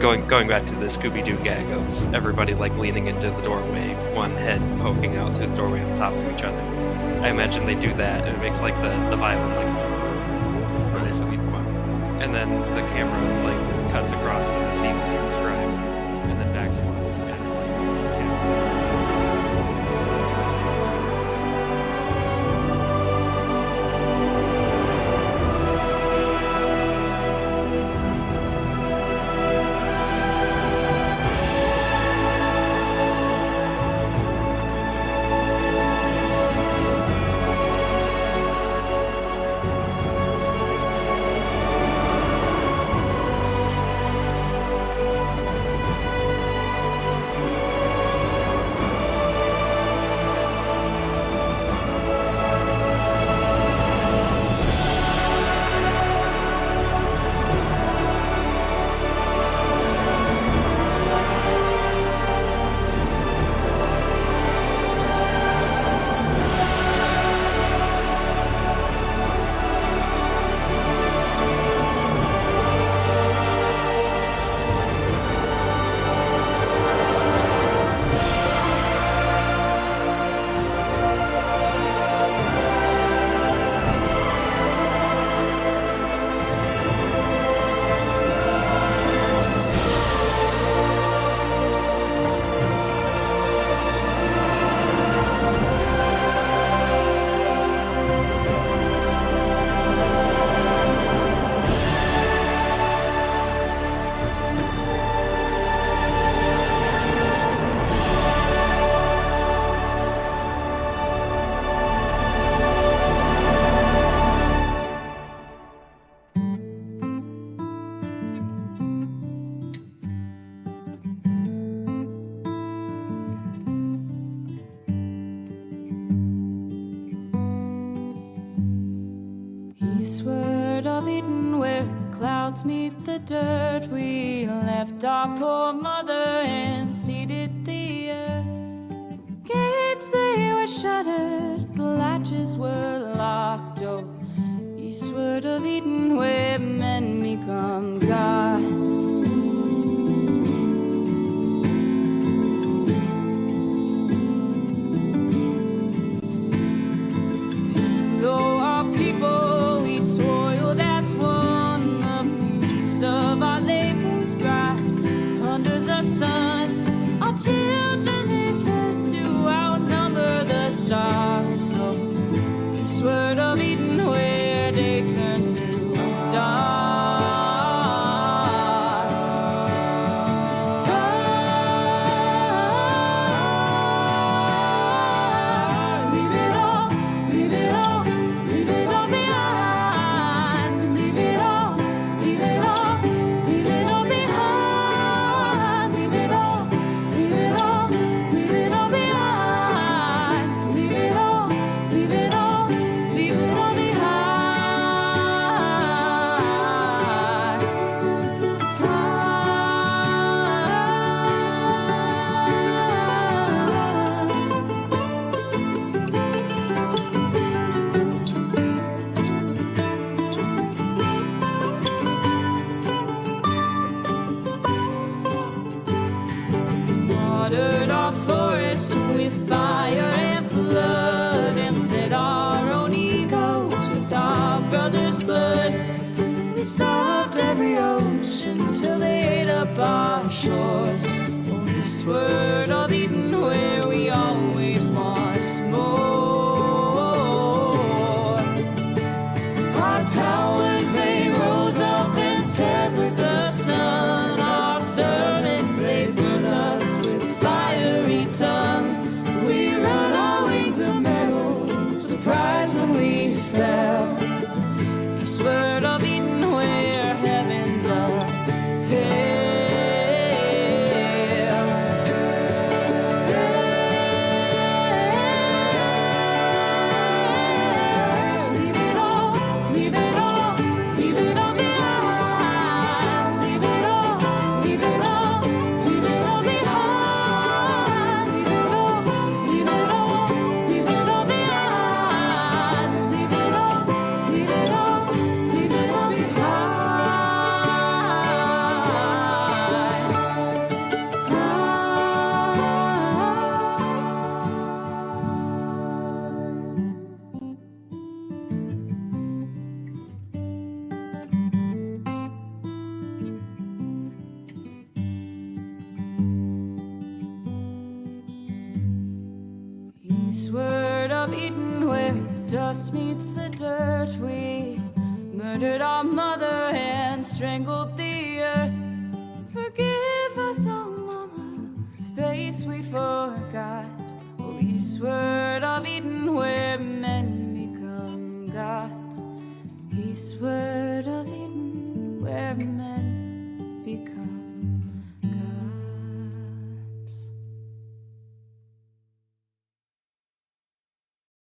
Speaker 7: Going back to the Scooby-Doo gag of everybody like leaning into the doorway, one head poking out through the doorway on top of each other. I imagine they do that, and it makes like the violin like really so fun. And then the camera like cuts across to the scene that you described, and then back to us, and like camera.
Speaker 8: Eastward of Eden, where the clouds meet the dirt, we left our poor mother and seeded the earth. Gates they were shuttered, the latches were locked. Oh, eastward of Eden, where men become gods. our shores. Oh, eastward of Eden, where we always want more. Our towers, they rose up and set with the sun. Our servants, they burned us with fiery tongue. We rode our wings of metal, surprised when we fell. Eastward of Eden, where heavens are hell. Leave it all, leave it all, leave it all behind. Leave it all, leave it all, leave it all behind. Leave it all, leave it all, leave it all behind. Leave it all, leave it all, leave it all Eastward of Eden, where the dust meets the dirt, we murdered our mother and strangled the earth. Forgive us, oh mama, whose face we forgot. Oh, eastward of Eden, where men become gods. Eastward of Eden, where men become